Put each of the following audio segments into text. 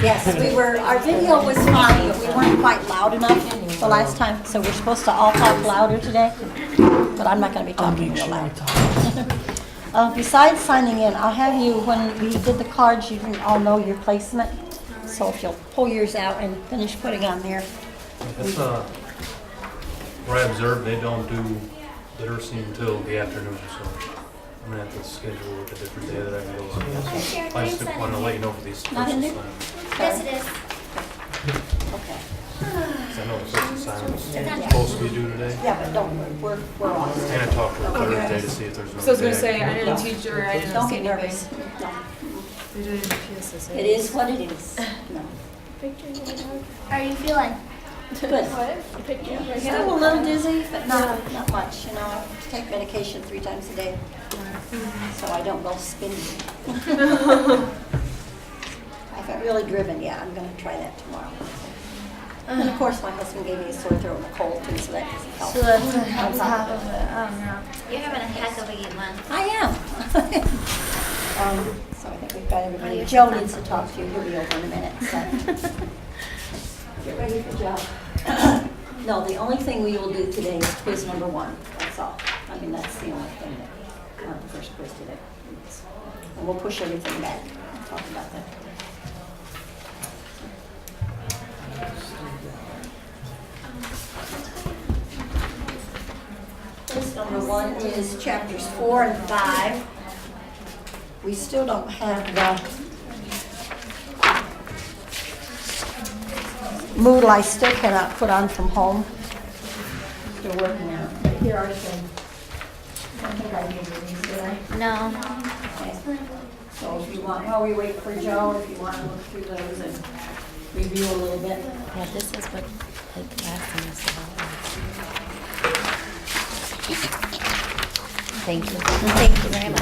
Yes, we were, our video was fine, but we weren't quite loud enough the last time, so we're supposed to all talk louder today, but I'm not gonna be talking real loud. Besides signing in, I'll have you, when we did the cards, you didn't all know your placement, so if you'll pull yours out and finish putting on there. That's where I observed they don't do literacy until the afternoon, so I'm gonna have to schedule a different day that I can go on. I just want to let you know for these Not in first there? assignments. Yes, it is. Okay. 'Cause I know the first assignment's supposed to be due today. Yeah, but don't worry, we're off. And I talked to her Thursday to see if there's no. So I was gonna day say, I can didn't go. teach her, I didn't Don't see get anything. nervous. No. They didn't PSS. It is what it is. No. How are you feeling? Good. Still a little dizzy, but not much, you know. I take medication 3 times a day, so I don't go spinning. I got really driven, yeah, I'm gonna try that tomorrow. And of course, my husband gave me a sore throat and a cold too, so that doesn't help. So that's on top of it. Oh no. You're having a heck of a good one. I am. So I think we've got everybody. Joe needs to talk to you, he'll be over in a minute, so. Get ready for Joe. No, the only thing we will do today is quiz number 1, that's all. I mean, that's the only thing that, the first quiz today. And we'll push everything back, we'll talk about that. Quiz number 1 is chapters 4 and 5. We still don't have the Moodle. I still cannot put on from home. Still working on it. But here are things. I think I gave you these, did I? No. Okay. So if you want, while we wait for Joe, if you want to look through those and review a little bit. Yeah, this is what like asking us about. Thank you. Thank you very much.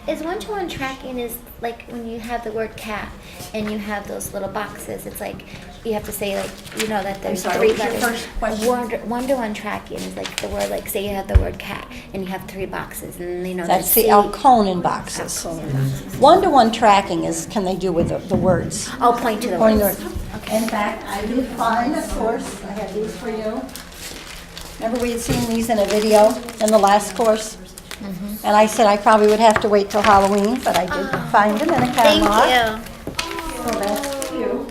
Is one-to-one tracking is like when you have the word cat and you have those little boxes, it's like you have to say like, you know that there's sorry, 3 what was your letters. first question? One-to-one tracking is like the word, like say you have the word cat and you have 3 boxes and you know That's there's the Alconin boxes. One-to-one tracking is, can they do with the words? I'll point to the Pointing words. north. In fact, I did find, of course, I have these for you. Remember we had seen these in a video in the last course? And I said I probably would have to wait till Halloween, but I did find them in a Thank catalog. you. So that's cute.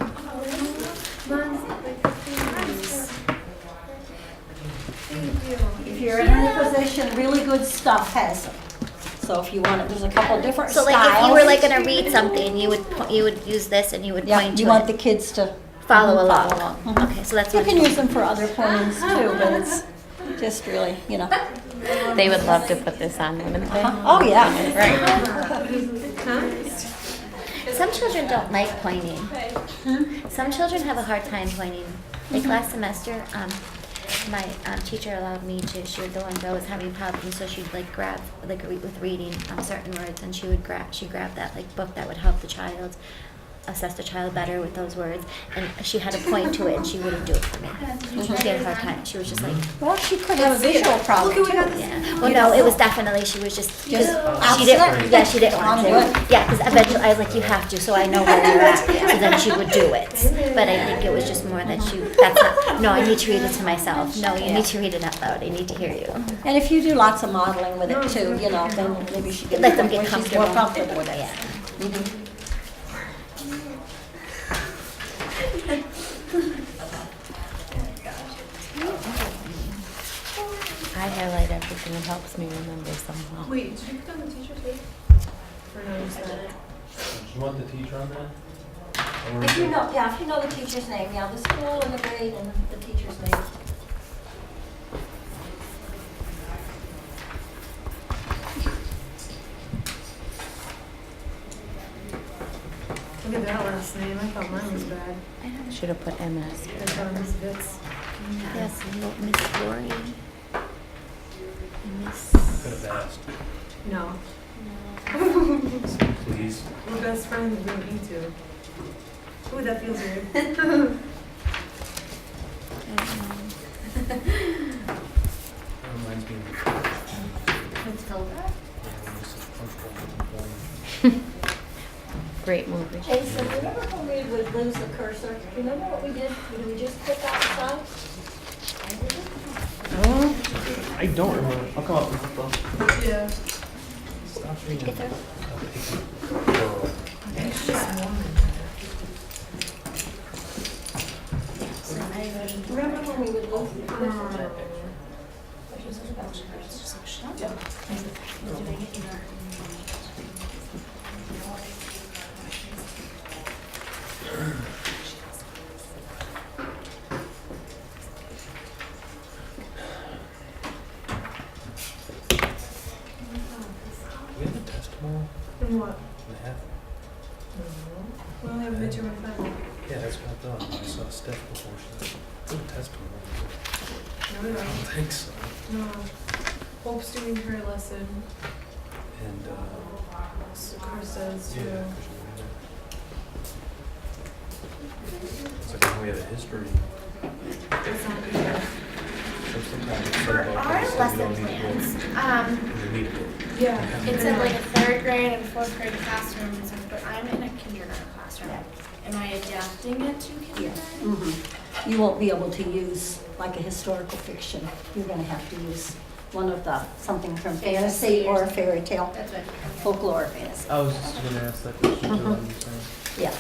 If you're in a position, really good stuff has them. So if you want it, there's a couple different So styles. like if you were like gonna read something, you would use this and you would Yeah, point to you want it. the kids to Follow along. Mhm. Okay, so that's You what can use them for other pointings too, but it's just really, you know. They would love to put this on, wouldn't they? Oh, yeah. Some children don't like pointing. Some children have a hard time pointing. Like last semester, my teacher allowed me to. She was the one that was having problems, so she'd like grab with reading certain words, and she grabbed that like book that would help the child assess the child better with those words, and she had to point to it, and she wouldn't do it for me. She had a hard time. She was just like, Well, she could have a visual problem too. yeah. Well, no, it was definitely she was just Just she didn't. upset. Yeah, she didn't want Wanna do to. Yeah, because eventually I was like, you have to, so I know where you're at. So then she would do it. But I think it was just more that she. That's not. No, I need to read it to myself. No, you need to read it out loud. I need to hear you. And if you do lots of modeling with it too, you know, then maybe she can Let them get she's more comfortable. comfortable with it. Yeah. Mhm. I highlight everything. It helps me remember somehow. Wait, did you put on the teacher tape? Or no, is that? Do you want the teacher on that? Or If you know, yeah, if you know the teacher's name, yeah, the school and the grade and the teacher's name. Look at that last name, I thought mine was bad. Should have put MS. I thought it was Vitz. Yes, Miss Lori. Miss. Could have asked, No. please. We're best friends, we don't need to. Ooh, that feels weird. That reminds me of Matilda? Great movie. Jason, remember when we would lose the cursor? Remember what we did? Did we just put that aside? I don't remember. I'll come up with it though. Yeah. Stop Get reading. there. It's just warm. Remember when we would lose the cursor? We have a test tomorrow? And what? We have. We only have a midterm and final. Yeah, that's what I thought. I saw Steph before. She said, we have a test tomorrow. No, we I don't don't. think so. No. Hope's doing her lesson. And, So Chris does too. yeah. It's like when we had a history. That's not good. Sometimes it's For like, okay, our so we lesson don't need to go. plans, We need to go. Yeah. it's in like a third grade and fourth grade classroom and stuff, but I'm in a kindergarten classroom. Am I adapting it to Yes. kindergarten? You won't be able to use like a historical fiction. You're gonna have to use one of the, something from fantasy or a fairy tale, That's what. folklore fantasy. I was just gonna ask that question too. What you saying? Yeah.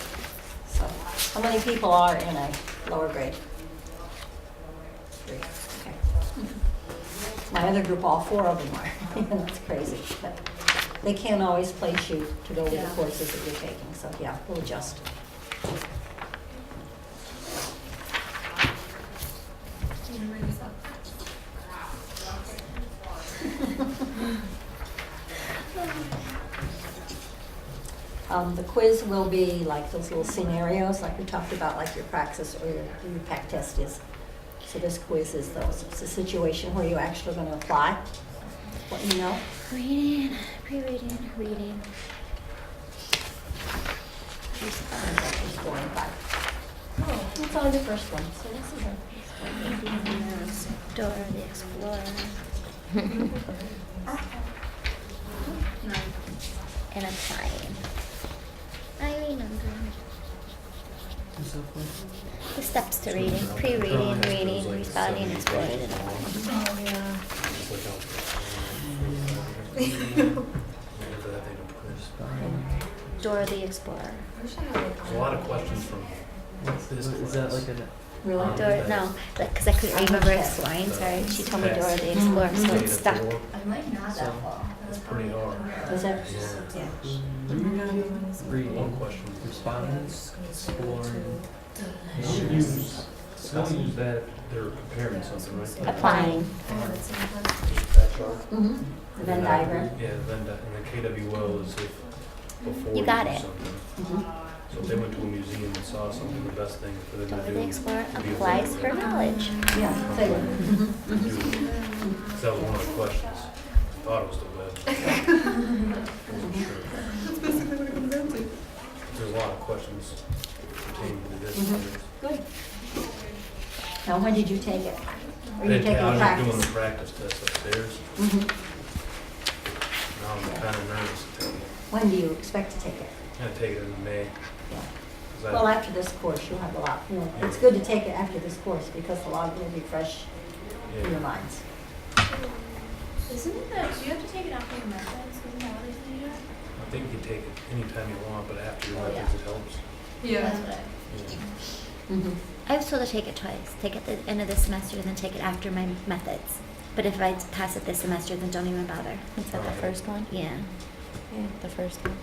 So, how many people are in a lower grade? 3, okay. My other group, all 4 of them are. That's crazy, but they can't always place you to go with Yeah. the courses that you're taking, so yeah, we'll adjust. The quiz will be like those little scenarios, like we talked about, like your praxis or your PAC test is. So this quiz is those. It's a situation where you're actually going to apply what you know. Reading, pre-reading, reading. There's 4 and 5. Oh, it's only the first one, so this is a Dora the Explorer. And applying. I remember. Is that fun? The steps to reading, pre-reading, reading, responding, exploring, and applying. Oh, yeah. It's like out there. Dora the Explorer. There's a lot of questions from this Is that class. like a really. Dora, no, because I couldn't remember exploring, sorry. She told me Dora the Explorer, so it's stuck. I might not that well. It's pretty hard. Is it? Yeah. reading, One question. responding, exploring, use? Use that if they're comparing something, right? Applying. That chart. Mm-hmm. The Venn diagram. Yeah, the Venn diagram. And the KWL is if before You got do it. something. Mhm. So if they went to a museum and saw something, the best thing for them Dora to do. the Explorer would be a applies Venn her diagram. knowledge. Yeah, they would. Because that was one of the questions. I thought it was the web. Wasn't sure. That's basically what it comes down to. There's a lot of questions pertaining to this. Mhm. Good. Now, when did you take it? Or you I taking was practice? doing the practice test upstairs. Mhm. Now I'm kind of nervous to take it. When do you expect to take it? I'm gonna take it in May. Yeah. 'Cause Well, after this course, you'll have a lot, it's good to take it after this course because a lot will be fresh in your minds. Isn't it that, do you have to take it after your methods? Isn't that what they say? I think you can take it anytime you want, but after your Oh, yeah. methods, it helps. Yeah. That's what I. Yeah. Mhm. I was told to take it twice. Take it at the end of the semester and then take it after my methods. But if I pass it this semester, then don't even bother. Is that the first one? Yeah. Yeah, the first one.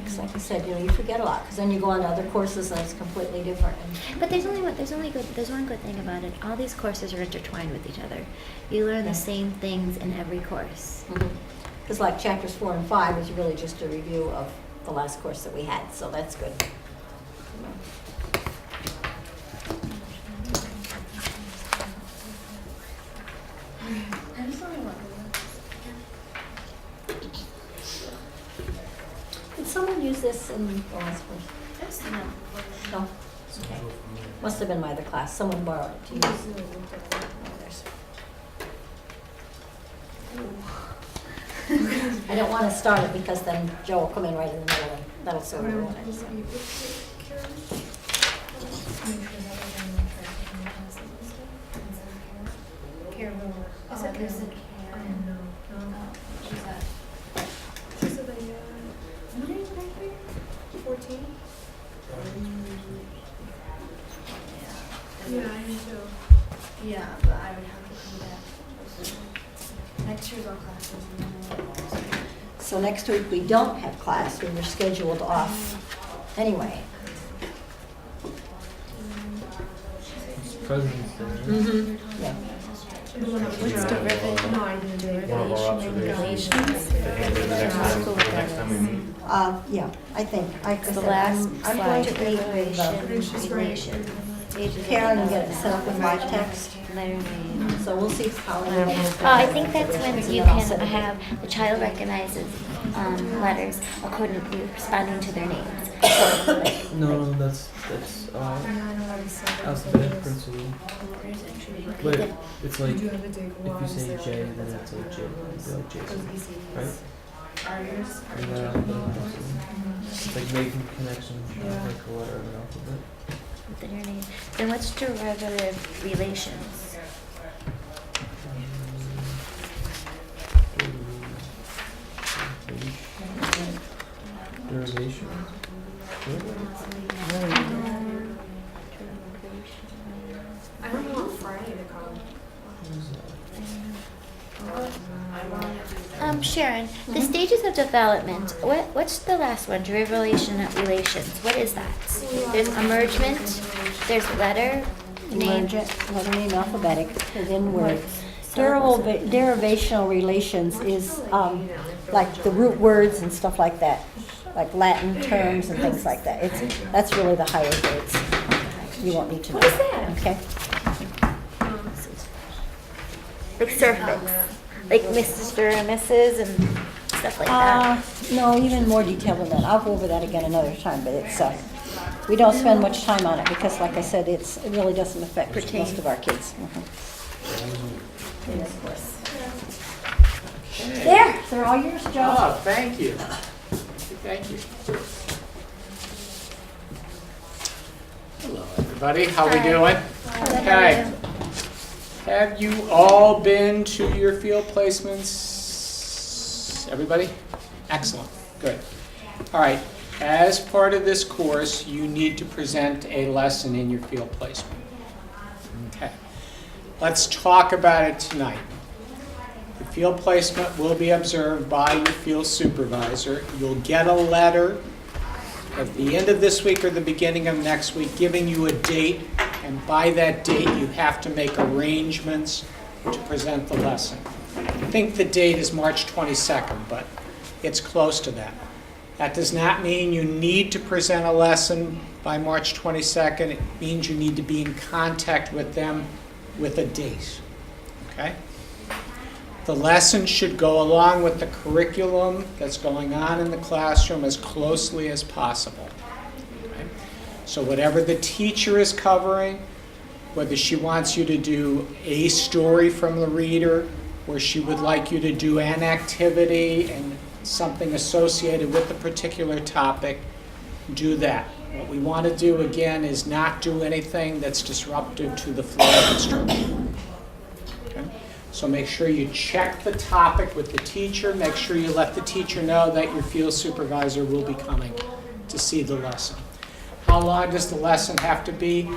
Because like I said, you forget a lot because then you go on to other courses and it's completely different. And But there's one good thing about it. All these courses are intertwined with each other. You learn Yeah. the same things in every course. Because like chapters 4 and 5 is really just a review of the last course that we had, so that's good. this in the last one? No? Okay. Must have been my other class. Someone borrowed it to use. I don't want to start it because then Joe will come in right in the middle and that'll sort of ruin it. So. Is it this? Is it the 14? Yeah, I do too. Yeah, but I would have to do that. Next year's all classes. So next week we don't have class. We were scheduled off anyway. President's Day. Mm-hmm. Yeah. What's derivative? No, I didn't do it. One of our observations to handle the next time we meet. Yeah, I think. The last I'm going to slide. meet with Relation. Karen and get it set up with live text. Letter name. So we'll see how many days. Oh, I think that's when you can have, the child recognizes letters according to responding to their names. So, like, No, that's alphabet principle. But it's like You do have a dig if you say J, then it's like J, it'd be like Jason, right? Ours. And then alphabet principle. It's like making connections like a letter of an alphabet. within your name. Then what's derivative relations? Derivation. I don't know what Friday to call. Sharon, the stages of development, what's the last one? Relations. What is that? There's emergent, there's letter, name. Emergent, letter name, alphabetic, within words. Derivational relations is like the root words and stuff like that, like Latin terms and things like that. That's really the higher grades. You won't need to know. What is that? Okay. Like suffix, like Mr. and Mrs. and stuff like that. No, even more detail than that. I'll go over that again another time, but it's, we don't spend much time on it because, like I said, it really doesn't affect most of our kids. There, they're all yours, Joe. Oh, thank you. Thank you. Hello, everybody. How we doing? Okay. Have you all been to your field placements? Everybody? Excellent. Good. All right. As part of this course, you need to present a lesson in your field placement. Okay. Let's talk about it tonight. The field placement will be observed by your field supervisor. You'll get a letter at the end of this week or the beginning of next week giving you a date, and by that date you have to make arrangements to present the lesson. I think the date is March 22nd, but it's close to that. That does not mean you need to present a lesson by March 22nd. It means you need to be in contact with them with a date. Okay? The lesson should go along with the curriculum that's going on in the classroom as closely as possible. Okay? So whatever the teacher is covering, whether she wants you to do a story from the reader, or she would like you to do an activity and something associated with the particular topic, do that. What we want to do, again, is not do anything that's disruptive to the flow of instruction. Okay? So make sure you check the topic with the teacher. Make sure you let the teacher know that your field supervisor will be coming to see the lesson. How long does the lesson have to be?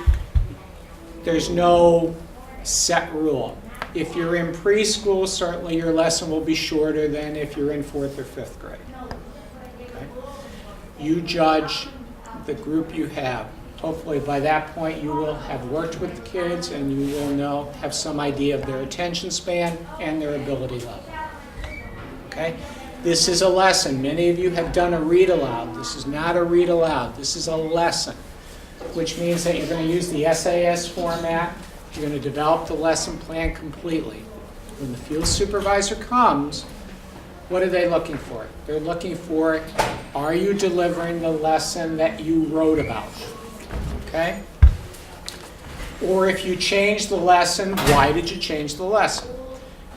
There's no set rule. If you're in preschool, certainly your lesson will be shorter than if you're in 4th or 5th grade. Okay? You judge the group you have. Hopefully by that point you will have worked with the kids and you will have some idea of their attention span and their ability level. Okay? This is a lesson. Many of you have done a read aloud. This is not a read aloud. This is a lesson, which means that you're going to use the SAS format. You're going to develop the lesson plan completely. When the field supervisor comes, What are they looking for? They're looking for, are you delivering the lesson that you wrote about? Okay? Or if you change the lesson, why did you change the lesson?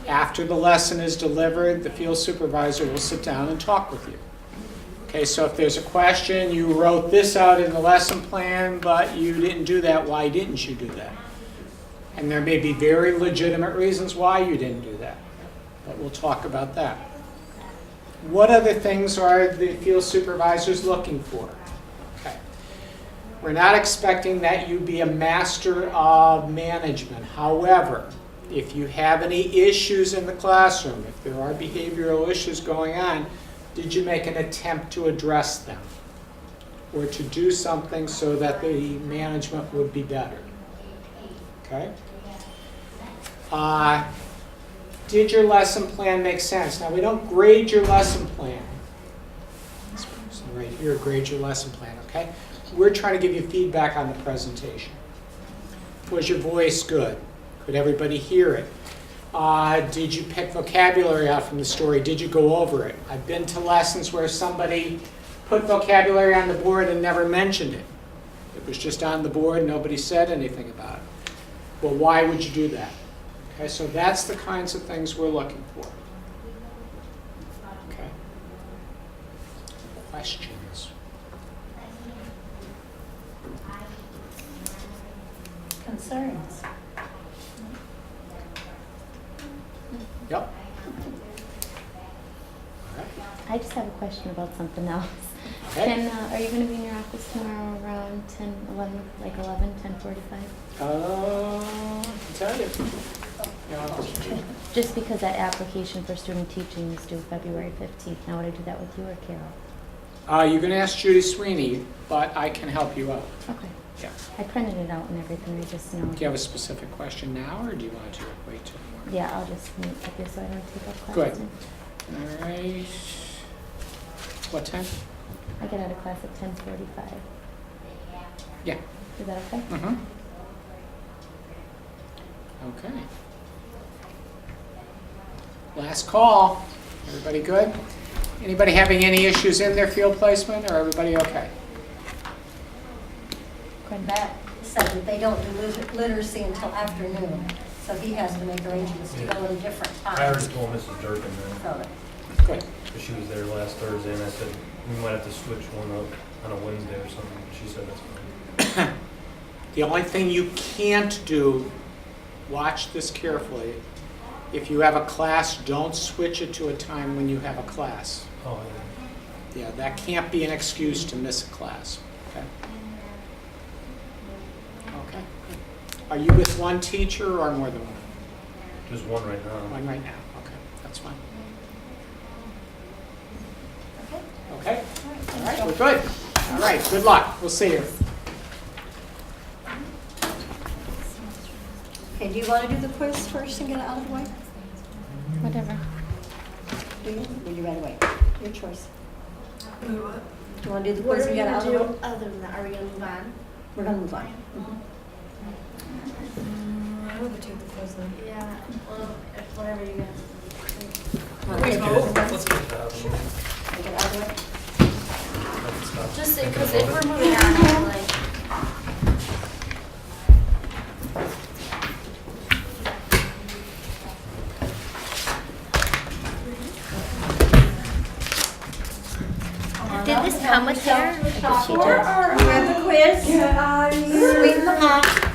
After the lesson is delivered, the field supervisor will sit down and talk with you. Okay, so if there's a question, you wrote this out in the lesson plan, but you didn't do that, why didn't you do that? And there may be very legitimate reasons why you didn't do that, but we'll talk about that. What other things are the field supervisors looking for? Okay. We're not expecting that you be a master of management. However, if you have any issues in the classroom, if there are behavioral issues going on, did you make an attempt to address them? Or to do something so that the management would be better? Okay? Did your lesson plan make sense? Now, we don't grade your lesson plan. This person right here grades your lesson plan, okay? We're trying to give you feedback on the presentation. Was your voice good? Could everybody hear it? Did you pick vocabulary out from the story? Did you go over it? I've been to lessons where somebody put vocabulary on the board and never mentioned it. It was just on the board, nobody said anything about it. Well, why would you do that? Okay, so that's the kinds of things we're looking for. Okay. Questions? Concerns? Yep. All right. I just have a question about something else. Okay. Are you going to be in your office tomorrow around 10, 11, like 11, 10:45? I can tell you. Yeah, Just because that application for student teaching is due February 15th. Now, would I do that with you or Carol? you can ask Judy Sweeney, but I can help you out. Okay. Yeah. I printed it out and everything. I just know. Do you have a specific question now, or do you want to wait till tomorrow? Yeah, I'll just meet with you so I don't take up class. Good. time. All right. What time? I get out of class at 10:45. Yeah. Is that okay? Mm-hmm. Okay. Last call. Everybody good? Anybody having any issues in their field placement, or everybody okay? Matt said that they don't do literacy until afternoon, so he has to make arrangements to go at a different I already time. told Mrs. Durkin that, So, Good. because she was there last Thursday, and I said, we might have to switch one up on a Wednesday or something. She said that's fine. The only thing you can't do, watch this carefully, if you have a class, don't switch it to a time when you have a class. Oh, Yeah, that can't be an excuse to miss a class. Okay. Okay. Are you with one teacher or more than one? just one right now. One right now. Okay, that's fine. Okay. All right, we're good. All right, good luck. We'll see you. okay, do you want to do the quiz first and get it out of the way? Whatever. Do you? Or you right away? Your choice. What? Do you want to do the What quiz are and we get it out gonna of the way? do other than that? Are we gonna move on? We're going to move on. I would take the quiz then. Yeah, well, if whatever you guys. Let's get it out of the way. Get it out of the way? I can stop. Just because if we're moving on, I'm like. Did this come with hair? Like a teacher? Grab the quiz. Sweeten the pot.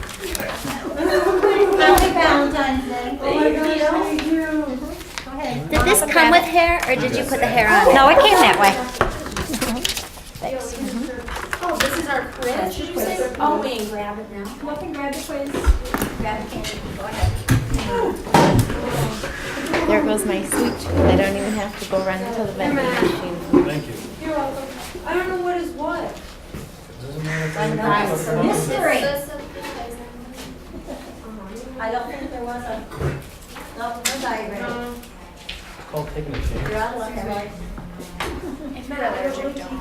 Happy Valentine's Day. Oh my gosh, thank you. Go ahead. Did this come with hair, or did you put the hair on? No, it came that way. Oh, this is our quiz? Did you say? Oh, wait, grab it now. Come up and grab the quiz. Grab the candy. Go ahead. There goes my sweet treat. I don't even have to go run to the vending machine. Thank you. You're welcome. I don't know what is what. Doesn't matter. I know, it's a mystery. This is I don't think there was a, no diagram. It's called taking a chance. You're out of luck, Emily. if you're allergic, don't.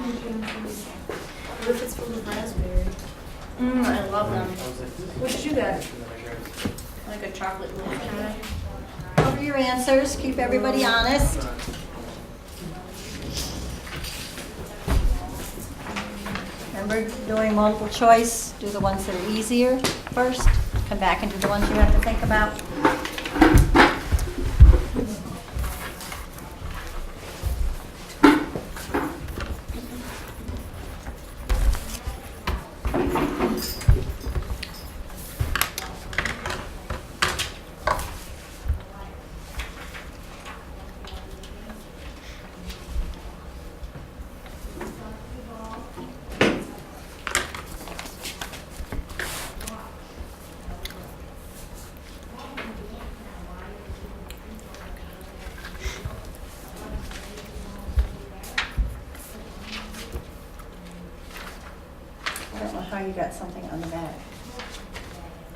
What if it's from the raspberry? I love them. What did you get? Like a chocolate milk kind of. Cover your answers, keep everybody honest. Remember doing multiple choice, do the ones that are easier first, come back and do the ones you have to think about. I don't know how you got something on the back.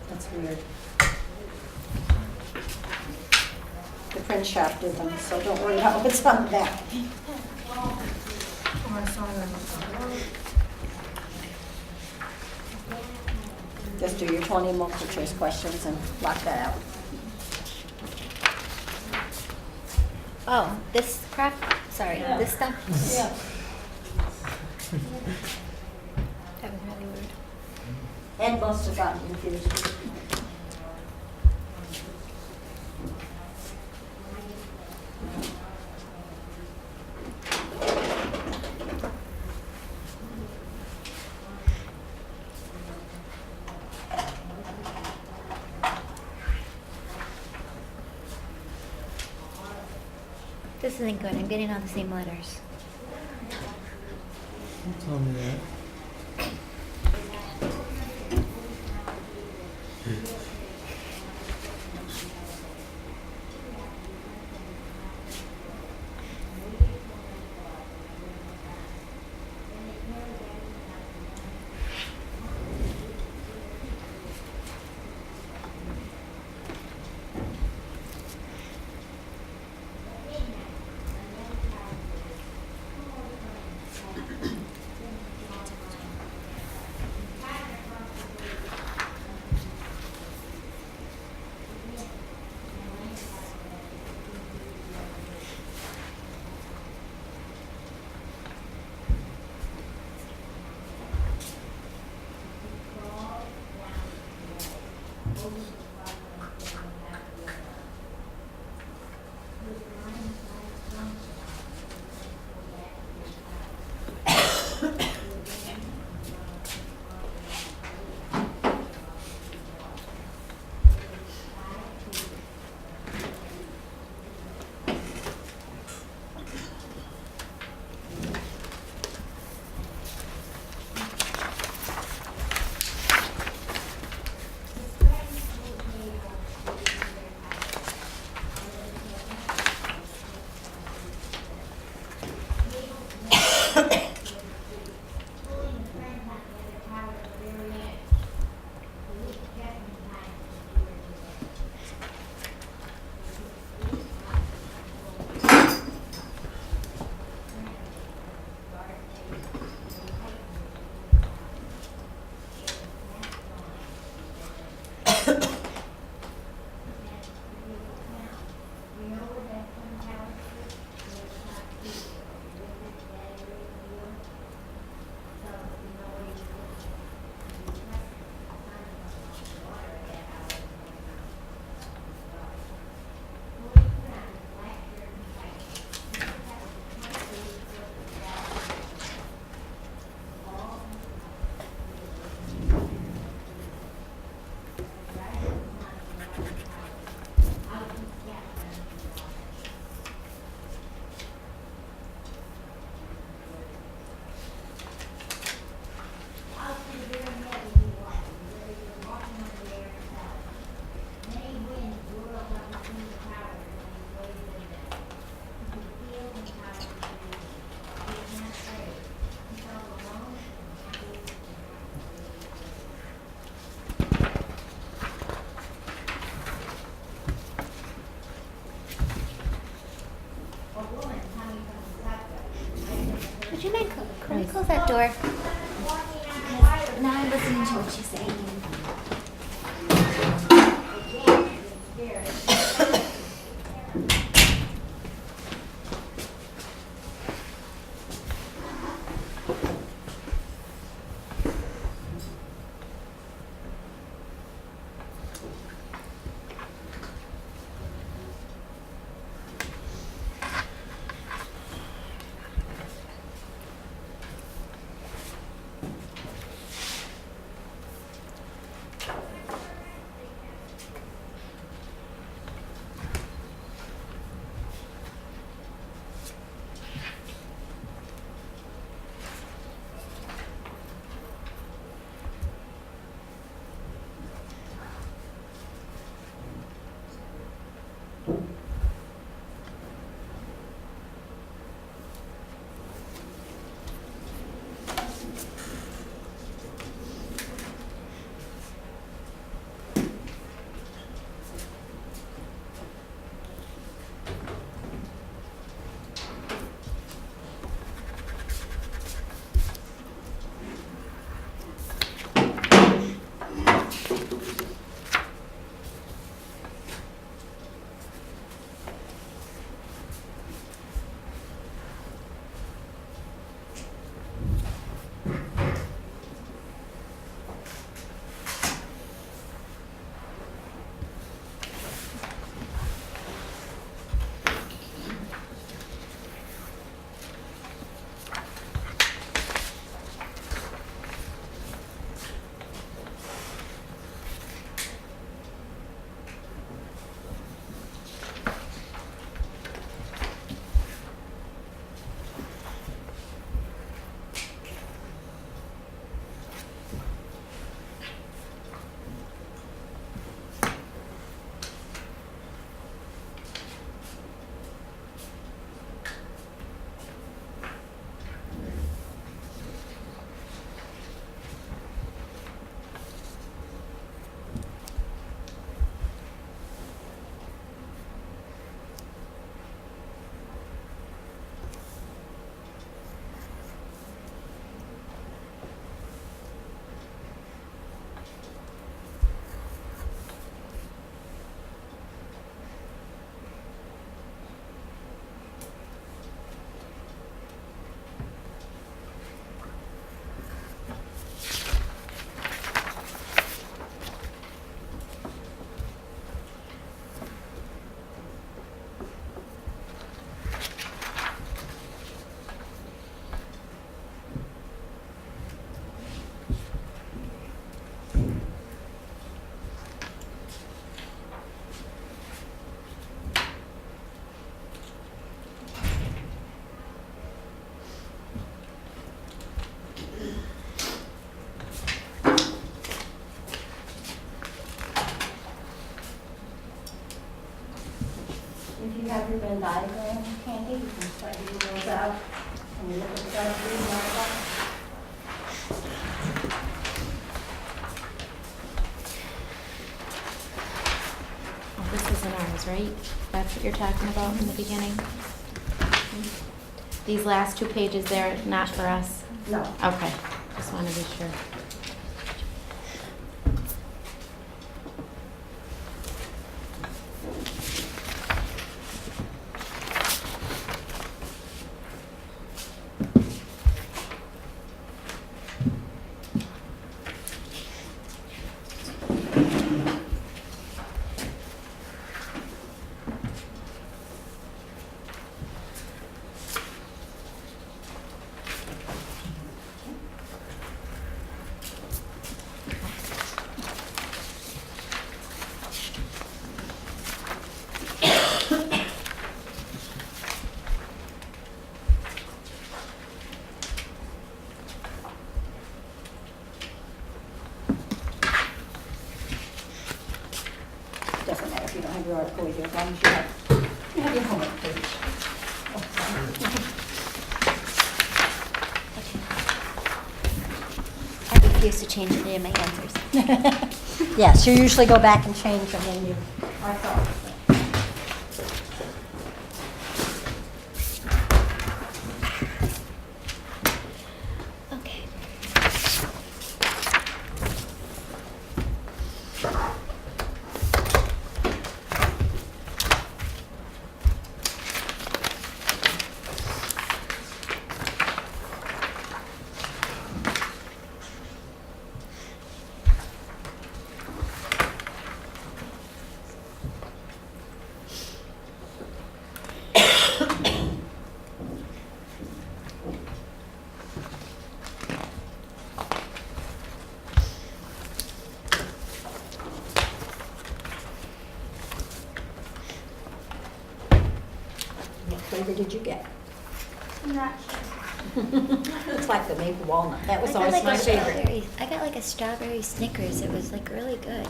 That's weird. The print shop did them, so don't worry about what's on the back. Just do your 20 multiple choice questions and block that out. Oh, this crap? Sorry, this stuff? Yeah. That was really weird. Ed must have gotten confused. This isn't good. I'm getting all the same letters. Don't tell me that. Would you mind, can we close that door? Because now I'm listening to what she's saying. you have your Venn diagram, Candy, you can start getting those out. And you look at the front of these articles. Oh, this isn't ours, right? That's what you're talking about in the beginning? These last 2 pages there, not for us? No. Okay, just want to be sure. Doesn't matter if you don't have your article with you, as long as you have your homework page. Oh, I refuse to change any of my answers. Yes, you usually go back and change them when you are thought. Okay. What flavor did you get? I'm not sure. It's like the maple walnut. That was I got always like my a favorite. strawberry. I got like a strawberry Snickers. It was like really good.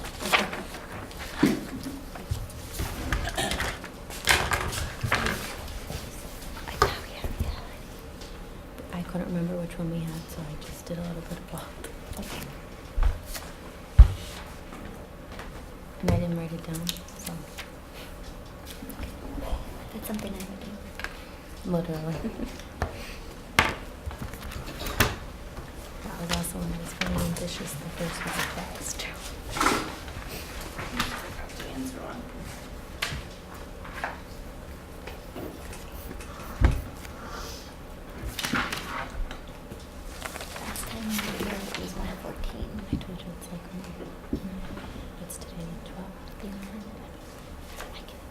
I couldn't remember which one we had, so I just did a little bit of both. Okay. And I didn't write it down, so That's something I would do. literally. That was also when I was feeling ambitious. The first was the best. Dan's wrong. Last time we were here, it was 114. I told you it's like, it's today the 12th. The 11th. I can-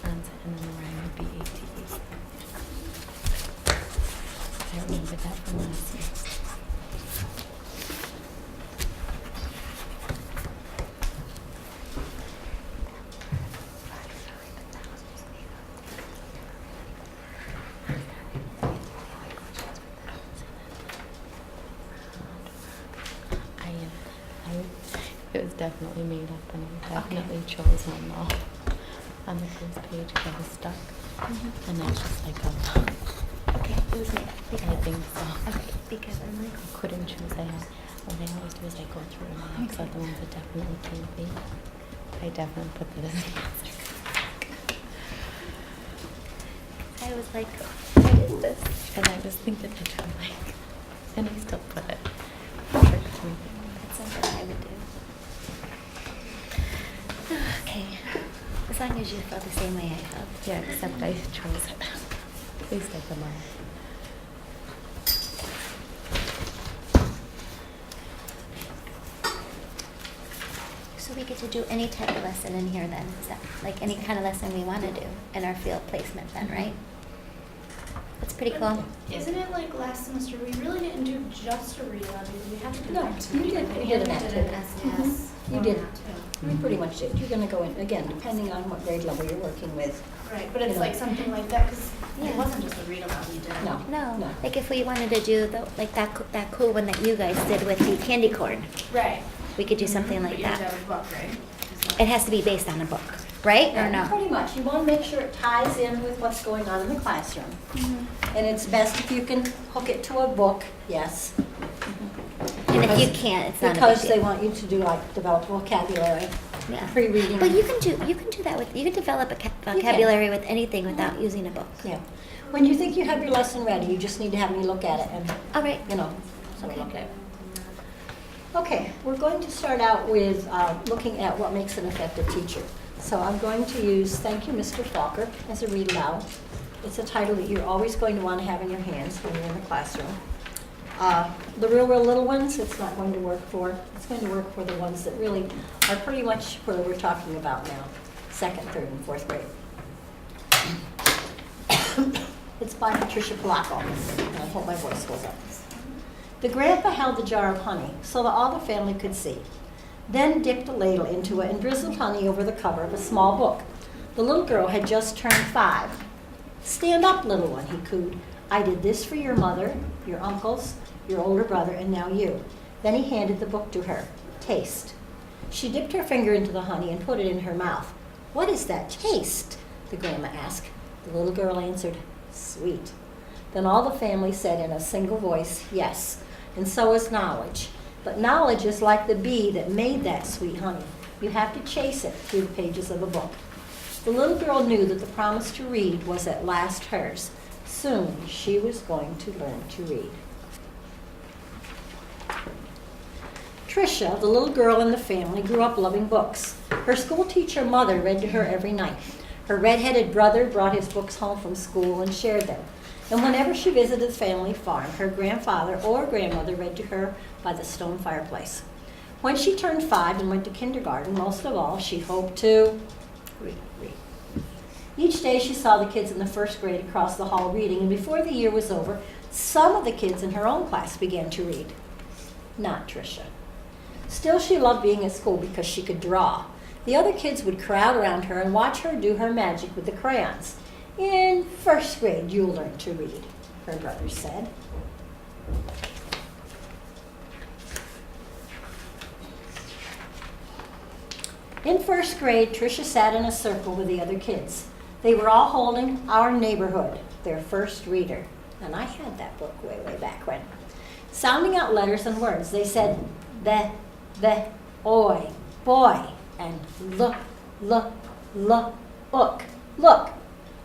And then the rhyme would be ATE. I remember that from last year. It was definitely made up, and I definitely chose one though. On the first page, I was stuck, and that's just like a, Okay, it was made up. I Because, think so. okay, because I'm like, I couldn't choose. What I always do is I go through and I X out the ones that definitely can't be. I definitely put that as the answer. I was like, what is this? And I was thinking to try like, and I still put it. Tricked me. That's something I would do. Okay. As long as you felt the same way I felt. Yeah, except I chose it. At least I could lie. So we get to do any type of lesson in here then? Is that like any kind of lesson we want to do in our field placement then, right? That's pretty cool. Isn't it like last semester, we really didn't do just a read aloud, we had to do No, activity. you did. You did an activity. SNS. You did. You pretty much did. You're gonna go in, again, depending on what grade level you're working with. Right, but it's You know. like something like that, because Yeah. it wasn't just a read aloud we did. No. No, No. like if we wanted to do the, like that cool one that you guys did with the candy corn, Right. we could do something But like you have to that. have a book, right? It has to be based on a book, right? Or no? Pretty much. You want to make sure it ties in with what's going on in the classroom. And it's best if you can hook it to a book, yes. And if you can't, it's not a big Because they deal. want you to do like develop vocabulary, Yeah. pre-reading. But you can do that with, you can develop a vocabulary with anything without using a book. Yeah. When you think you have your lesson ready, you just need to have me look at it and, All right. you know, so we look at it. Okay, we're going to start out with looking at what makes an effective teacher. So I'm going to use Thank You, Mr. Falker as a read aloud. It's a title that you're always going to want to have in your hands when you're in the classroom. The real little ones, it's not going to work for. It's going to work for the ones that really are pretty much where we're talking about now, 2nd, 3rd, and 4th grade. It's by Patricia Polacco. I hope my voice goes up. The grandpa held the jar of honey so that all the family could see. Then dipped a ladle into it and drizzled honey over the cover of a small book. The little girl had just turned 5. Stand up, little one, he cooed. I did this for your mother, your uncles, your older brother, and now you. Then he handed the book to her. Taste. She dipped her finger into the honey and put it in her mouth. What is that taste? The grandma asked. The little girl answered, sweet. Then all the family said in a single voice, yes. And so is knowledge. But knowledge is like the bee that made that sweet honey. You have to chase it through the pages of a book. The little girl knew that the promise to read was at last hers. Soon she was going to learn to read. Tricia, the little girl in the family, grew up loving books. Her school teacher mother read to her every night. Her red-headed brother brought his books home from school and shared them. And whenever she visited the family farm, her grandfather or grandmother read to her by the stone fireplace. When she turned 5 and went to kindergarten, most of all, she hoped to read. Each day she saw the kids in the 1st grade across the hall reading, and before the year was over, some of the kids in her own class began to read. Not Tricia. Still, she loved being at school because she could draw. The other kids would crowd around her and watch her do her magic with the crayons. In 1st grade, you'll learn to read, her brother said. In 1st grade, Tricia sat in a circle with the other kids. They were all holding Our Neighborhood, their first reader. And I had that book way, way back when. Sounding out letters and words, they said, the, oi, boy, and look, ook. Look.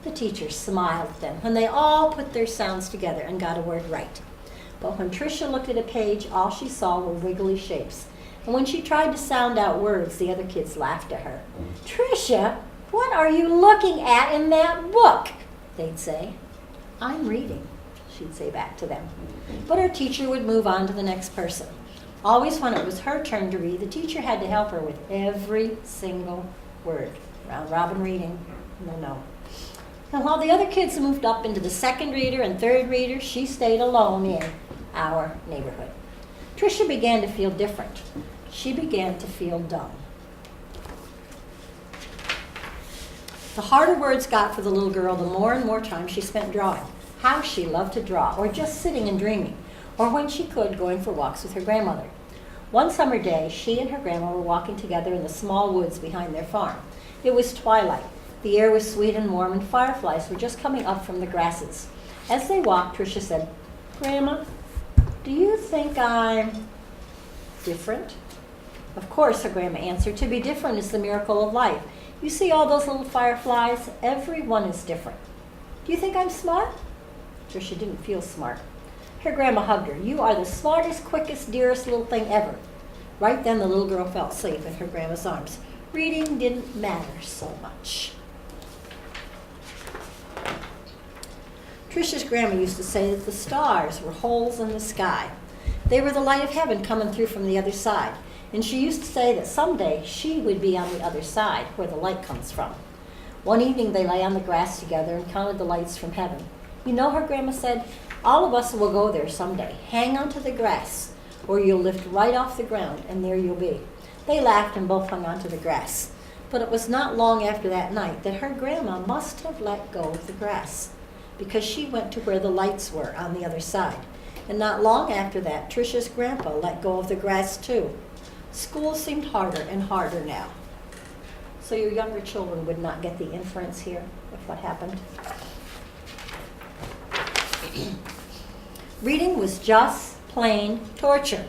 The teacher smiled at them when they all put their sounds together and got a word right. But when Tricia looked at a page, all she saw were wiggly shapes. And when she tried to sound out words, the other kids laughed at her. Tricia, what are you looking at in that book? They'd say. I'm reading, she'd say back to them. But her teacher would move on to the next person. Always when it was her turn to read, the teacher had to help her with every single word. Round robin reading, no. And while the other kids moved up into the 2nd reader and 3rd reader, she stayed alone in Our Neighborhood. Tricia began to feel different. She began to feel dumb. The harder words got for the little girl, the more and more time she spent drawing. How she loved to draw, or just sitting and dreaming, or when she could, going for walks with her grandmother. One summer day, she and her grandma were walking together in the small woods behind their farm. It was twilight. The air was sweet and warm, and fireflies were just coming up from the grasses. As they walked, Tricia said, Grandma, do you think I'm different? Of course, her grandma answered, to be different is the miracle of life. You see all those little fireflies? Every one is different. Do you think I'm smart? Tricia didn't feel smart. Her grandma hugged her. You are the smartest, quickest, dearest little thing ever. Right then the little girl felt safe in her grandma's arms. Reading didn't matter so much. Tricia's grandma used to say that the stars were holes in the sky. They were the light of heaven coming through from the other side. And she used to say that someday she would be on the other side where the light comes from. One evening they lay on the grass together and counted the lights from heaven. You know, her grandma said, all of us will go there someday. Hang onto the grass, or you'll lift right off the ground, and there you'll be. They laughed and both hung onto the grass. But it was not long after that night that her grandma must have let go of the grass, because she went to where the lights were on the other side. And not long after that, Tricia's grandpa let go of the grass too. School seemed harder and harder now. So your younger children would not get the inference here of what happened. Reading was just plain torture.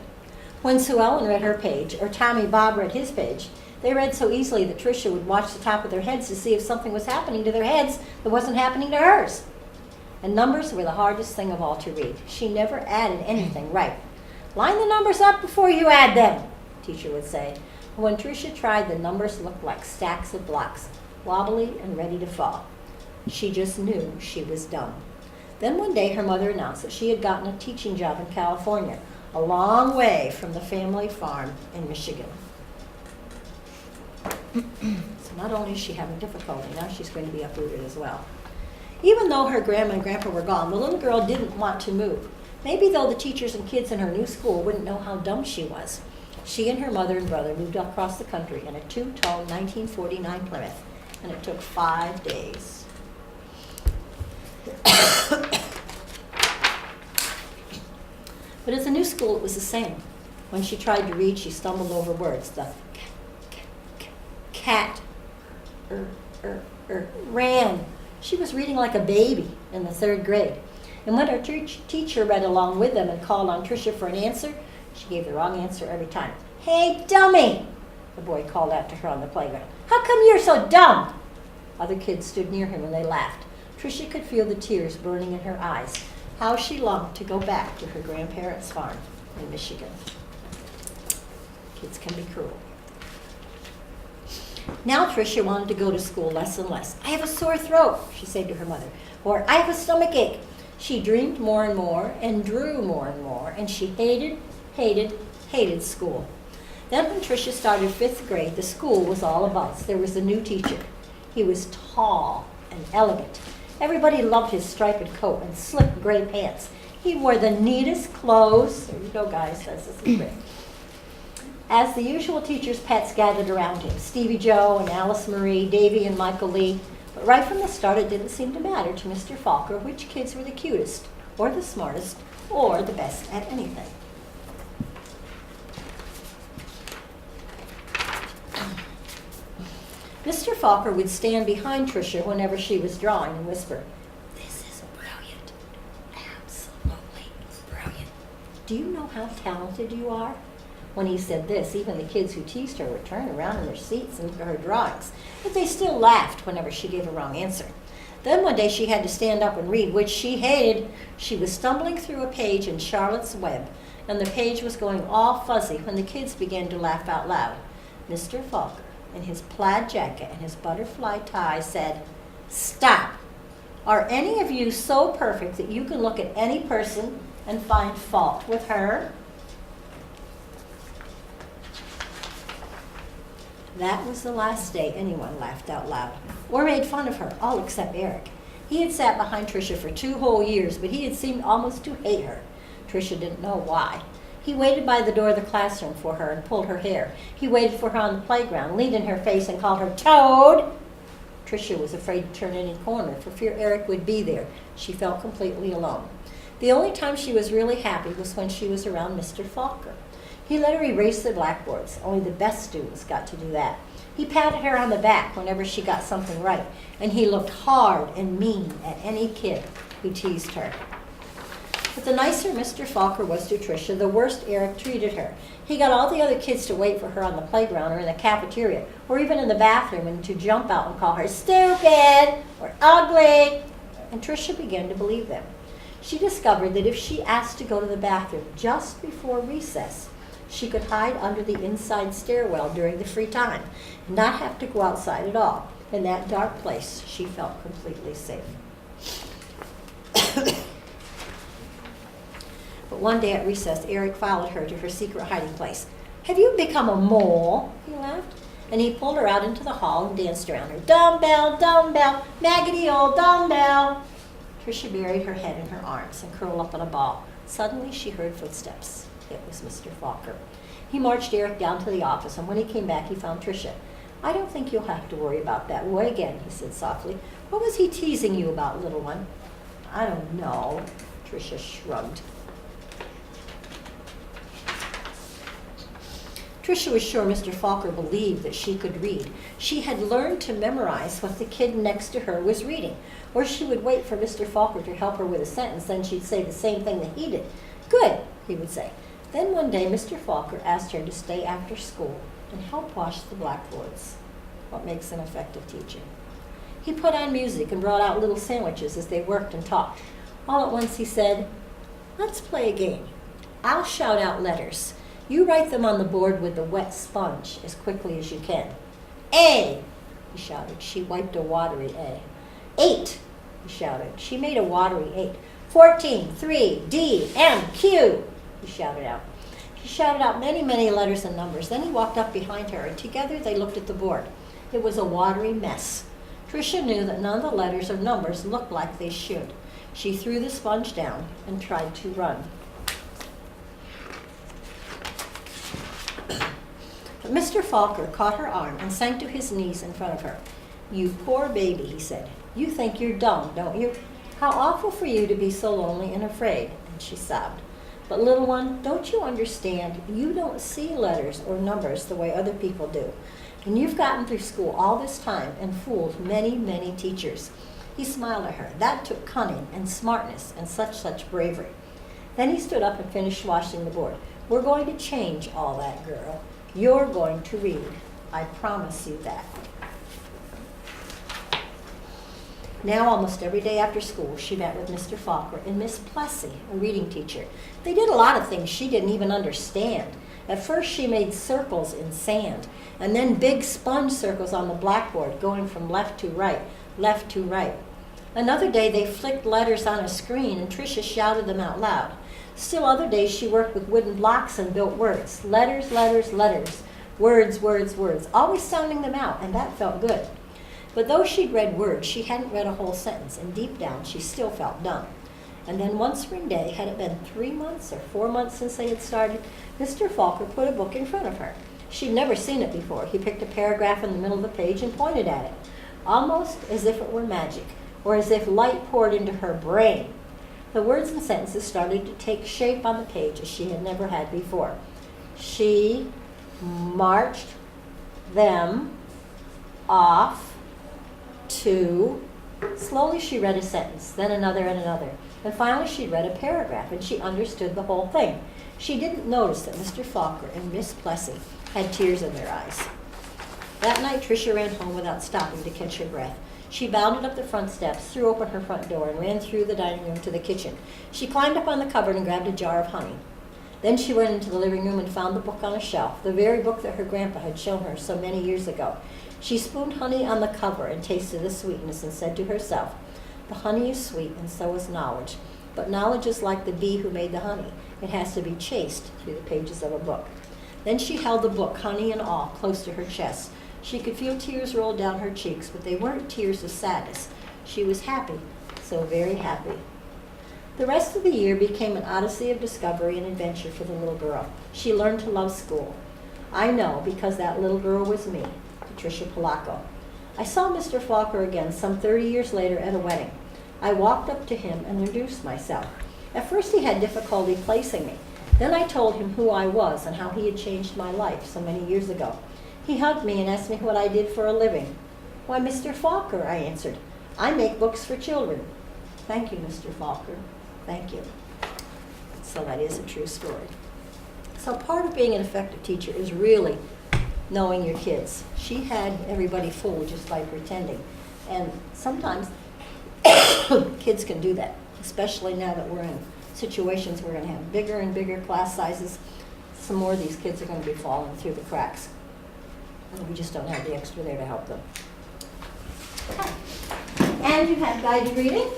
When Sue Ellen read her page, or Tommy Bob read his page, they read so easily that Tricia would watch the top of their heads to see if something was happening to their heads that wasn't happening to hers. And numbers were the hardest thing of all to read. She never added anything right. Line the numbers up before you add them, teacher would say. And when Tricia tried, the numbers looked like stacks of blocks, wobbly and ready to fall. She just knew she was dumb. Then one day her mother announced that she had gotten a teaching job in California, a long way from the family farm in Michigan. So not only is she having difficulty, now she's going to be uprooted as well. Even though her grandma and grandpa were gone, the little girl didn't want to move. Maybe though the teachers and kids in her new school wouldn't know how dumb she was. She and her mother and brother moved across the country in a two-tone 1949 Plymouth, and it took 5 days. But at the new school, it was the same. When she tried to read, she stumbled over words. The cat, ran. She was reading like a baby in the 3rd grade. And when her teacher read along with them and called on Tricia for an answer, she gave the wrong answer every time. Hey, dummy, the boy called out to her on the playground. How come you're so dumb? Other kids stood near him and they laughed. Tricia could feel the tears burning in her eyes. How she longed to go back to her grandparents' farm in Michigan. Kids can be cruel. Now Tricia wanted to go to school less and less. I have a sore throat, she said to her mother, or I have a stomach ache. She dreamed more and more and drew more and more, and she hated school. Then when Tricia started 5th grade, the school was all a buzz. There was a new teacher. He was tall and elegant. Everybody loved his striped coat and slick gray pants. He wore the neatest clothes. There you go, guys. This is great. As the usual teachers' pets gathered around him, Stevie Joe and Alice Marie, Davy and Michael Lee. But right from the start, it didn't seem to matter to Mr. Falker which kids were the cutest, or the smartest, or the best at anything. Mr. Falker would stand behind Tricia whenever she was drawing and whisper, "This is brilliant, absolutely brilliant. Do you know how talented you are?" When he said this, even the kids who teased her would turn around in their seats and look at her drawings, but they still laughed whenever she gave a wrong answer. Then one day she had to stand up and read, which she hated. She was stumbling through a page in Charlotte's Web, and the page was going all fuzzy when the kids began to laugh out loud. Mr. Falker, in his plaid jacket and his butterfly tie, said, "Stop! Are any of you so perfect that you can look at any person and find fault with her?" That was the last day anyone laughed out loud or made fun of her, all except Eric. He had sat behind Tricia for 2 whole years, but he had seemed almost to hate her. Tricia didn't know why. He waited by the door of the classroom for her and pulled her hair. He waited for her on the playground, leaned in her face and called her Toad. Tricia was afraid to turn any corner for fear Eric would be there. She felt completely alone. The only time she was really happy was when she was around Mr. Falker. He let her erase the blackboards. Only the best students got to do that. He patted her on the back whenever she got something right, and he looked hard and mean at any kid who teased her. But the nicer Mr. Falker was to Tricia, the worse Eric treated her. He got all the other kids to wait for her on the playground or in the cafeteria or even in the bathroom and to jump out and call her stupid or ugly. and Tricia began to believe them. She discovered that if she asked to go to the bathroom just before recess, she could hide under the inside stairwell during the free time and not have to go outside at all. In that dark place, she felt completely safe. But one day at recess, Eric followed her to her secret hiding place. "Have you become a mole?" he laughed. And he pulled her out into the hall and danced around her. "Dumbbell, dumbbell, maggoty old dumbbell." Tricia buried her head in her arms and curled up in a ball. Suddenly she heard footsteps. It was Mr. Falker. He marched Eric down to the office, and when he came back, he found Tricia. "I don't think you'll have to worry about that boy again," he said softly. "What was he teasing you about, little one?" "I don't know," Tricia shrugged. Tricia was sure Mr. Falker believed that she could read. She had learned to memorize what the kid next to her was reading, or she would wait for Mr. Falker to help her with a sentence, then she'd say the same thing that he did. "Good," he would say. Then one day Mr. Falker asked her to stay after school and help wash the blackboards. What makes an effective teacher? He put on music and brought out little sandwiches as they worked and talked. All at once he said, "Let's play a game. I'll shout out letters. You write them on the board with the wet sponge as quickly as you can." "A," he shouted. She wiped a watery A. "8," he shouted. She made a watery 8. 14, 3, D, M, Q, he shouted out. He shouted out many, many letters and numbers. Then he walked up behind her, and together they looked at the board. It was a watery mess. Tricia knew that none of the letters or numbers looked like they should. She threw the sponge down and tried to run. But Mr. Falker caught her arm and sank to his knees in front of her. "You poor baby," he said. "You think you're dumb, don't you? How awful for you to be so lonely and afraid." And she sobbed. "But little one, don't you understand? You don't see letters or numbers the way other people do. And you've gotten through school all this time and fooled many, many teachers." He smiled at her. That took cunning and smartness and such bravery. Then he stood up and finished washing the board. "We're going to change all that, girl. You're going to read. I promise you that." Now, almost every day after school, she met with Mr. Falker and Miss Plessy, a reading teacher. They did a lot of things she didn't even understand. At first, she made circles in sand, and then big sponge circles on the blackboard, going from left to right, left to right. Another day, they flicked letters on a screen, and Tricia shouted them out loud. Still other days, she worked with wooden blocks and built words. Letters, letters, letters. Words, words, words. Always sounding them out, and that felt good. But though she'd read words, she hadn't read a whole sentence, and deep down, she still felt dumb. And then one spring day, had it been 3 months or 4 months since they had started, Mr. Falker put a book in front of her. She'd never seen it before. He picked a paragraph in the middle of the page and pointed at it, almost as if it were magic, or as if light poured into her brain. The words and sentences started to take shape on the page as she had never had before. She marched them off to... Slowly she read a sentence, then another and another. And finally she read a paragraph, and she understood the whole thing. She didn't notice that Mr. Falker and Miss Plessy had tears in their eyes. That night, Tricia ran home without stopping to catch her breath. She bounded up the front steps, threw open her front door, and ran through the dining room to the kitchen. She climbed up on the cupboard and grabbed a jar of honey. Then she went into the living room and found the book on a shelf, the very book that her grandpa had shown her so many years ago. She spooned honey on the cover and tasted the sweetness and said to herself, "The honey is sweet, and so is knowledge. But knowledge is like the bee who made the honey. It has to be chased through the pages of a book." Then she held the book, honey and all, close to her chest. She could feel tears roll down her cheeks, but they weren't tears of sadness. She was happy, so very happy. The rest of the year became an odyssey of discovery and adventure for the little girl. She learned to love school. I know, because that little girl was me, Patricia Polacco. I saw Mr. Falker again some 30 years later at a wedding. I walked up to him and introduced myself. At first he had difficulty placing me. Then I told him who I was and how he had changed my life so many years ago. He hugged me and asked me what I did for a living. "Why, Mr. Falker," I answered. "I make books for children." "Thank you, Mr. Falker. Thank you." So that is a true story. So part of being an effective teacher is really knowing your kids. She had everybody fooled just by pretending. And sometimes Kids can do that, especially now that we're in situations we're going to have bigger and bigger class sizes. Some more of these kids are going to be falling through the cracks. And we just don't have the extra there to help them. Okay. And you have guided reading.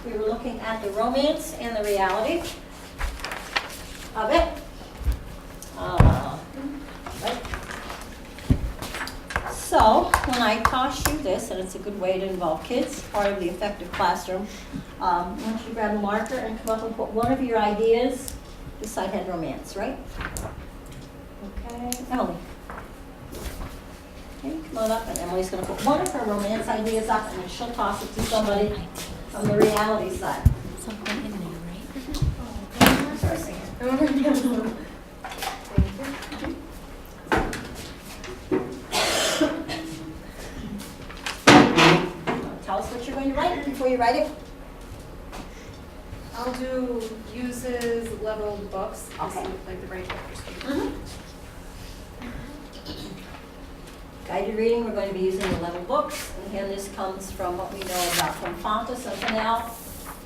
We were looking at the romance and the reality of it. Right. So when I toss you this, and it's a good way to involve kids, part of the effective classroom, I want you to grab a marker and come up and put one of your ideas. This side had romance, right? Okay, Emily. Okay, come on up, and Emily's going to put one of her romance ideas up, and then she'll toss it to somebody on the reality side. Something in there, right? Tell us what you're going to write before you write it. I'll do uses leveled books, just Okay. like the right chapters. Guided reading, we're going to be using the level books. And again, this comes from what we know about from Fontes and Fennell,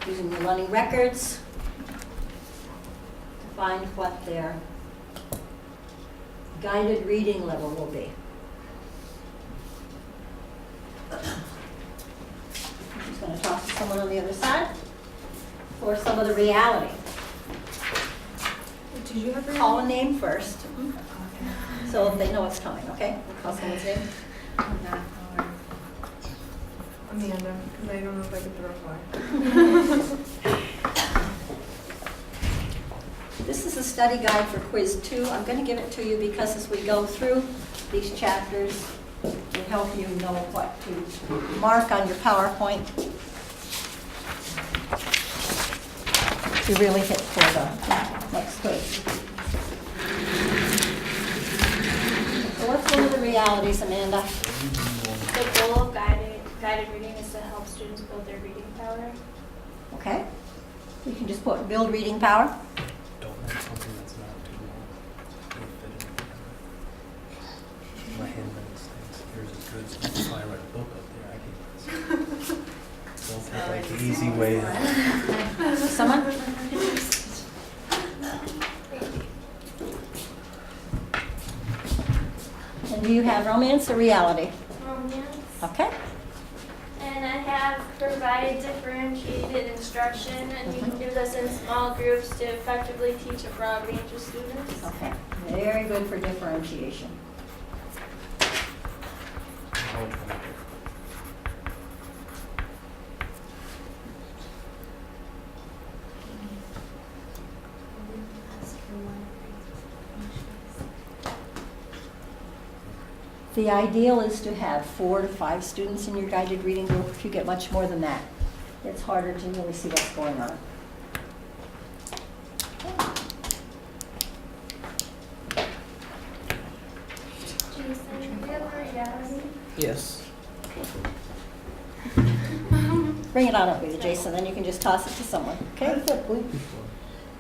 using the learning records to find what their guided reading level will be. I'm just going to talk to someone on the other side for some of the reality. Did you have Call a name first, so if they know what's coming, okay? Call someone's name. Amanda, because I don't know if I could throw a fly. This is a study guide for quiz 2. I'm going to give it to you because as we go through these chapters, it will help you know what to mark on your PowerPoint to really hit for the next quiz. So what's one of the realities, Amanda? The goal of guided reading is to help students build their reading power. Okay. You can just put build reading power. Don't want something that's not too long. Don't fit in together. My handwriting stinks. Yours is good, so if I write a book up there, I can. Don't take like the easy way. Someone? And do you have romance or reality? Romance. Okay. And I have provide differentiated instruction, and you can do this in small groups to effectively teach a broad range of students. Okay. Very good for differentiation. The ideal is to have 4 to 5 students in your guided reading group. If you get much more than that, it's harder to really see what's going on. Jason, do you have a reality? Yes. Bring it on up with you, Jason, then you can just toss it to someone. Okay?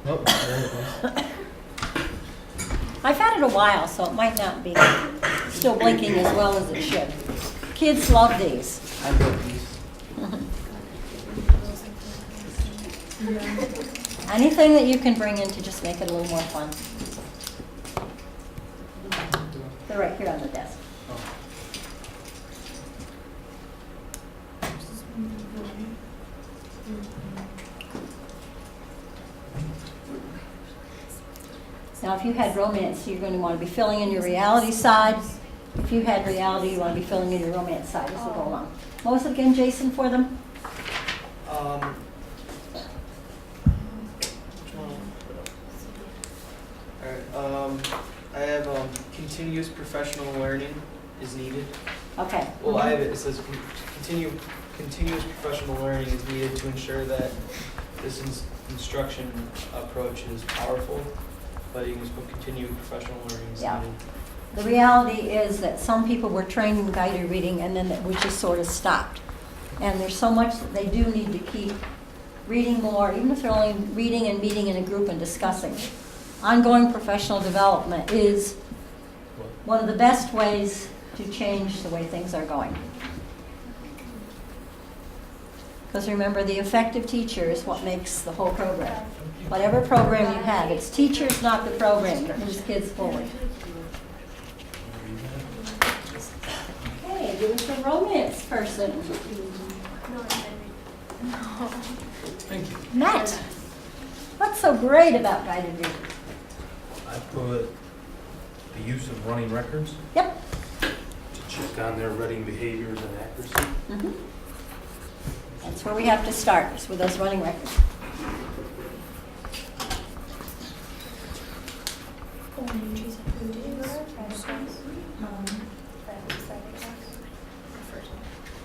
Nope. There it is. I've had it a while, so it might not be still blinking as well as it should. Kids love these. I wrote these. Anything that you can bring in to just make it a little more fun. They're right here on the desk. Now, if you had romance, you're going to want to be filling in your reality side. If you had reality, you want to be filling in your romance side as we go along. What was it again, Jason, for them? Which one? Alright, I have continuous professional learning is needed. Okay. Well, I have it, it says continuous professional learning is needed to ensure that this instruction approach is powerful, but you can just put continued professional learning is Yeah. needed. The reality is that some people were trained in guided reading and then we just sort of stopped. And there's so much that they do need to keep reading more, even if they're only reading and meeting in a group and discussing. Ongoing professional development is one of the best ways to change the way things are going. Because remember, the effective teacher is what makes the whole program. Whatever program you have, it's teachers, not the program, that moves kids forward. Okay, give us a romance person. Thank you. Matt, what's so great about guided reading? I put the use of running records Yep. to check on their reading behaviors and accuracy. Mhm. That's where we have to start, is with those running records.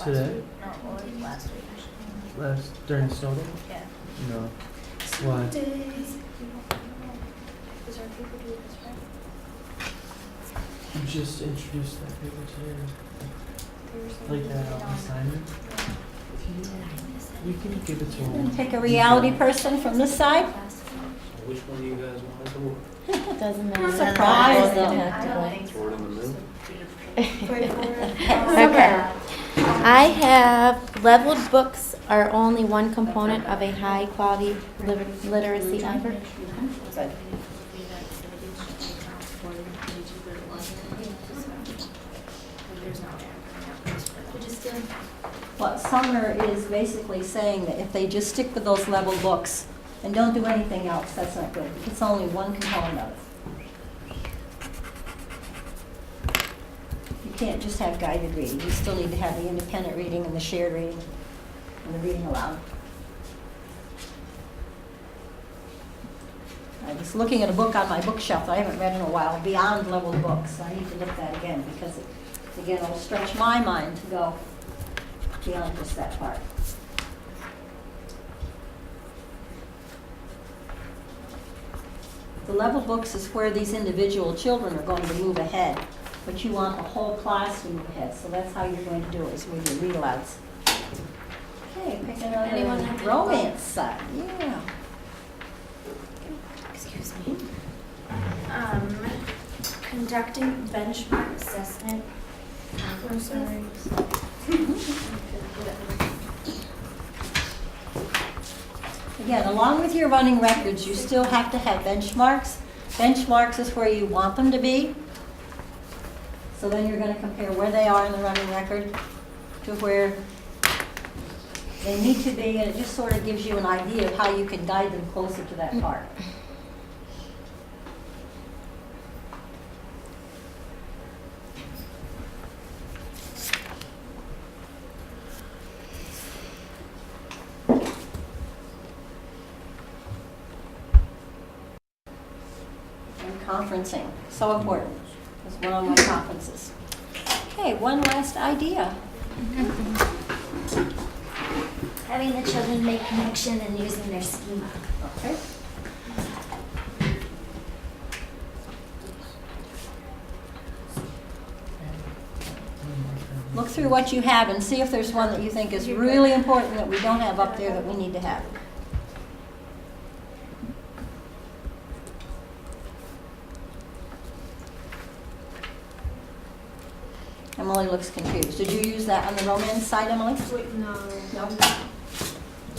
Today? Last during the snow day? Yeah. No. Why? You just introduced that paper today. Like that assignment. You can give it to him. Pick a reality person from this side. So which one do you guys want to work? Doesn't matter. Surprise They'll them. have to go. Throw it in the middle. Okay. I have leveled books are only one component of a high quality literacy effort. Good. What Sumner is basically saying that if they just stick with those level books and don't do anything else, that's not good. It's only one component of it. You can't just have guided reading. You still need to have the independent reading and the shared reading and the reading aloud. I was looking at a book on my bookshelf that I haven't read in a while, Beyond Leveled Books. I need to look at that again because, again, it'll stretch my mind to go beyond just that part. The level books is where these individual children are going to move ahead, but you want the whole class to move ahead, so that's how you're going to do it, is with your read-alouds. Okay, pick Anyone another have romance side, yeah. Excuse me. Conducting benchmark assessment. I'm sorry. Again, along with your running records, you still have to have benchmarks. Benchmarks is where you want them to be. So then you're going to compare where they are in the running record to where they need to be, and it just sort of gives you an idea of how you can guide them closer to that part. Conferencing, so important. It's one-on-one conferences. Okay, one last idea. Having the children make connection and using their schema. Okay. Look through what you have and see if there's one that you think is really important that we don't have up there that we need to have. Emily looks confused. Did you use that on the romance side, Emily? Wait, no. No?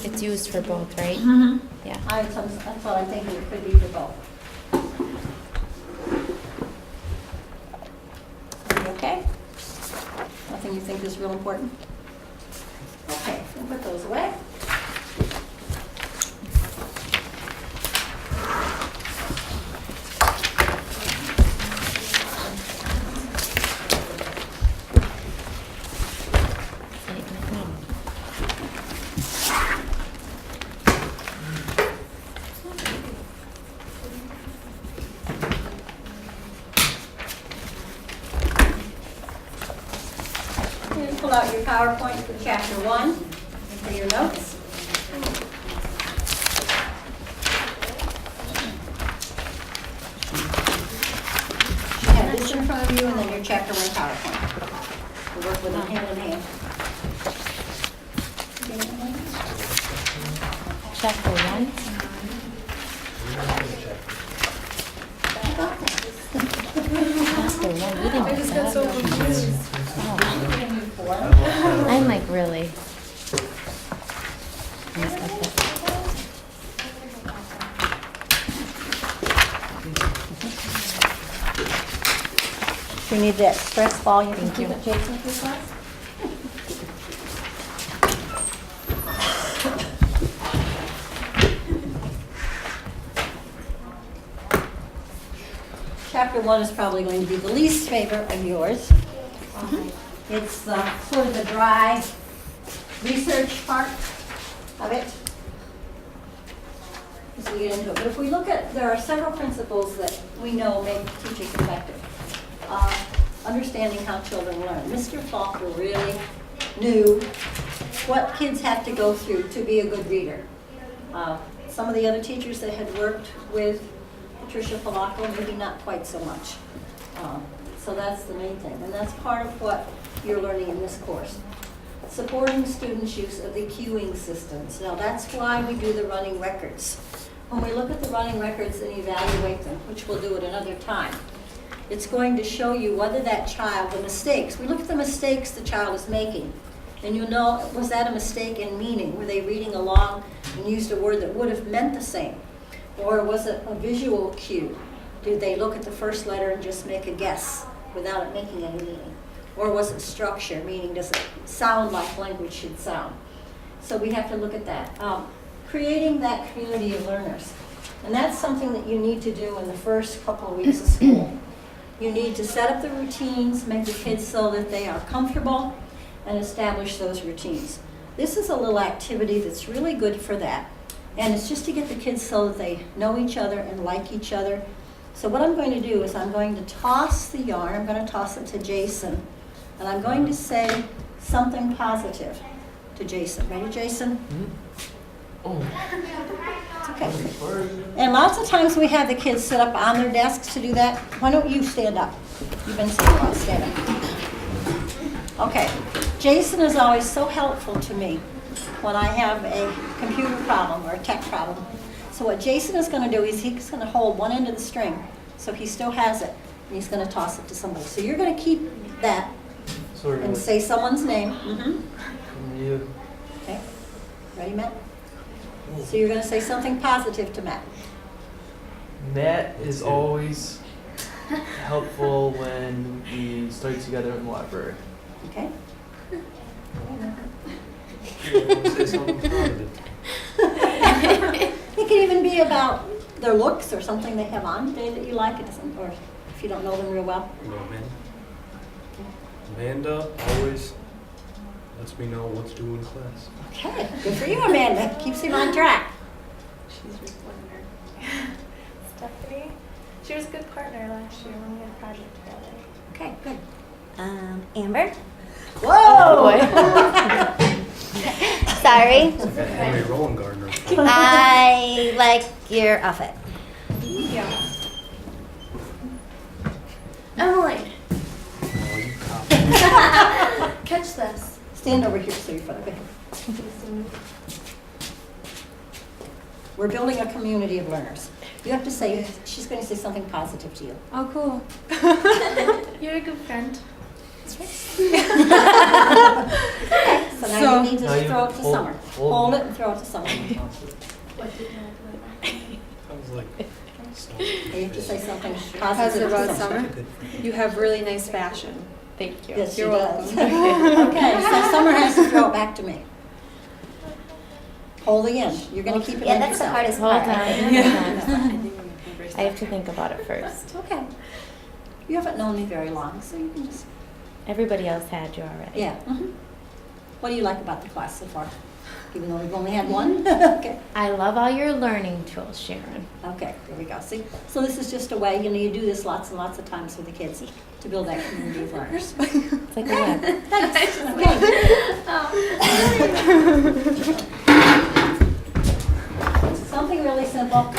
It's used for both, right? Mm-hmm. Yeah. That's what I'm thinking, it could be for both. Are you okay? Nothing you think is real important? Okay, we'll put those away. Pull out your PowerPoint for chapter 1 for your notes. You have this in front of you and then your chapter 1 PowerPoint. We'll work with them hand in hand. Chapter 1. Chapter 1. We didn't I just got so confused. I'm like, really? If you need that stress ball, you can keep it, Jason, for class. Chapter 1 is probably going to be the least favorite of yours. It's sort of the dry research part of it as we get into it. But if we look at, there are several principles that we know make teachers effective. Understanding how children learn. Mr. Faulkner really knew what kids have to go through to be a good reader. Some of the other teachers that had worked with Patricia Polacco, maybe not quite so much. So that's the main thing, and that's part of what you're learning in this course. Supporting students' use of the cueing systems. Now that's why we do the running records. When we look at the running records and evaluate them, which we'll do at another time, it's going to show you whether that child, the mistakes, we look at the mistakes the child is making, and you'll know, was that a mistake in meaning? Were they reading along and used a word that would have meant the same? Or was it a visual cue? Did they look at the first letter and just make a guess without it making any meaning? Or was it structure, meaning does it sound like language should sound? So we have to look at that. Creating that community of learners. And that's something that you need to do in the first couple of weeks of school. You need to set up the routines, make the kids so that they are comfortable, and establish those routines. This is a little activity that's really good for that. And it's just to get the kids so that they know each other and like each other. So what I'm going to do is I'm going to toss the yarn. I'm going to toss it to Jason. And I'm going to say something positive to Jason. Ready, Jason? Oh. It's okay. And lots of times we have the kids sit up on their desks to do that. Why don't you stand up? You've been sitting a lot. Stand up. Okay. Jason is always so helpful to me when I have a computer problem or a tech problem. So what Jason is going to do is he's going to hold one end of the string so he still has it, and he's going to toss it to somebody. So you're going to keep that and say someone's name. You. Okay. Ready, Matt? So you're going to say something positive to Matt. Matt is always helpful when we study together in the library. Okay. Say something positive. It can even be about their looks or something they have on today that you like, or if you don't know them real well. You know, Amanda always lets me know what to do in class. Okay, good for you, Amanda. Keeps him on track. She's recording her. Stephanie. She was a good partner last year when we had a project together. Okay, good. Amber? Whoa! Sorry. Henry Rowan Gardner. I like your outfit. Yeah. Emily. Oh, you copy. Catch this. Stand over here so you're front of it. We're building a community of learners. You have to say, she's going to say something positive to you. Oh, cool. You're a good friend. So now you need to Now you throw it to hold- Summer. hold Hold it. it and throw it to Summer. What did I was like, so. You have to say something Positive positive about to Summer. Summer. You have really nice fashion. Thank you. Yes, she You're does. welcome. Okay, so Summer has to throw it back to me. Hold the end. You're going to keep it Yeah, in that's the yourself. hardest Hold part. on. I think. I have to think about it first. It's okay. You haven't known me very long, so you can just, Everybody else had you already. yeah. What do you like about the class so far? Even though we've only had one? Okay. I love all your learning tools, Sharon. Okay, there we go. See, so this is just a way, you do this lots and lots of times with the kids to build that community of learners. It's like a web. Thanks. Okay. Something really simple.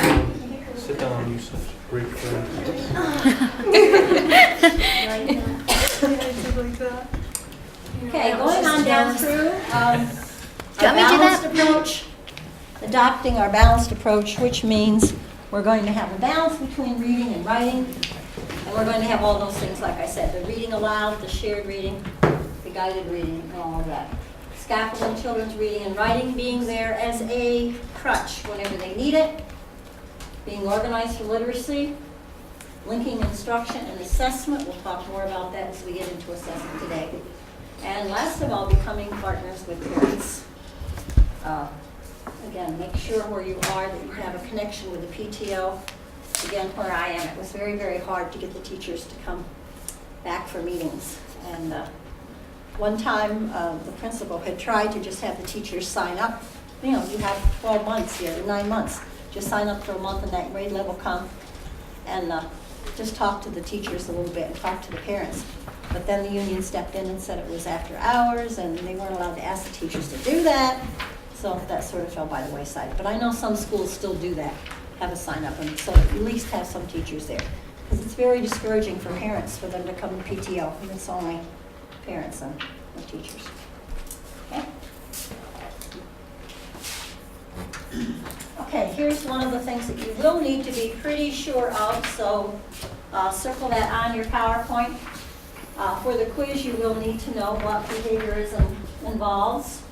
Sit down, you such a great friend. Okay, going on down through our Do you want me to do balanced that? approach, adopting our balanced approach, which means we're going to have a balance between reading and writing, and we're going to have all those things, like I said, the reading aloud, the shared reading, the guided reading, and all of that. Scaffolding children's reading and writing, being there as a crutch whenever they need it, being organized for literacy, Linking instruction and assessment, we'll talk more about that as we get into assessment today. And last of all, becoming partners with parents. Again, make sure where you are that you have a connection with the PTO. Again, where I am, it was very, very hard to get the teachers to come back for meetings. And one time, the principal had tried to just have the teachers sign up. You know, you have 12 months here, 9 months. Just sign up for a month and that grade level come and just talk to the teachers a little bit and talk to the parents. But then the union stepped in and said it was after hours and they weren't allowed to ask the teachers to do that. So that sort of fell by the wayside. But I know some schools still do that, have a sign up, and so at least have some teachers there. Because it's very discouraging for parents for them to come to PTO, and it's only parents and the teachers. Okay? Okay, here's one of the things that you will need to be pretty sure of, so circle that on your PowerPoint. For the quiz, you will need to know what behaviorism involves.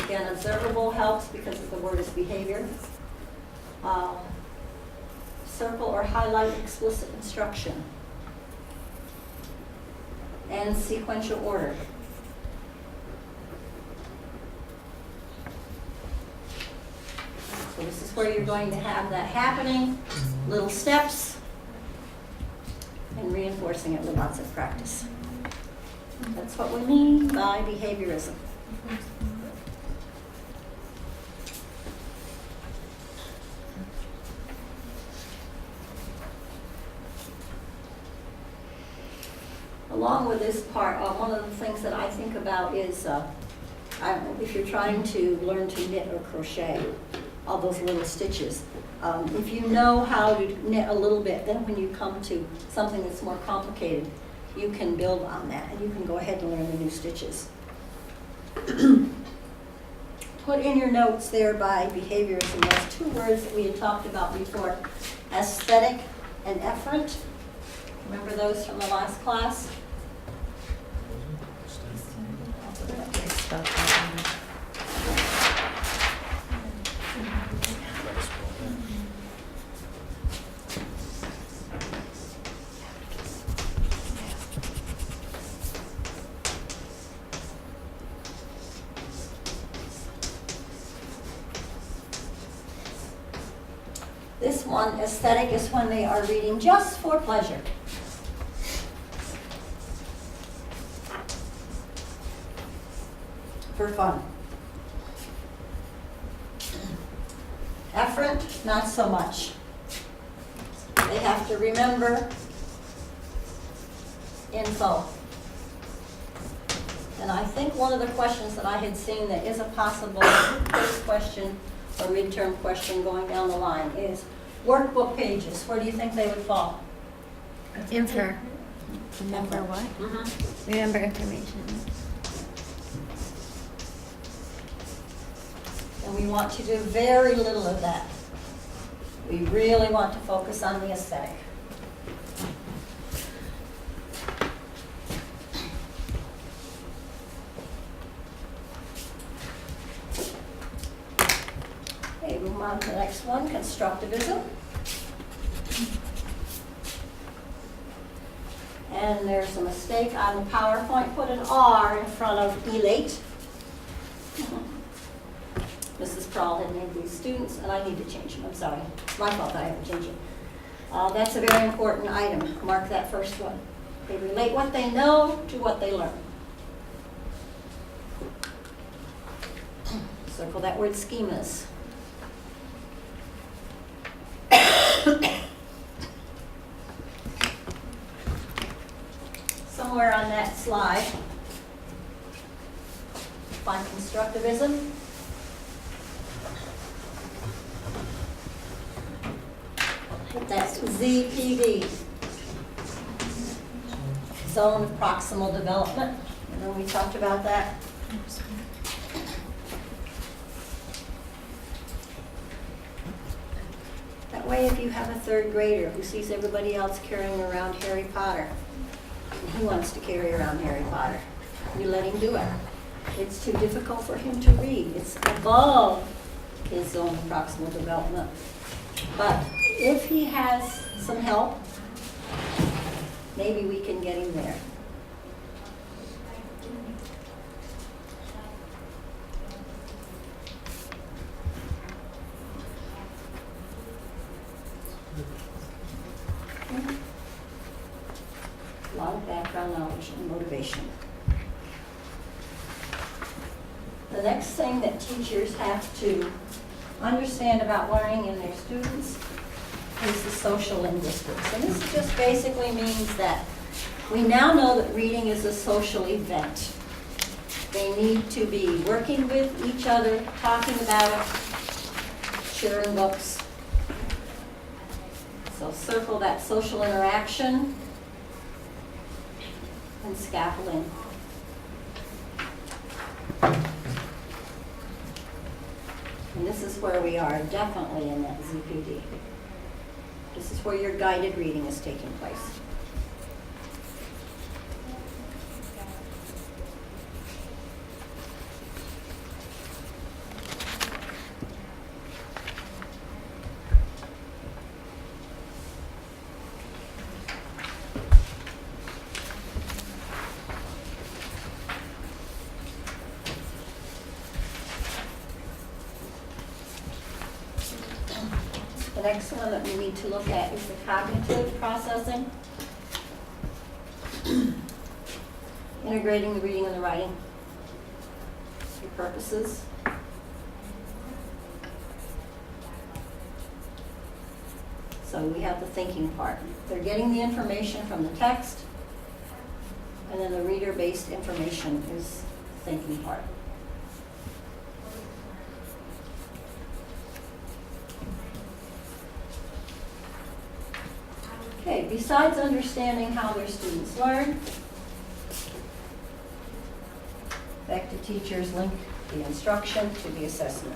Again, observable helps because the word is behavior. Circle or highlight explicit instruction. And sequential order. So this is where you're going to have that happening, little steps, and reinforcing it with lots of practice. That's what we mean by behaviorism. Along with this part, one of the things that I think about is, if you're trying to learn to knit or crochet, all those little stitches. If you know how to knit a little bit, then when you come to something that's more complicated, you can build on that and you can go ahead and learn the new stitches. Put in your notes there by behaviorism those two words that we had talked about before, aesthetic and efferent. Remember those from the last class? This one, aesthetic, is when they are reading just for pleasure. For fun. Efferent, not so much. They have to remember info. And I think one of the questions that I had seen that is a possible quiz question or midterm question going down the line is workbook pages. Where do you think they would fall? Infer. Remember what? Mm-hmm. Remember information. And we want to do very little of that. We really want to focus on the aesthetic. Okay, move on to the next one, constructivism. And there's a mistake on the PowerPoint. Put an R in front of elate. Mrs. Prawl had named these students, and I need to change them. I'm sorry. It's my fault that I haven't changed it. That's a very important item. Mark that first one. They relate what they know to what they learn. Circle that word schemas. Somewhere on that slide, find constructivism. That's ZPD, zone of proximal development. Remember we talked about that? That way, if you have a third grader who sees everybody else carrying around Harry Potter, and he wants to carry around Harry Potter, you let him do it. It's too difficult for him to read. It's above his zone of proximal development. But if he has some help, maybe we can get him there. A lot of background knowledge and motivation. The next thing that teachers have to understand about learning in their students is the social linguistics. And this just basically means that we now know that reading is a social event. They need to be working with each other, talking about it, sharing books. So circle that social interaction and scaffolding. And this is where we are definitely in that ZPD. This is where your guided reading is taking place. The next one that we need to look at is the cognitive processing. Integrating the reading and the writing. Your purposes. So we have the thinking part. They're getting the information from the text, and then the reader-based information is the thinking part. Okay, besides understanding how their students learn, effective teachers link the instruction to the assessment.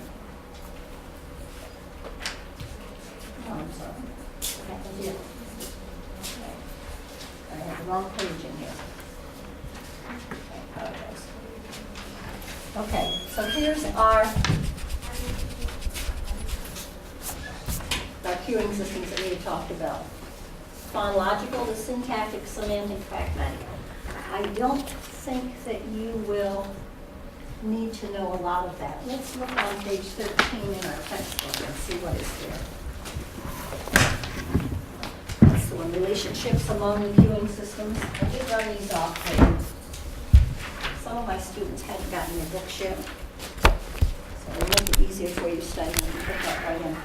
Oh, I'm sorry. What happened here? Okay. I have the wrong page in here. Okay, apologize. Okay, so here's our cueing systems that we talked about. Phonological, the syntactic, semantic, pragmatic. I don't think that you will need to know a lot of that. Let's look on page 13 in our textbook and see what is there. That's the one, relationships among the cueing systems. I did run these off for you. Some of my students hadn't gotten their books yet, so it'll make it easier for you to study and put that right in.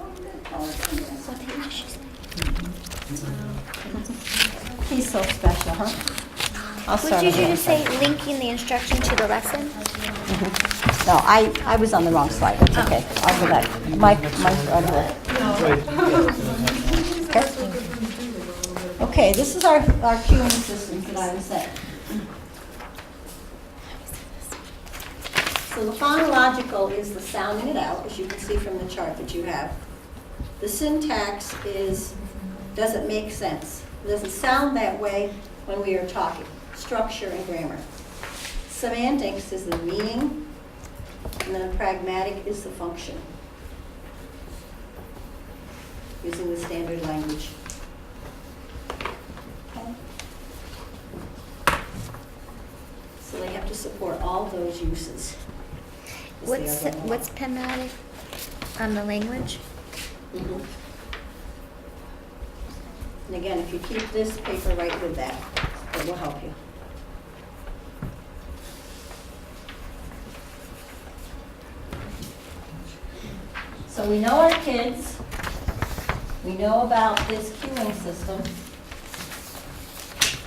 Oh, good. Oh, it's in there. What page is she saying? He's so special, huh? I'll What start did you again. just say, linking the instruction to the lesson? No, I was on the wrong slide. It's okay. I'll go back. Mike, okay. Okay, this is our cueing systems that I was saying. So the phonological is the sounding it out, as you can see from the chart that you have. The syntax is, does it make sense? Does it sound that way when we are talking? Structure and grammar. Semantics is the meaning, and then pragmatic is the function. Using the standard language. Okay. So they have to support all those uses. What's pragmatic on the language? Mhm. And again, if you keep this paper right with that, it will help you. So we know our kids. We know about this cueing system.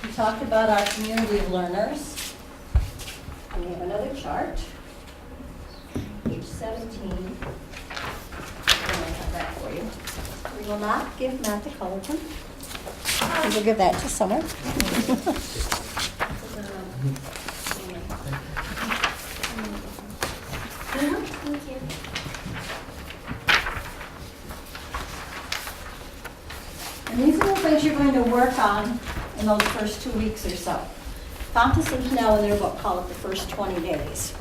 We talked about our community of learners. And we have another chart, page 17. I have that for you. We will not give Matt the colored one. We will give that to Summer. Thank you. And these are the things you're going to work on in those first 2 weeks or so. Fountas and Pinnell in their book call it the first 20 days.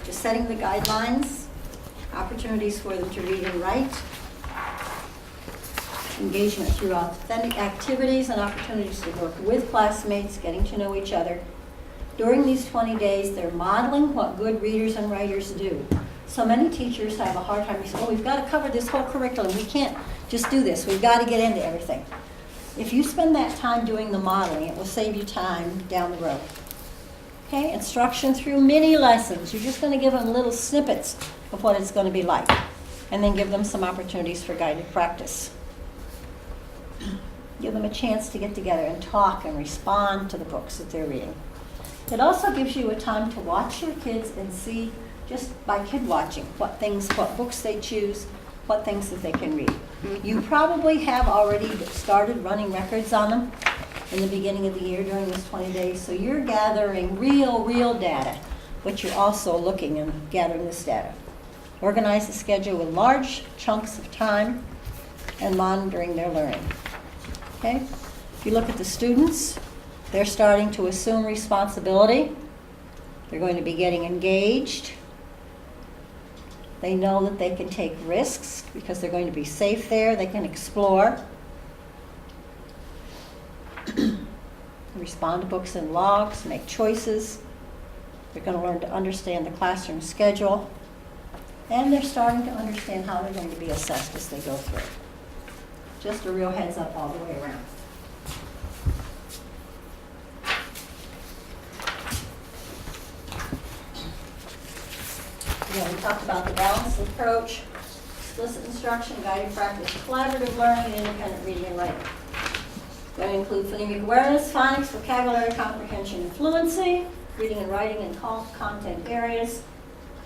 Just setting the guidelines, opportunities for them to read and write, engagement through authentic activities and opportunities to work with classmates, getting to know each other. During these 20 days, they're modeling what good readers and writers do. So many teachers have a hard time saying, oh, we've got to cover this whole curriculum. We can't just do this. We've got to get into everything. If you spend that time doing the modeling, it will save you time down the road. Okay, instruction through mini lessons. You're just going to give them little snippets of what it's going to be like, and then give them some opportunities for guided practice. Give them a chance to get together and talk and respond to the books that they're reading. It also gives you a time to watch your kids and see, just by kid watching, what books they choose, what things that they can read. You probably have already started running records on them in the beginning of the year during this 20 days, so you're gathering real data, but you're also looking and gathering this data. Organize the schedule with large chunks of time and monitoring their learning. Okay? If you look at the students, they're starting to assume responsibility. They're going to be getting engaged. They know that they can take risks because they're going to be safe there. They can explore. Respond to books and logs, make choices. They're going to learn to understand the classroom schedule. And they're starting to understand how they're going to be assessed as they go through. Just a real heads up all the way around. Again, we talked about the balanced approach, explicit instruction, guided practice, collaborative learning, and independent reading and writing. Going to include phonemic awareness, phonics, vocabulary, comprehension, and fluency, reading and writing in content areas,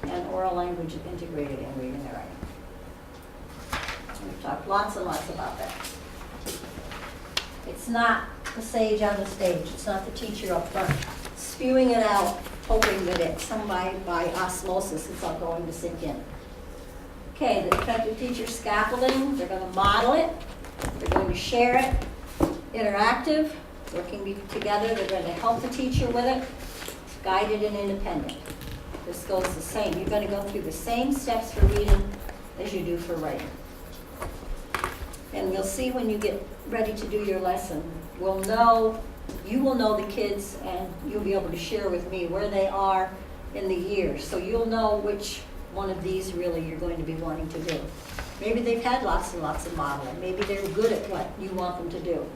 and oral language integrated in reading and writing. We've talked lots and lots about that. It's not the sage on the stage. It's not the teacher up front spewing it out, hoping that it's somebody by osmosis it's all going to sink in. Okay, the effective teacher scaffolding, they're going to model it, they're going to share it, interactive, working together, they're going to help the teacher with it, guided and independent. This goes the same. You're going to go through the same steps for reading as you do for writing. And we'll see when you get ready to do your lesson. You will know the kids, and you'll be able to share with me where they are in the year. So you'll know which one of these really you're going to be wanting to do. Maybe they've had lots and lots of modeling. Maybe they're good at what you want them to do.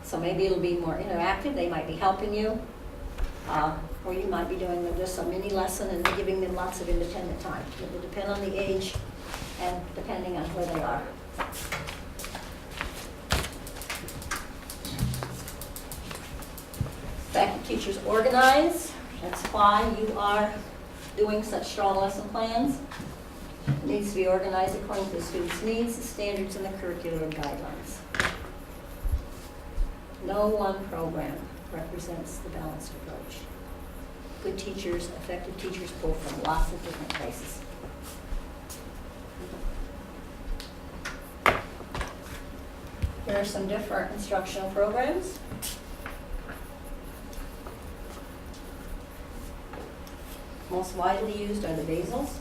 So maybe it'll be more interactive. They might be helping you. Or you might be doing just a mini lesson and giving them lots of independent time. It will depend on the age and depending on where they are. Effective teachers organize. That's why you are doing such strong lesson plans. It needs to be organized according to the student's needs, the standards, and the curricular guidelines. No one program represents the balanced approach. Good teachers, effective teachers pull from lots of different places. Here are some different instructional programs. Most widely used are the basals.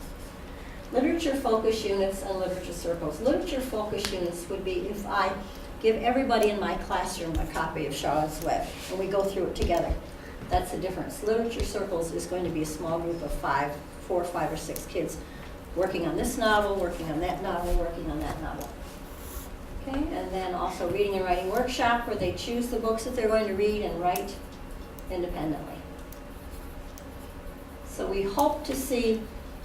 Literature focus units and literature circles. Literature focus units would be if I give everybody in my classroom a copy of Charlotte's Web and we go through it together. That's the difference. Literature circles is going to be a small group of 4, 5, or 6 kids working on this novel, working on that novel, working on that novel. Okay, and then also reading and writing workshop where they choose the books that they're going to read and write independently. So we hope to see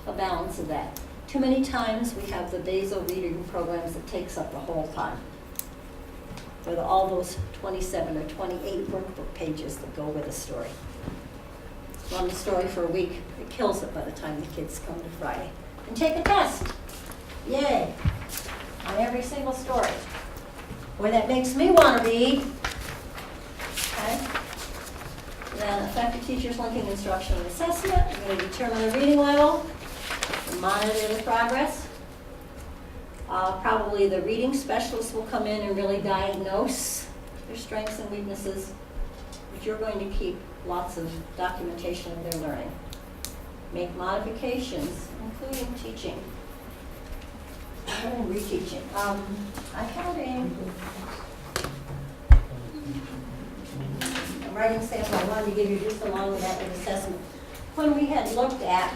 a balance of that. Too many times we have the basal reading programs that takes up the whole time, with all those 27 or 28 workbook pages that go with a story. Run the story for a week, it kills it by the time the kids come to Friday. And take a test. Yay. On every single story. Boy, that makes me want to read. Okay. Then effective teachers linking instruction and assessment. We're going to determine the reading level, and monitor the progress. Probably the reading specialist will come in and really diagnose their strengths and weaknesses, but you're going to keep lots of documentation of their learning. Make modifications, including teaching. Oh, reteaching. I had a writing sample I wanted to give you just along with that assessment. When we had looked at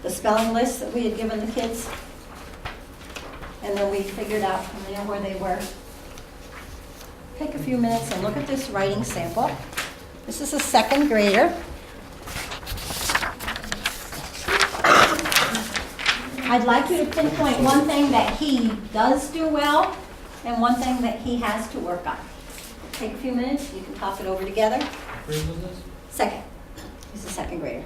the spelling list that we had given the kids, and then we figured out from there where they were. Take a few minutes and look at this writing sample. This is a second grader. I'd like you to pinpoint one thing that he does do well and one thing that he has to work on. Take a few minutes, you can talk it over together. Grade was this? Second. He's a second grader.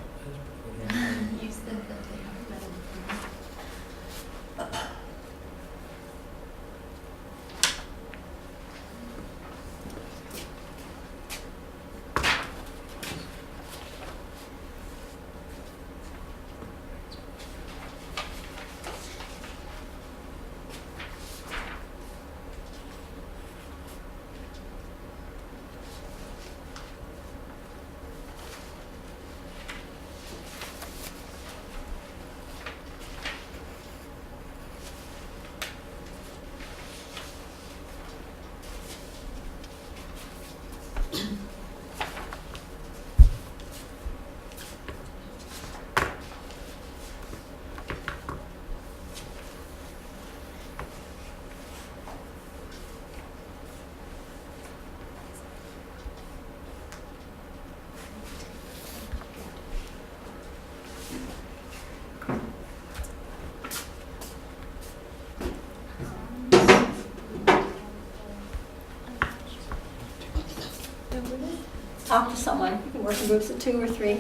Talk to someone. You can work in groups of 2 or 3. Yeah,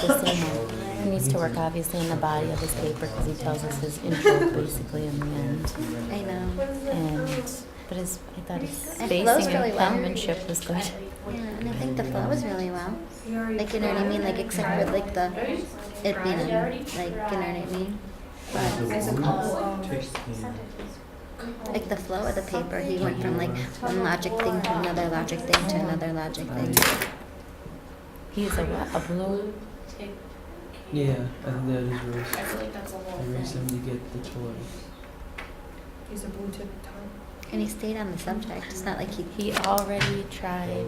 the same one. He needs to work obviously in the body of his paper because he tells us his intro basically in the end. I know. But I thought his It spacing flows and really well. penmanship was good. Yeah, and I think the flow is really well. Like, you know what I mean? Like, except for like the, it being, like, you know what I mean? Like the flow of the paper, he went from like one logic thing to another logic thing to another logic thing. He's a what? A blue? Yeah, I think that is race. I feel like that's a whole thing. Race him to get the toys. He's a blue tip tongue. And he stayed on the subject. It's not like He already tried a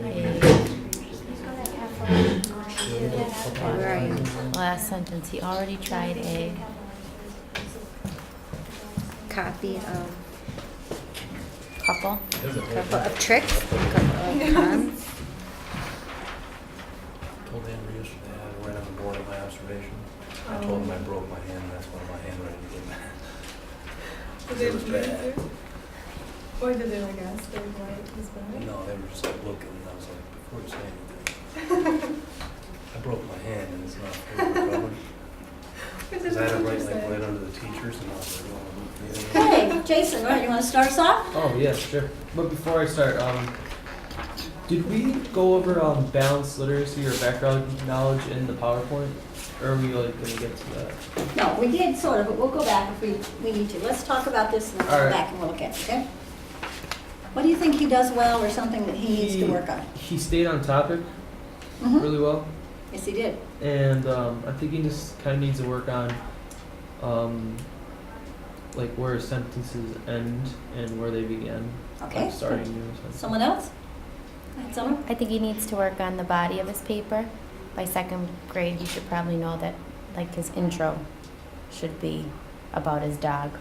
where are you? last sentence. He already tried a Copy of couple. of tricks, couple of cons. Told Andrew yesterday I had to write on the board of my observation. I told him I broke my hand, that's why my handwriting came back. It was bad. Or did they like ask him why it was bad? No, they were just like looking, and I was like, before you say anything, I broke my hand and it's not fully recovered. Because I had to write like right under the teachers and I was like, oh, Hey, Jason, all right, you want to start us off? Oh, yeah, sure. But before I start, did we go over balanced literacy or background knowledge in the PowerPoint? Or are we like going to get to that? No, we did sort of, but we'll go back if we need to. Let's talk about this and then we'll All go right. back and we'll look at it, okay? What do you think he does well or something that he needs to work on? He stayed on topic Mhm. really well. Yes, he did. And I think he just kind of needs to work on like where sentences end and where they begin. Okay. Like starting new sentences. Someone else? Summer? I think he needs to work on the body of his paper. By second grade, he should probably know that, like, his intro should be about his dog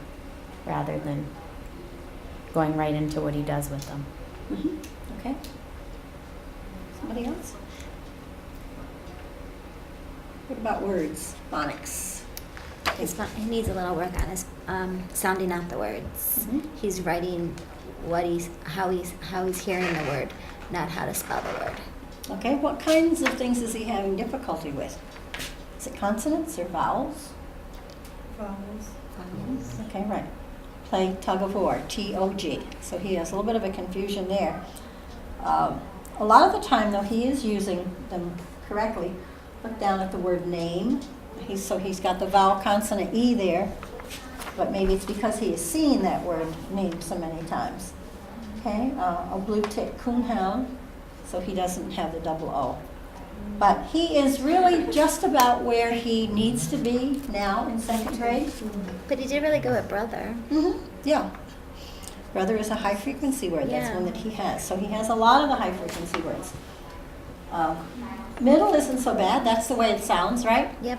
rather than going right into what he does with them. Mhm. Okay. Somebody else? What about words? Phonics? He needs a little work on his sounding out the words. Mhm. He's writing how he's hearing the word, not how to spell the word. Okay, what kinds of things is he having difficulty with? Is it consonants or vowels? Vowels. Okay, right. Play tug of war, T-O-G. So he has a little bit of a confusion there. A lot of the time, though, he is using them correctly. Look down at the word name. He's got the vowel consonant E there, but maybe it's because he has seen that word name so many times. Okay, a blue tick coonhound, so he doesn't have the double O. But he is really just about where he needs to be now in second grade. But he did really go at brother. Yeah. Brother is a high frequency word. That's Yeah. one that he has. So he has a lot of the high frequency words. Middle isn't so bad. That's the way it sounds, right? Yep.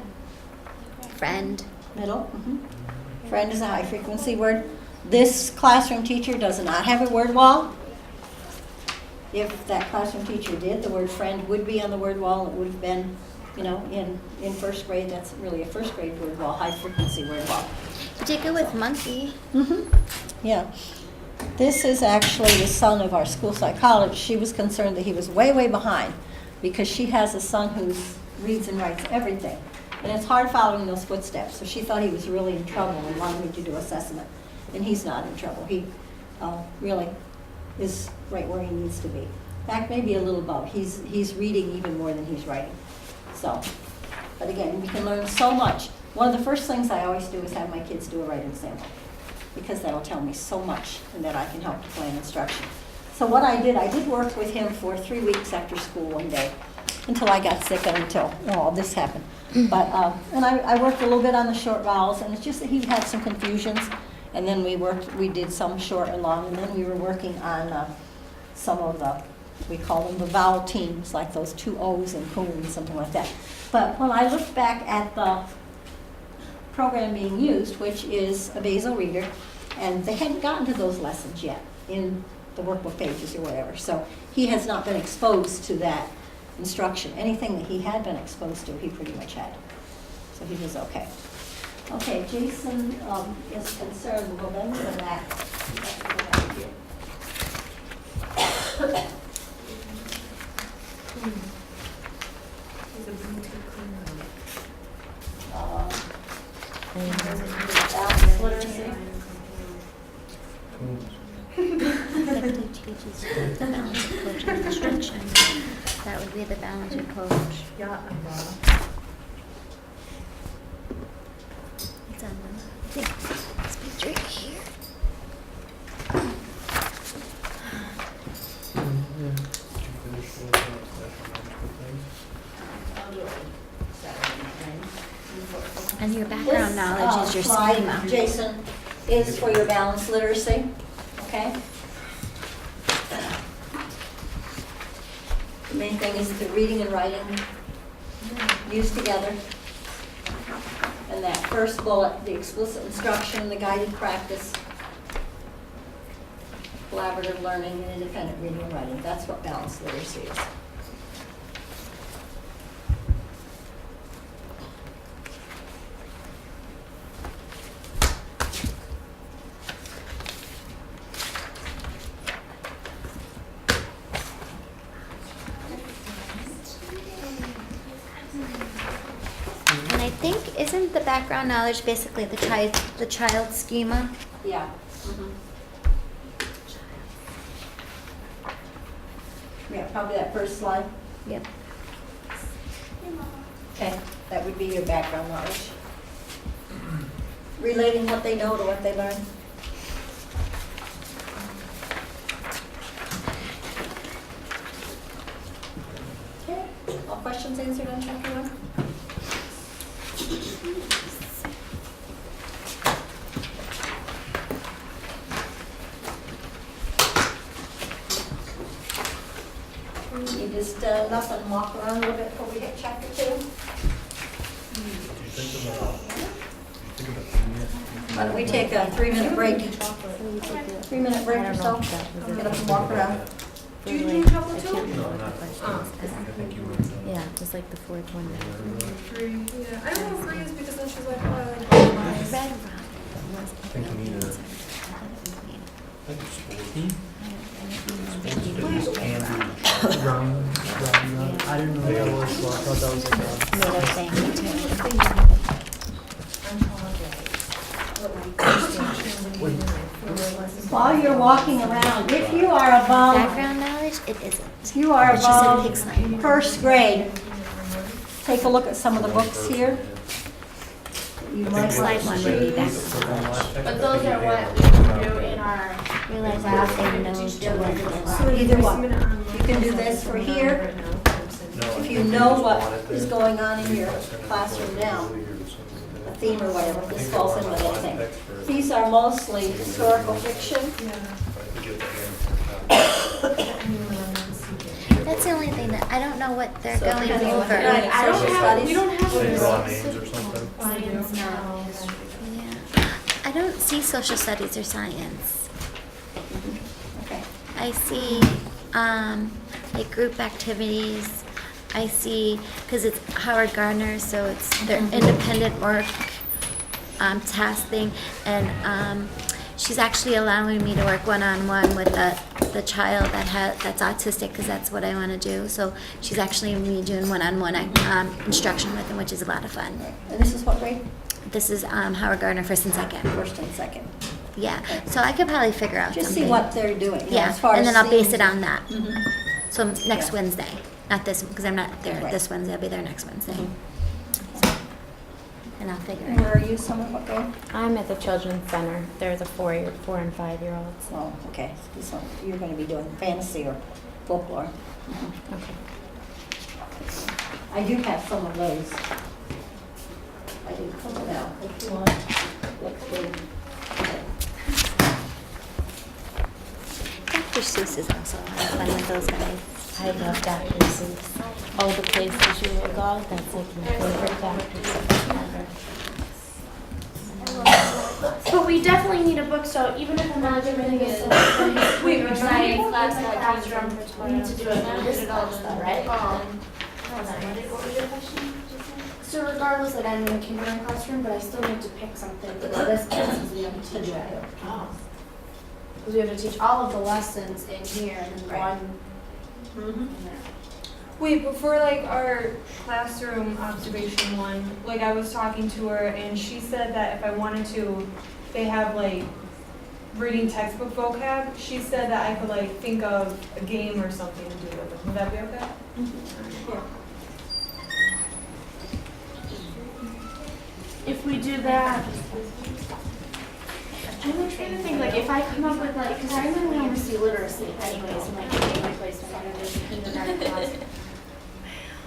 Friend. Middle. Friend is a high frequency word. This classroom teacher does not have a word wall. If that classroom teacher did, the word friend would be on the word wall. It would have been, you know, in first grade. That's really a first grade word wall, high frequency word wall. He did go with monkey. Yeah. This is actually the son of our school psychologist. She was concerned that he was way, way behind because she has a son who reads and writes everything. And it's hard following those footsteps. So she thought he was really in trouble and wanted me to do assessment. And he's not in trouble. He really is right where he needs to be. In fact, maybe a little above. He's reading even more than he's writing. So, but again, we can learn so much. One of the first things I always do is have my kids do a writing sample because that'll tell me so much and that I can help to plan instruction. So what I did work with him for 3 weeks after school one day until I got sick and until all this happened. But and I worked a little bit on the short vowels, and it's just that he had some confusions. And then we did some short and long, and then we were working on some of the, we call them the vowel teams, like those 2 O's and coon and something like that. But when I looked back at the program being used, which is a basal reader, and they hadn't gotten to those lessons yet in the workbook pages or whatever. So he has not been exposed to that instruction. Anything that he had been exposed to, he pretty much had. So he was okay. Okay, Jason is concerned, well then for that. He's a Bluetooth cleaner. Balance literacy. Who teaches the balance approach and instruction? That would be the balance approach. Yeah, It's on the, I think, this picture right here. And your background knowledge is your slide, schema. Jason, is for your balanced literacy, okay? The main thing is the reading and writing used together. And that first bullet, the explicit instruction, the guided practice, collaborative learning, and independent reading and writing. That's what balanced literacy is. And I think, isn't the background knowledge basically the child schema? Yeah. Yeah, probably that first slide. Yep. Okay, that would be your background knowledge. Relating what they know to what they learn. Okay, all questions answered on chapter 1? You just stand up and walk around a little bit before we hit chapter 2. Why don't we take a 3-minute break? 3-minute break or so? Get up and walk around. Do you need help with No, two? not, I think you were. Yeah, just like the fourth one. Three. Yeah, I don't know if 3 is because then she's like, Red I think we need a. I didn't know that was, so I thought that was like No, they're saying it too. While you're walking around, if you are above, Background knowledge, it isn't. if you are It's just a above pig slime. first grade, take a look at some of the books here. You might Pig slime one would be back. But those are what we can do in our. Realize that they know to what it is. Either one. You can do this for here. if you know what is going on in your classroom now, a theme or whatever, this falls in with that thing. These are mostly historical fiction. That's the only thing that, I don't know what they're So going depending on what over. you're doing. I don't Social have, studies. we don't have They a draw names or something. science now. Yeah. I don't see social studies or science. Okay. I see like group activities. I see, because it's Howard Gardner, so it's their independent work task thing, and she's actually allowing me to work one-on-one with the child that's autistic, because that's what I want to do. So she's actually me doing one-on-one instruction with them, which is a lot of fun. And this is what grade? This is Howard Gardner, first and second. First and second. Yeah, so I could probably figure out Just something. see what they're doing. Yeah, as far and as then I'll base themes. it on that. Mhm. So next Yeah. Wednesday, not this, because I'm not there Right. this Wednesday, I'll be there next Wednesday. And I'll figure it Where out. are you, Summer? What grade? I'm at the Children's Center. They're the 4 and 5-year-olds. Oh, okay. So you're going to be doing fantasy or folklore. Okay. I do have some of those. I did pull it out if you want. Look through. Dr. Seuss is also a lot of fun with those guys. I love Dr. Seuss. All the places you will go, that's like my favorite Dr. Seuss ever. But we definitely need a book, so even if I'm not doing it, we were science class in the classroom, we need to do it now. This class though, right? What was your question? So regardless, like I'm in a kindergarten classroom, but I still need to pick something for this class because we have to teach it. Because we have to teach all of the lessons in here and then Right. one Mhm. in there. Wait, before like our classroom observation one, like I was talking to her and she said that if I wanted to, they have like reading textbook vocab. She said that I could like think of a game or something to do with them. Would that be okay? If we do that, I'm trying to think, like, if I come up with, like, because I really want to see literacy anyways, in, like, my placement, when I was in kindergarten class.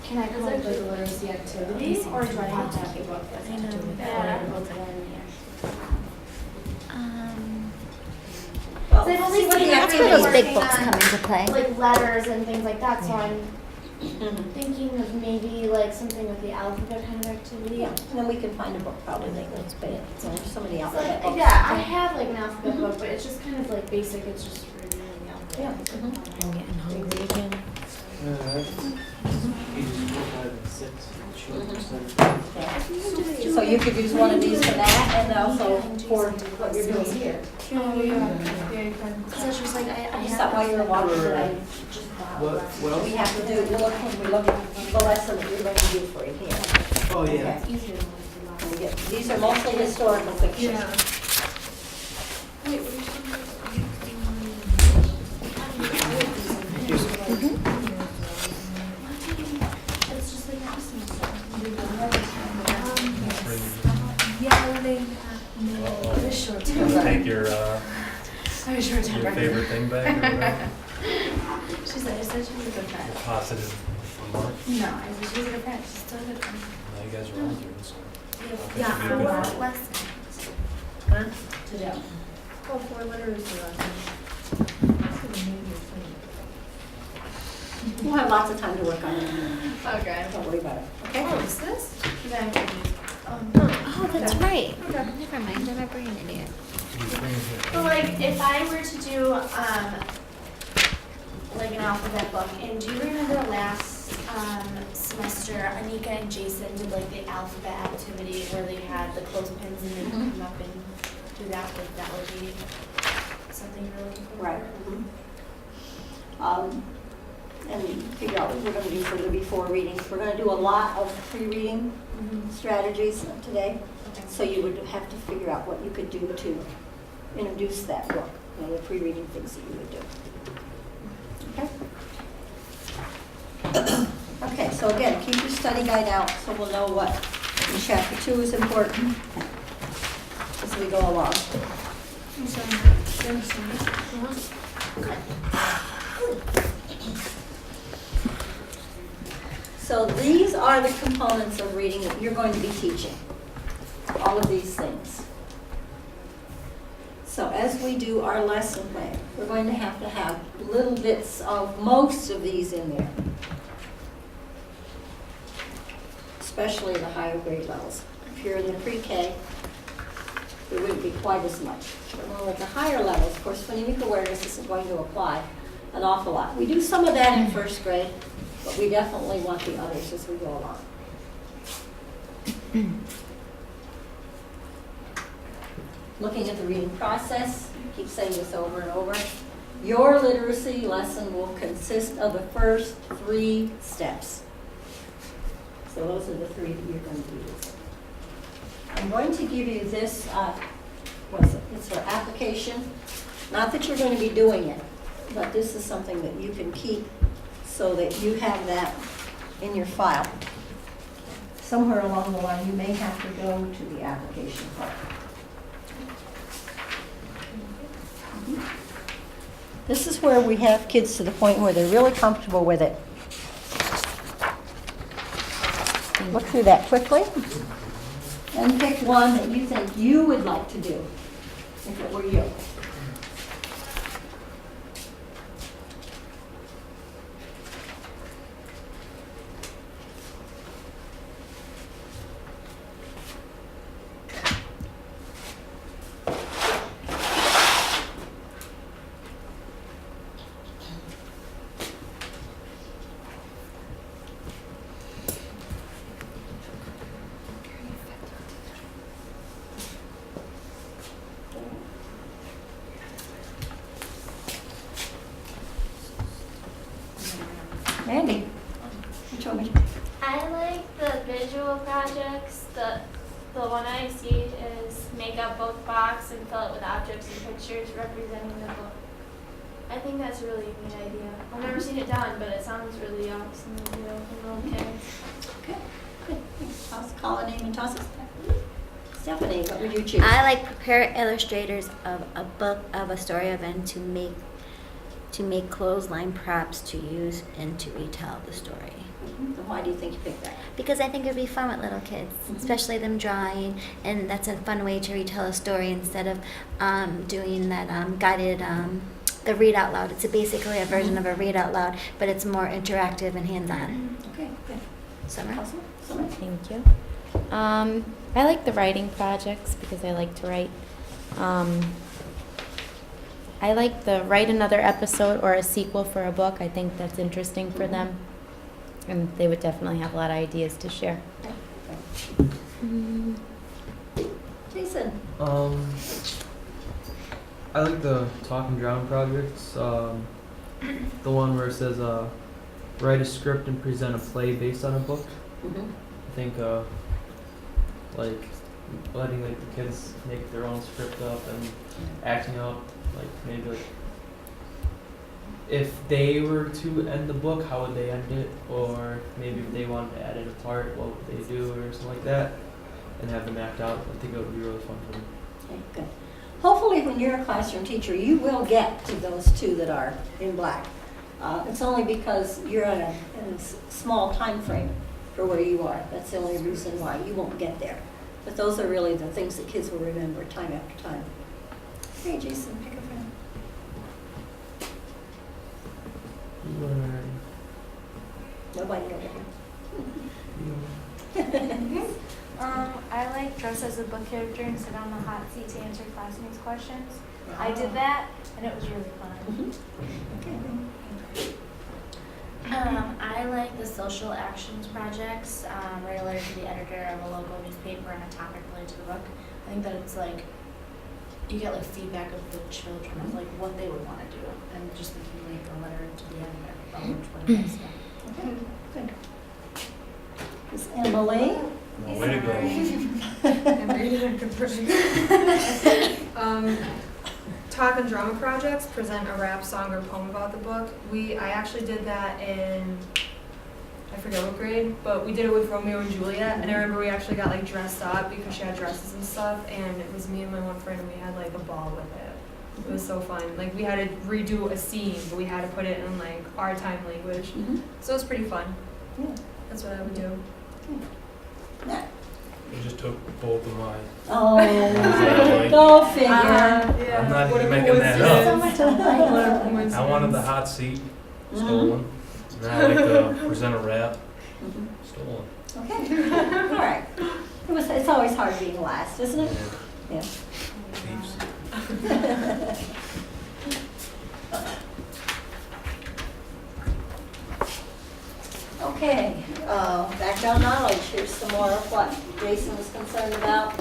Can I come up with a literacy activity, or do I have to have a book that I do with Well, So I've only see what seen the that That's where those activities big working books on, come into play. like, letters and things like that, so I'm Mhm. thinking of maybe, like, something with the alphabet kind of activity. Yeah, and then we can find a book probably that goes bad. So there's so many So, alphabet books. yeah, I have, like, an alphabet book, but it's just kind of, like, basic, it's just reviewing the Yeah. alphabet. Mhm. I'm getting hungry again. Pages 4, 5, and 6. So you could use one of these for that and also for what you're doing here. Oh, yeah. Yeah, you can. So it's just like, I I just have. thought while you were watching it, I What else? we have to do, we look at the lesson that you're going to do for it here. Oh, yeah. Okay. It's easier than And we get- These are mostly historical fiction. Yeah. Wait, It's just like yelling. Take your I was short your favorite thing back or whatever. She's like, I said she was a good friend. Your positive remark. No, I said she was a good friend. She's still a good friend. Now you guys are all doing so. Yeah, Should be a good thing. Lesson. Huh? To do. Oh, 4 letters to We'll have lots of time to work on it. Okay. Don't worry about it, okay? Oh, is this? Then, Oh, that's right. Never mind, I'm a brain idiot. But like, if I were to do, like an alphabet book, and do you remember last, semester, Anika and Jason did like the alphabet activity where they had the clothespins and they would come up and do that, like that would be something you're looking for? Right. And figure out what we're going to do for the before readings. We're going to do a lot of pre-reading strategies today. So you would have to figure out what you could do to introduce that book, you know, the pre-reading things that you would do. Okay? Okay, so again, keep your study guide out so we'll know what in chapter 2 is important as we go along. So these are the components of reading that you're going to be teaching. All of these things. So as we do our lesson plan, we're going to have little bits of most of these in there. Especially the higher grade levels. If you're in the pre-K, there wouldn't be quite as much. But when we're at the higher levels, of course, phonemic awareness isn't going to apply an awful lot. We do some of that in first grade, but we definitely want the others as we go along. Looking at the reading process, keep saying this over and over. Your literacy lesson will consist of the first 3 steps. So those are the 3 that you're going to use. I'm going to give you this, it's for application. Not that you're going to be doing it, but this is something that you can keep so that you have that in your file. Somewhere along the line, you may have to go to the application part. This is where we have kids to the point where they're really comfortable with it. Look through that quickly and pick one that you think you would like to do if it were you. Mandy, which one? I like the visual projects. The one I see is make a book box and fill it with objects and pictures representing the book. I think that's a really neat idea. I've never seen it done, but it sounds really awesome, for little kids. Okay, good. Call a name and toss it. Stephanie, what would you choose? I like prepare illustrators of a book of a story event to make clothesline props to use and to retell the story. And why do you think you picked that? Because I think it'd be fun with little kids, especially them drawing, and that's a fun way to retell a story instead of doing that guided, the read out loud. It's basically a version of a read out loud, but it's more interactive and hands-on. Okay, good. Summer? Awesome. Summer? Thank you. I like the writing projects because I like to write. I like the write another episode or a sequel for a book. I think that's interesting for them. And they would definitely have a lot of ideas to share. Jason? I like the talk and drown projects. The one where it says write a script and present a play based on a book. I think like letting like the kids make their own script up and acting out like maybe like if they were to end the book, how would they end it? Or maybe if they wanted to add it apart, what would they do or something like that? And have them act out. I think it would be really fun for them. Okay, good. Hopefully when you're a classroom teacher, you will get to those 2 that are in black. It's only because you're in a small time frame for where you are. That's the only reason why you won't get there. But those are really the things that kids will remember time after time. Hey, Jason, pick a friend. Learn. Nobody over here. I like dress as a book character and sit on the hot seat to answer classmates' questions. I did that, and it was really fun. I like the social actions projects, write a letter to the editor of a local newspaper and a topic related to the book. I think that it's like, you get like feedback of the children of like what they would want to do, and just making like a letter to the editor about which one it is. Okay, good. Is Emily? Well, way to go. Talk and drama projects, present a rap song or poem about the book. I actually did that in, I forget what grade, but we did it with Romeo and Juliet, and I remember we actually got like dressed up because she had dresses and stuff, and it was me and my one friend, and we had like a ball with it. It was so fun. Like we had to redo a scene, but we had to put it in like our time language. So it was pretty fun. Yeah. That's what I would do. Yeah. You just took both of mine. Oh, Like, go figure. Yeah. I'm not What even if it making was that just up. So much on What if it was I wanted the just- hot seat, Mhm. stolen. And I like to present a rap, Mhm. stolen. Okay, all right. It's always hard being last, isn't it? Yeah. Yeah. Thieves. Okay, background knowledge, here's some more of what Jason was concerned about.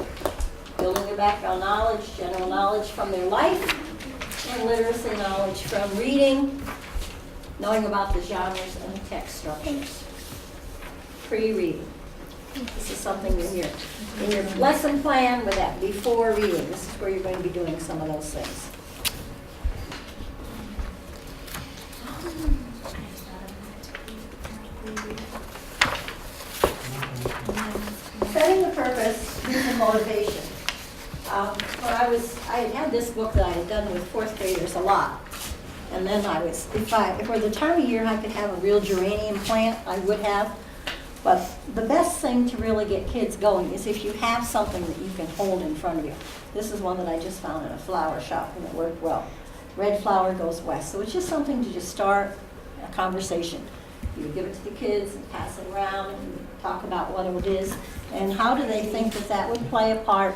Building their background knowledge, general knowledge from their life, and literacy knowledge from reading, knowing about the genres and the text structures. Pre-reading. This is something in your lesson plan with that before reading. This is where you're going to be doing some of those things. Setting the purpose and motivation. I had this book that I had done with fourth graders a lot. And then if for the time of year I could have a real geranium plant, I would have. But the best thing to really get kids going is if you have something that you can hold in front of you. This is one that I just found in a flower shop and it worked well. Red flower goes west. So it's just something to just start a conversation. You give it to the kids and pass it around and talk about what it is and how do they think that would play a part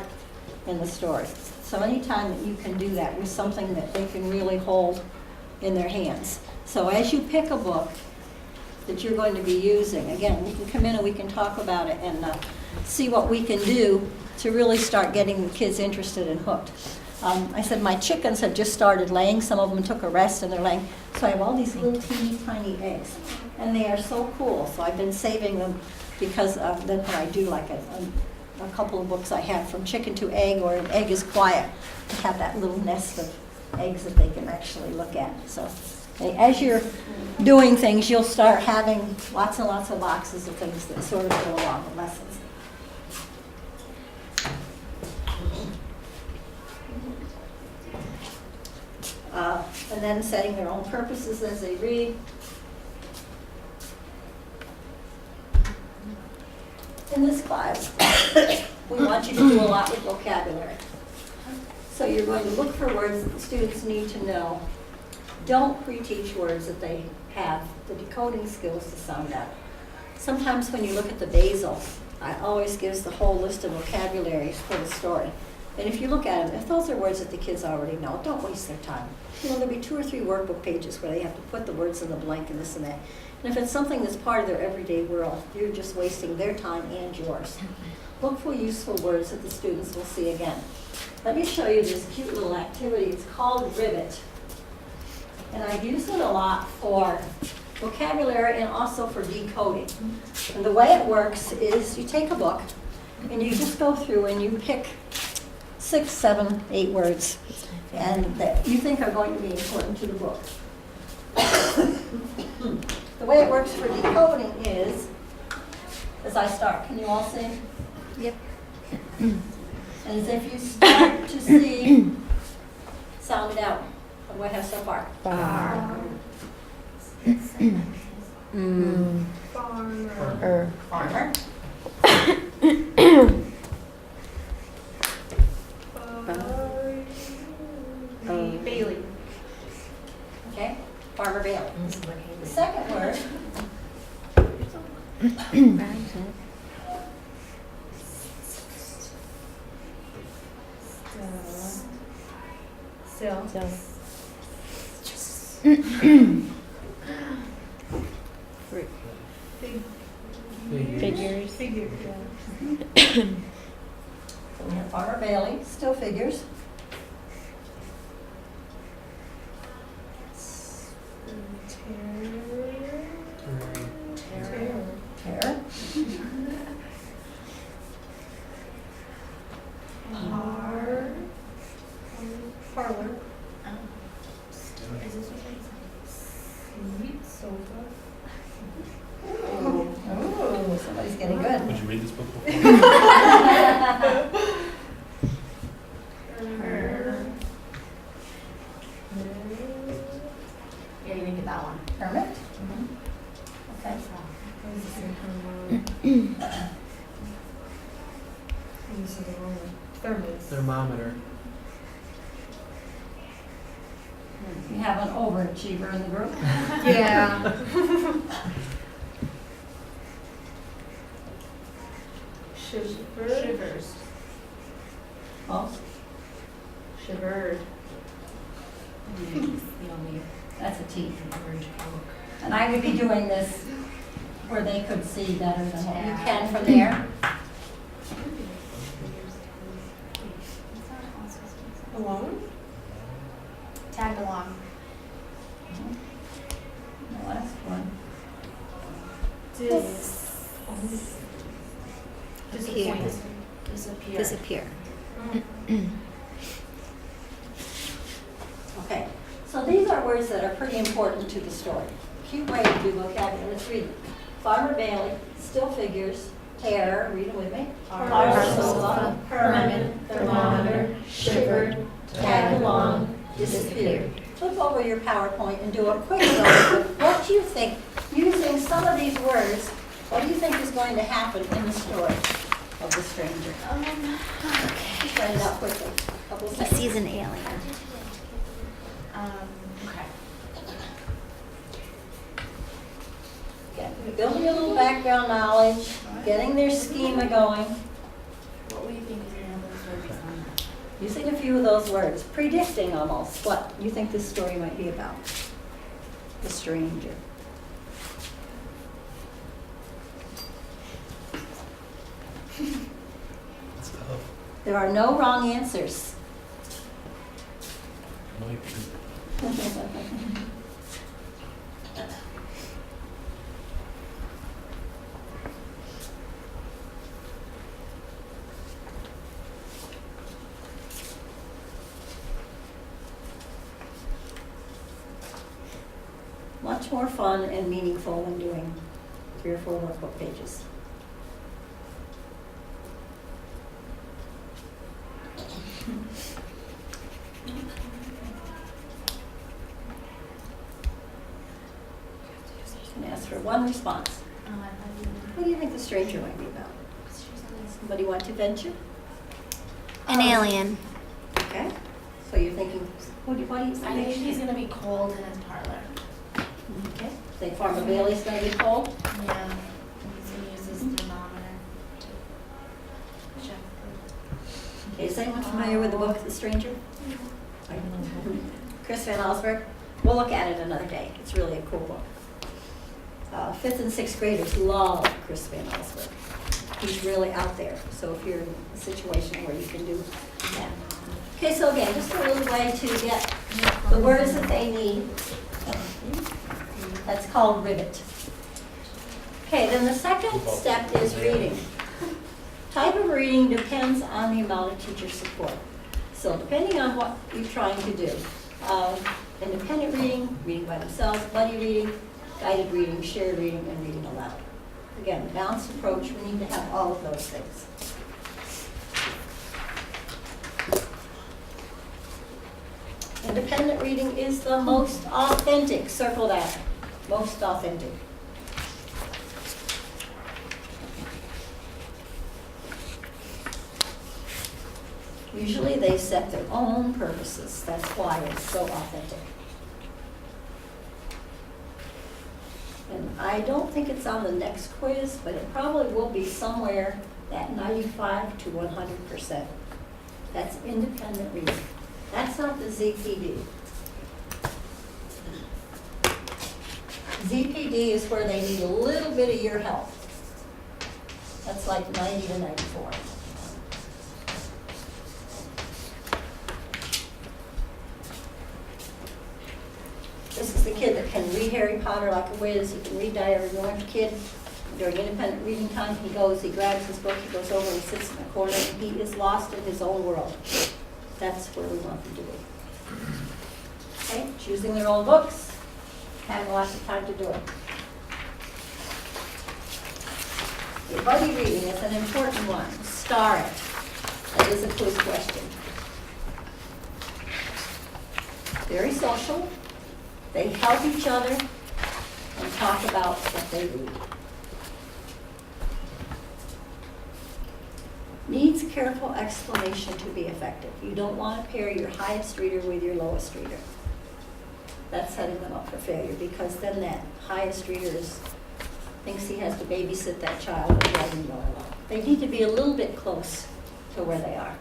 in the story. So anytime that you can do that with something that they can really hold in their hands. So as you pick a book that you're going to be using, again, we can come in and we can talk about it and see what we can do to really start getting the kids interested and hooked. I said my chickens had just started laying. Some of them took a rest and they're laying. So I have all these little teeny tiny eggs. And they are so cool. So I've been saving them because then when I do like a couple of books I have from chicken to egg or an egg is quiet, I have that little nest of eggs that they can actually look at. So as you're doing things, you'll start having lots and lots of boxes of things that sort of go along with lessons. And then setting their own purposes as they read. In this class, we want you to do a lot with vocabulary. So you're going to look for words that the students need to know. Don't pre-teach words that they have the decoding skills to sound out. Sometimes when you look at the basal, it always gives the whole list of vocabularies for the story. And if you look at them, if those are words that the kids already know, don't waste their time. There'll be 2 or 3 workbook pages where they have to put the words in the blank and this and that. And if it's something that's part of their everyday world, you're just wasting their time and yours. Look for useful words that the students will see again. Let me show you this cute little activity. It's called Rivet. And I use it a lot for vocabulary and also for decoding. And the way it works is you take a book and you just go through and you pick 6, 7, 8 words and that you think are going to be important to the book. The way it works for decoding is, as I start, can you all see? Yep. And as if you start to see, sound it out. What do I have so far? Bar. Farmer. Farmer. Bailey. Okay, Farmer Bailey. The second word, Still. Figures. Figure. so we have Farmer Bailey, still figures. Terror. Parlor. Seat, sofa. Oh, somebody's getting good. Would you read this book before? Yeah, you didn't get that one. Hermit? Okay. Thermometer. We have an overachiever in the group. Yeah. Shivers. Oh, Shivered. that's a T. And I would be doing this where they could see better than what you can from there. Alone? Tag along. The last one. Disappear. Disappear. Disappear. Okay, so these are words that are pretty important to the story. Cute way to do vocabulary. Let's read them. Farmer Bailey, still figures, hair, read it with me. Sofa, hermit, thermometer, shivered, tag along, disappeared. Flip over your PowerPoint and do a quick look. What do you think, using some of these words, what do you think is going to happen in the story of the stranger? Just write it out quickly. Couple He seconds. sees an alien. Okay. Yeah, building a little background knowledge, getting their schema going, What would you think is gonna happen to based on that? using a few of those words, predicting almost what you think this story might be about. The stranger. That's tough. There are no wrong answers. Might be. Much more fun and meaningful than doing 3 or 4 workbook pages. I'm going to ask for one response. What do you think the stranger might be about? Somebody want to venture? An alien. Okay. So you're thinking, what do you I think think? he's gonna be cold in his parlor. Okay. Think Farmer Bailey's going to be cold? Yeah. And he's gonna use his thermometer to check. Okay, is anyone familiar with the book, The Stranger? Chris Van Allsburg? We'll look at it another day. It's really a cool book. 5th and 6th graders love Chris Van Allsburg. He's really out there. So if you're in a situation where you can do that. Okay, so again, just a little way to get the words that they need. That's called rivet. Okay, then the second step is reading. Type of reading depends on the amount of teacher support. So depending on what you're trying to do, independent reading, reading by themselves, buddy reading, guided reading, shared reading, and reading aloud. Again, the balanced approach, we need to have all of those things. Independent reading is the most authentic. Circle that. Most authentic. Usually they set their own purposes. That's why it's so authentic. And I don't think it's on the next quiz, but it probably will be somewhere at 95 to 100%. That's independent reading. That's not the ZPD. ZPD is where they need a little bit of your help. That's like 90 to 94. This is the kid that can read Harry Potter like a whiz. He can read Diary of a Wimpy Kid. During independent reading time, he grabs his book, he goes over and sits in the corner, and he is lost in his own world. That's where we want them to be. Okay, choosing their own books, having lots of time to do it. Okay, buddy reading is an important one. Star it. That is a quiz question. Very social. They help each other and talk about what they read. careful explanation to be effective. You don't want to pair your highest reader with your lowest reader. That's setting them up for failure, because then that highest reader thinks he has to babysit that child and drag him along. They need to be a little bit close to where they are.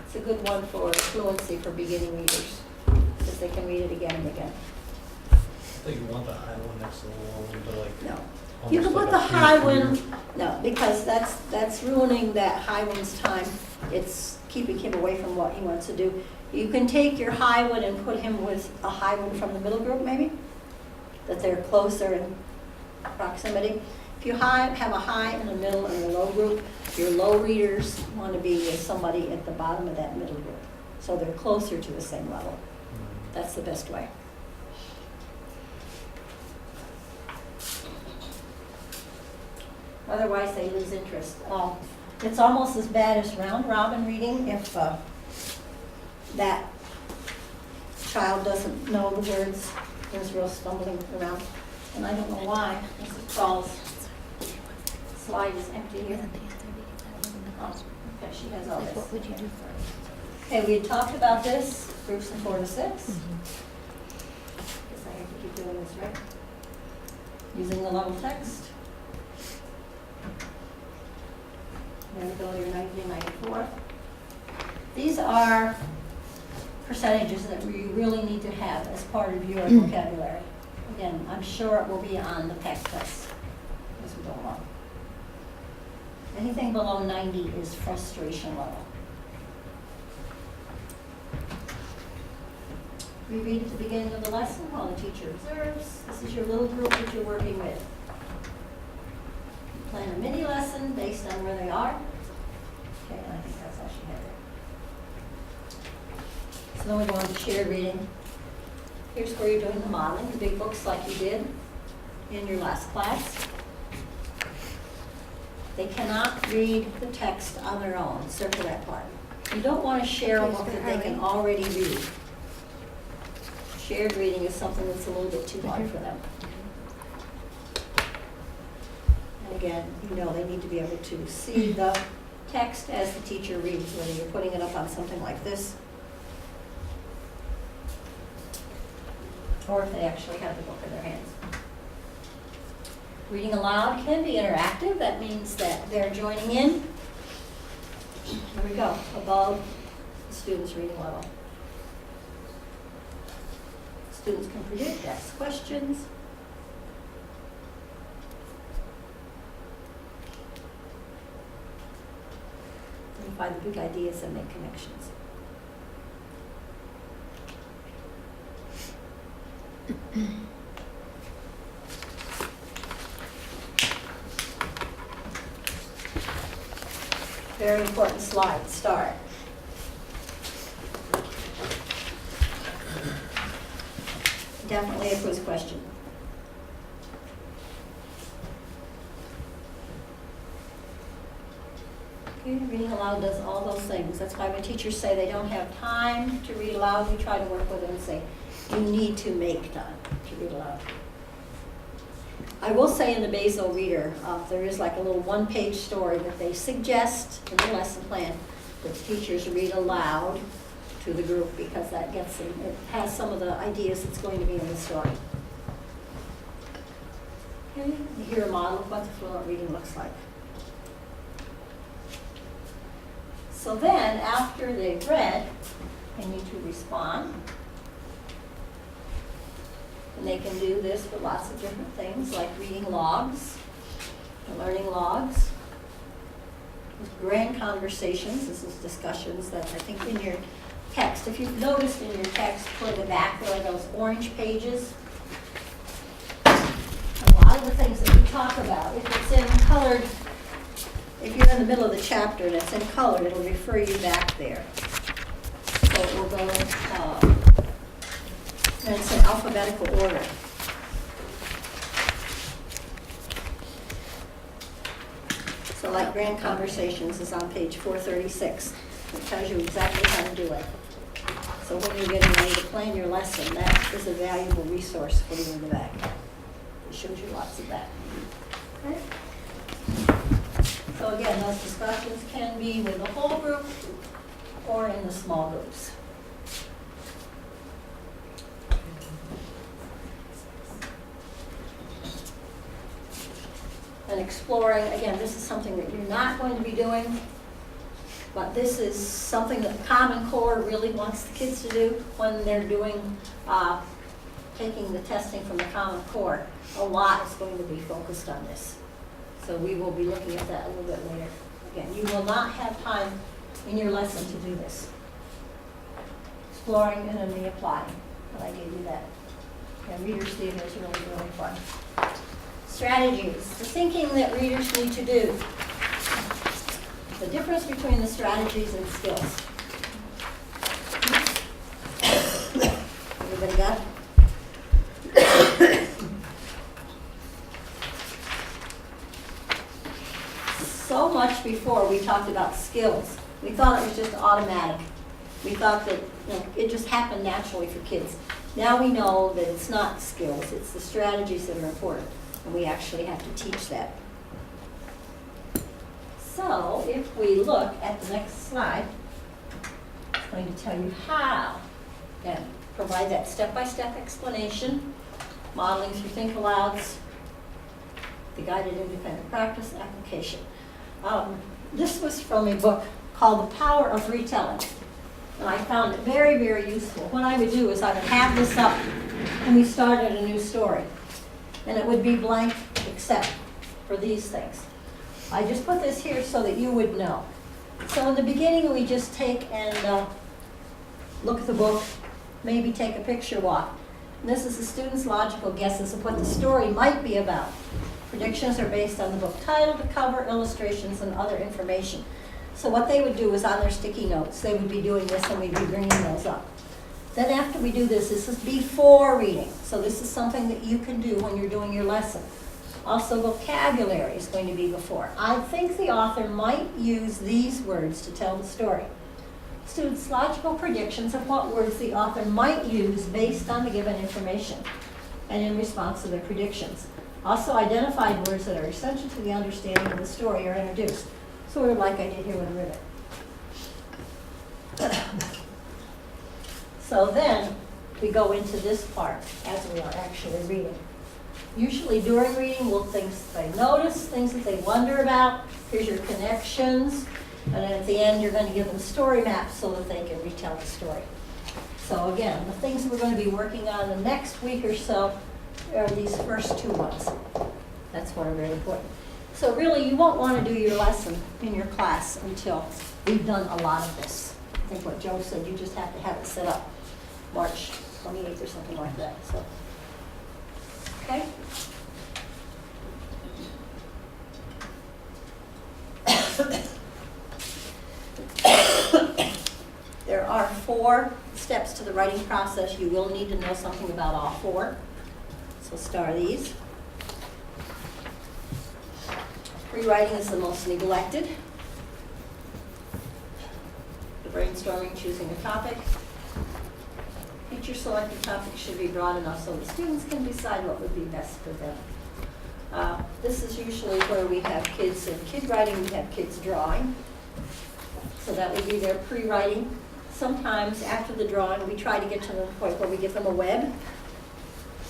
It's a good one for fluency for beginning readers, because they can read it again and again. I think you want the high one next to the low one, but like. No. You can put the high one, no, because that's ruining that high one's time. It's keeping him away from what he wants to do. You can take your high one and put him with a high one from the middle group, maybe, that they're closer in proximity. If you have a high in the middle and a low group, your low readers want to be with somebody at the bottom of that middle group, so they're closer to the same level. That's the best way. Otherwise, they lose interest. It's almost as bad as round robin reading if that child doesn't know the words. There's real stumbling around. And I don't know why. Mrs. Crawl's slide is empty here. Oh, okay, she has all this. What would you do first? Okay, we had talked about this, groups of 4 to 6. Guess I have to keep doing this, right? Using the level text. There we go, your 1994. These are percentages that you really need to have as part of your vocabulary. Again, I'm sure it will be on the PAC test as we go along. Anything below 90 is frustration level. We read at the beginning of the lesson while the teacher observes. This is your little group that you're working with. Plan a mini lesson based on where they are. Okay, and I think that's all she had there. So then we go on to shared reading. Here's where you're doing the modeling, the big books like you did in your last class. They cannot read the text on their own, circle that part. You don't want to share a book that they can already read. Shared reading is something that's a little bit too hard for them. And again, you know they need to be able to see the text as the teacher reads, whether you're putting it up on something like this, or if they actually have the book in their hands. Reading aloud can be interactive. That means that they're joining in. Here we go, above the student's reading level. Students can predict, ask questions. Identify the big ideas and make connections. Very important slide, start. Definitely a quiz question. Okay, reading aloud does all those things. That's why when teachers say they don't have time to read aloud, we try to work with them and say, you need to make time to read aloud. I will say in the Basel Reader, there is like a little one-page story that they suggest in the lesson plan that teachers read aloud to the group, because that gets them, it has some of the ideas that's going to be in the story. Okay, you hear a model of what the fluent reading looks like. So then, after they've read, they need to respond. And they can do this with lots of different things, like reading logs, and learning logs. Grand conversations, this is discussions that I think in your text, if you've noticed in your text, toward the back there are those orange pages. A lot of the things that we talk about, if it's in colored, if you're in the middle of the chapter and it's in colored, it'll refer you back there. So it will go, and it's in alphabetical order. So like Grand Conversations is on page 436. It tells you exactly how to do it. So when you're getting ready to plan your lesson, that is a valuable resource for you in the back. It shows you lots of that. Okay? So again, those discussions can be with the whole group or in the small groups. And exploring, again, this is something that you're not going to be doing, but this is something that Common Core really wants the kids to do when they're doing, taking the testing from the Common Core. A lot is going to be focused on this. So we will be looking at that a little bit later. Again, you will not have time in your lesson to do this. Exploring and then reapplying, and I gave you that. And readers theater is really, really fun. Strategies, the thinking that readers need to do. The difference between the strategies and skills. Everybody got it? So much before we talked about skills. We thought it was just automatic. We thought that it just happened naturally for kids. Now we know that it's not skills, it's the strategies that are important, and we actually have to teach that. So if we look at the next slide, it's going to tell you how, and provide that step-by-step explanation, modeling through think alouds, the guided independent practice application. This was from a book called The Power of Retelling. And I found it very, very useful. What I would do is I would have this up and we started a new story. And it would be blank except for these things. I just put this here so that you would know. So in the beginning we just take and look at the book, maybe take a picture walk. And this is the student's logical guesses of what the story might be about. Predictions are based on the book title, the cover, illustrations, and other information. So what they would do is on their sticky notes, they would be doing this and we'd be bringing those up. Then after we do this is before reading. So this is something that you can do when you're doing your lesson. Also vocabulary is going to be before. I think the author might use these words to tell the story. Students' logical predictions of what words the author might use based on the given information and in response to their predictions. Also identified words that are essential to the understanding of the story are introduced. Sort of like I did here with ribbon. So then we go into this part as we are actually reading. Usually during reading, we'll things they notice, things that they wonder about. Here's your connections. And then at the end, you're going to give them story maps so that they can retell the story. So again, the things we're going to be working on the next week or so are these first two ones. That's what are very important. So really, you won't want to do your lesson in your class until we've done a lot of this. I think what Joe said, you just have to have it set up March 28th or something like that. So, okay? There are 4 steps to the writing process. You will need to know something about all 4. So star these. Rewriting is the most neglected. The brainstorming, choosing a topic. Teacher selected topics should be broad enough so the students can decide what would be best for them. This is usually where we have kids in kid writing, we have kids drawing. So that would be their pre-writing. Sometimes after the drawing, we try to get to the point where we give them a web,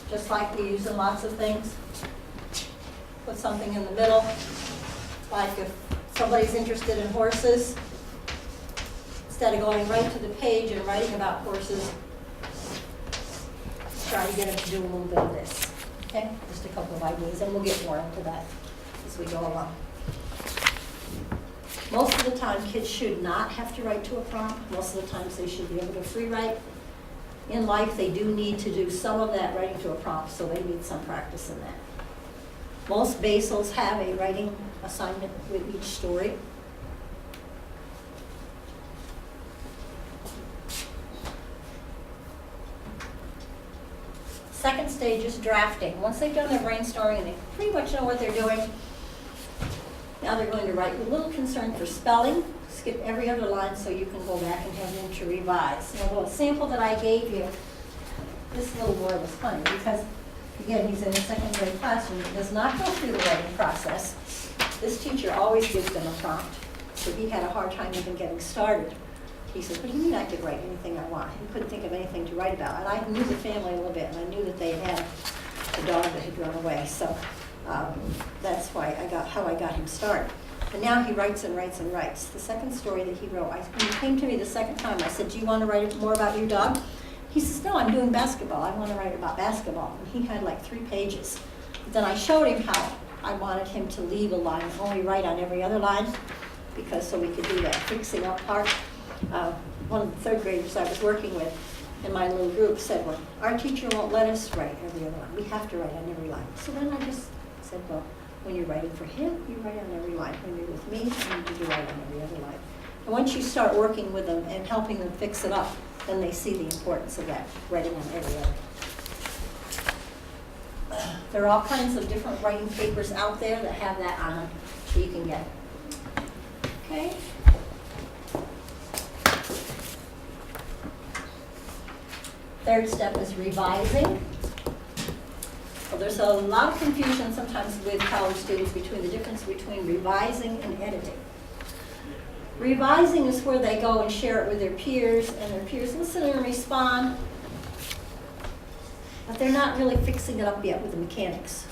just like we use in lots of things. Put something in the middle, like if somebody's interested in horses, instead of going right to the page and writing about horses, try to get them to do a little bit of this. Okay, just a couple of ideas, and we'll get more into that as we go along. Most of the time, kids should not have to write to a prompt. Most of the times, they should be able to free write. In life, they do need to do some of that writing to a prompt, so they need some practice in that. Most basals have a writing assignment with each story. Second stage is drafting. Once they've done their brainstorming and they pretty much know what they're doing, now they're going to write with a little concern for spelling. Skip every other line so you can go back and have them to revise. Now, the sample that I gave you, this little boy was funny because, again, he's in a second grade classroom. He does not go through the writing process. This teacher always gives them a prompt, so he had a hard time even getting started. He says, what do you mean I could write anything I want? He couldn't think of anything to write about. And I knew the family a little bit, and I knew that they had a dog that had run away. So that's why how I got him started. And now he writes and writes and writes. The second story that he wrote, when he came to me the second time, I said, do you want to write more about your dog? He says, no, I'm doing basketball. I want to write about basketball. And he had like 3 pages. But then I showed him how I wanted him to leave a line, only write on every other line, so we could do that fixing up part. One of the 3rd graders I was working with in my little group said, well, our teacher won't let us write every other line. We have to write on every line. So then I just said, well, when you're writing for him, you write on every line. When you're with me, you need to write on every other line. And once you start working with them and helping them fix it up, then they see the importance of that, writing on every other. There are all kinds of different writing papers out there that have that on them, so you can get it. Okay? Third step is revising. Well, there's a lot of confusion sometimes with college students between the difference between revising and editing. Revising is where they go and share it with their peers, and their peers listen and respond, but they're not really fixing it up yet with the mechanics.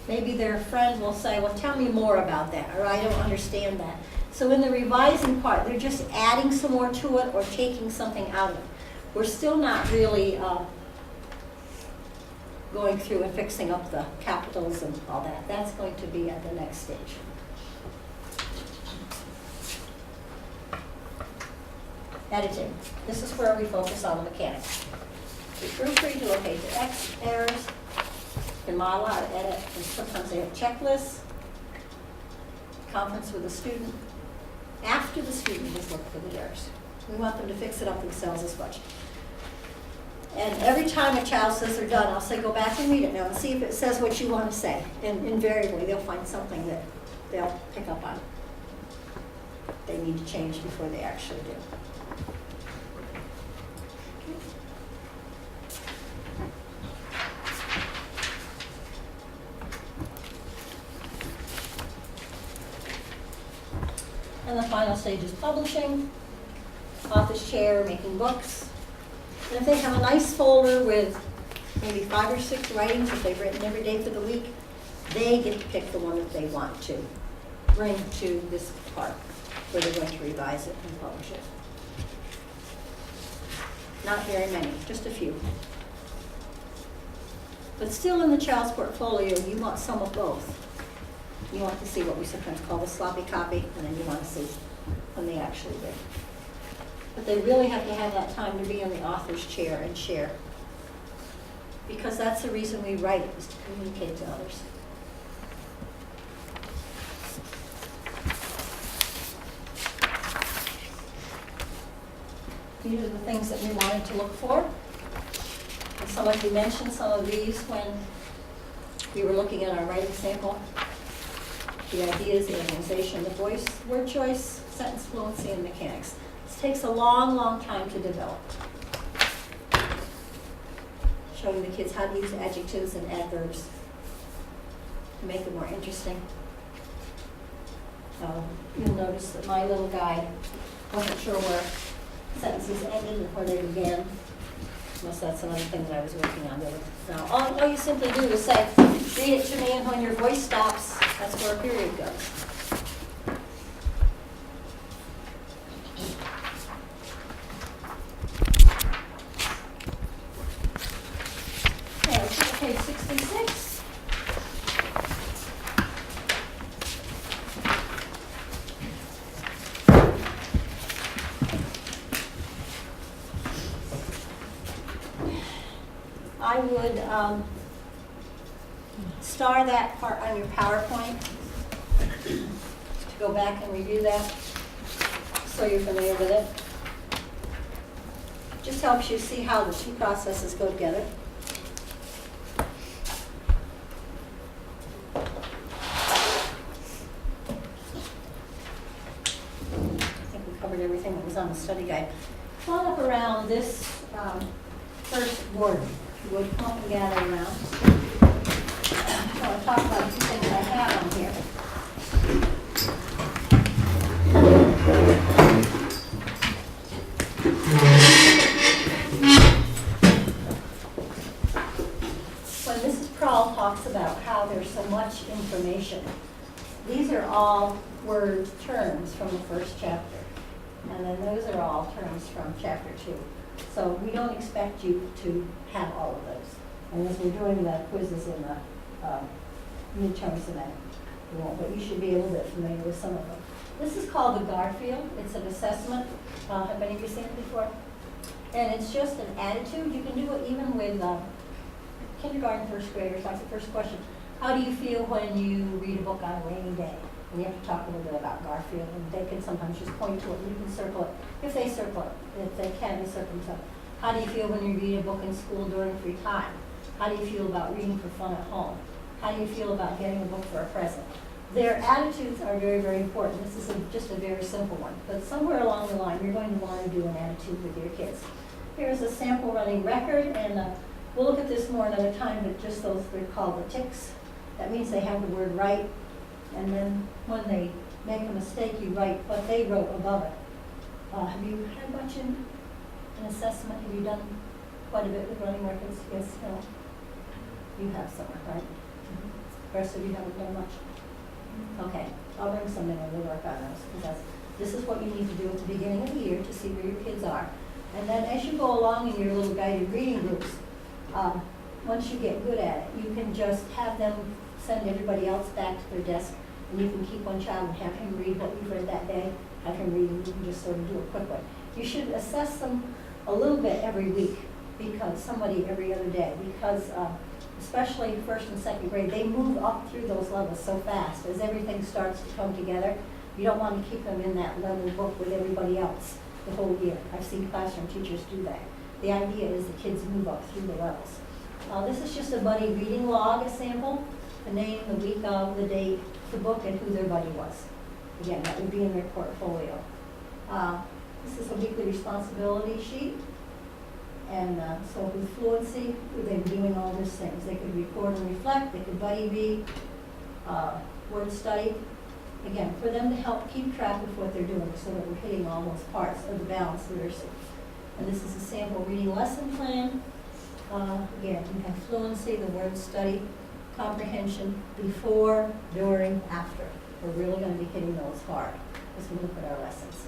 Maybe their friend will say, well, tell me more about that, or I don't understand that. So in the revising part, they're just adding some more to it or taking something out of it. We're still not really going through and fixing up the capitals and all that. That's going to be at the next stage. Editing. This is where we focus on the mechanics. We proofread to locate the X errors, and model how to edit, and sometimes they have checklists, conference with the student, after the student has looked for the errors. We want them to fix it up themselves as much. And every time a child says they're done, I'll say, go back and read it now and see if it says what you want to say. And invariably, they'll find something that they'll pick up on. They need to change before they actually do. And the final stage is publishing, office chair, making books. And if they have a nice folder with maybe 5 or 6 writings that they've written every day for the week, they get to pick the one that they want to bring to this part where they're going to revise it and publish it. Not very many, just a few. But still in the child's portfolio, you want some of both. You want to see what we sometimes call the sloppy copy, and then you want to see when they actually did. But they really have to have that time to be in the author's chair and share. Because that's the reason we write, is to communicate to others. These are the things that we wanted to look for. And some of you mentioned some of these when we were looking at our writing sample. The ideas, the organization, the voice, word choice, sentence fluency, and mechanics. This takes a long, long time to develop. Showing the kids how to use adjectives and adverbs to make it more interesting. You'll notice that my little guy wasn't sure where sentences ended and where they began. Unless that's another thing that I was working on. Now, all you simply do is say, read it to me, and when your voice stops, that's where a period goes. Okay, let's go to page 66. I would star that part on your PowerPoint to go back and review that so you're familiar with it. Just helps you see how the two processes go together. I think we covered everything that was on the study guide. Come on up around this first board. Would come and gather around. I want to talk about 2 things I have on here. talks about how there's so much information. These are all word terms from the first chapter. And then those are all terms from chapter 2. So we don't expect you to have all of those. And as we're doing the quizzes in the midterms and that, you won't, but you should be a little bit familiar with some of them. This is called the Garfield. It's an assessment. Have any of you seen it before? And it's just an attitude. You can do it even with kindergarten, first graders. Like the first question, how do you feel when you read a book on a rainy day? And you have to talk a little bit about Garfield, and they can sometimes just point to it, and you can circle it. If they circle it, if they can, they circle themselves. How do you feel when you read a book in school during free time? How do you feel about reading for fun at home? How do you feel about getting a book for a present? Their attitudes are very, very important. This is just a very simple one. But somewhere along the line, you're going to want to do an attitude with your kids. Here's a sample running record, and we'll look at this more another time, but just those are called the ticks. That means they have the word right, and then when they make a mistake, you write what they wrote above it. Have you had much in an assessment? Have you done quite a bit with running records? Yes, no? You have some, right? The rest of you haven't done much? Okay, I'll bring something and we'll work on those, because this is what you need to do at the beginning of the year to see where your kids are. And then as you go along in your little guided reading groups, once you get good at it, you can just have them send everybody else back to their desk, and you can keep one child and have him read what you've read that day, have him read, and you can just sort of do it quickly. You should assess them a little bit every week, because somebody every other day, because especially first and second grade, they move up through those levels so fast as everything starts to come together. You don't want to keep them in that level book with everybody else the whole year. I've seen classroom teachers do that. The idea is the kids move up through the levels. This is just a buddy reading log, a sample, the name, the week of, the date, the book, and who their buddy was. Again, that would be in their portfolio. This is a weekly responsibility sheet. And so with fluency, they've been doing all these things. They could record and reflect, they could buddy read, word study. Again, for them to help keep track of what they're doing so that we're hitting all those parts of the balanced literacy. And this is a sample reading lesson plan. Again, you have fluency, the word study, comprehension, before, during, after. We're really going to be hitting those hard as we look at our lessons.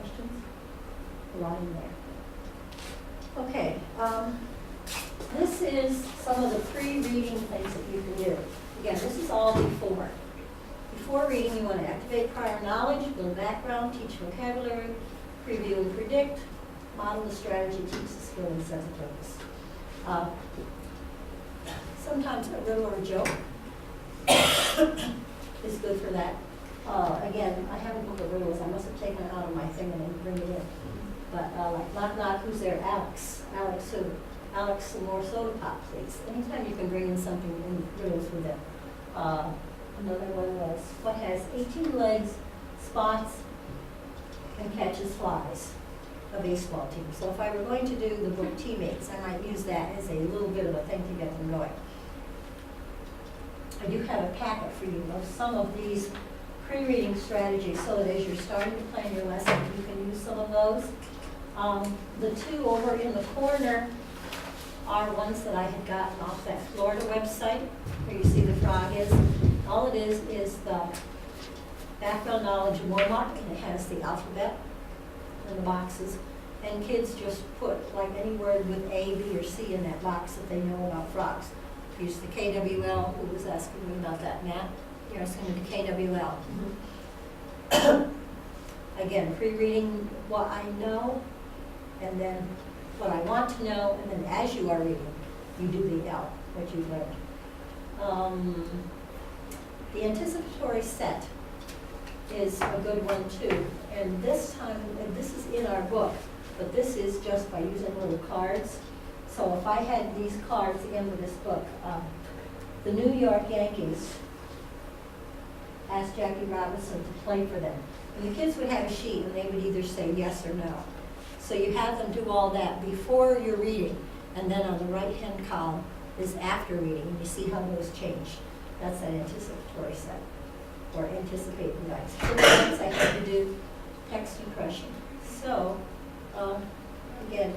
Questions? A lot in there. Okay, this is some of the pre-reading things that you can do. Again, this is all before. Before reading, you want to activate prior knowledge, build background, teach vocabulary, preview and predict, model the strategy, teach the skill, and sense of purpose. Sometimes a riddle or a joke is good for that. Again, I have a book of riddles. I must have taken it out of my thing and then bring it in. But like, knock, knock, who's there? Alex. Alex who? Alex, some more soda pop, please. Anytime you can bring in something in riddles with it. Another one was, what has 18 legs, spots, and catches flies? A baseball team. So if I were going to do the book Teammates, I might use that as a little bit of a thing to get them going. I do have a packet for you of some of these pre-reading strategies so that as you're starting to plan your lesson, you can use some of those. The two over in the corner are ones that I had gotten off that Florida website where you see the frog is. All it is the background knowledge warm-up, and it has the alphabet in the boxes. And kids just put like any word with A, B, or C in that box that they know about frogs. Use the KWL. Who was asking me about that, Matt? You're asking me the KWL. Again, pre-reading what I know, and then what I want to know, and then as you are reading, you do the L, what you've learned. The anticipatory set is a good one too. And this time, and this is in our book, but this is just by using little cards. So if I had these cards in with this book, the New York Yankees asked Jackie Robinson to play for them. And the kids would have a sheet and they would either say yes or no. So you have them do all that before you're reading, and then on the right-hand column is after reading, and you see how those change. That's an anticipatory set, or anticipate the guys. So next I had to do text impression. So, again,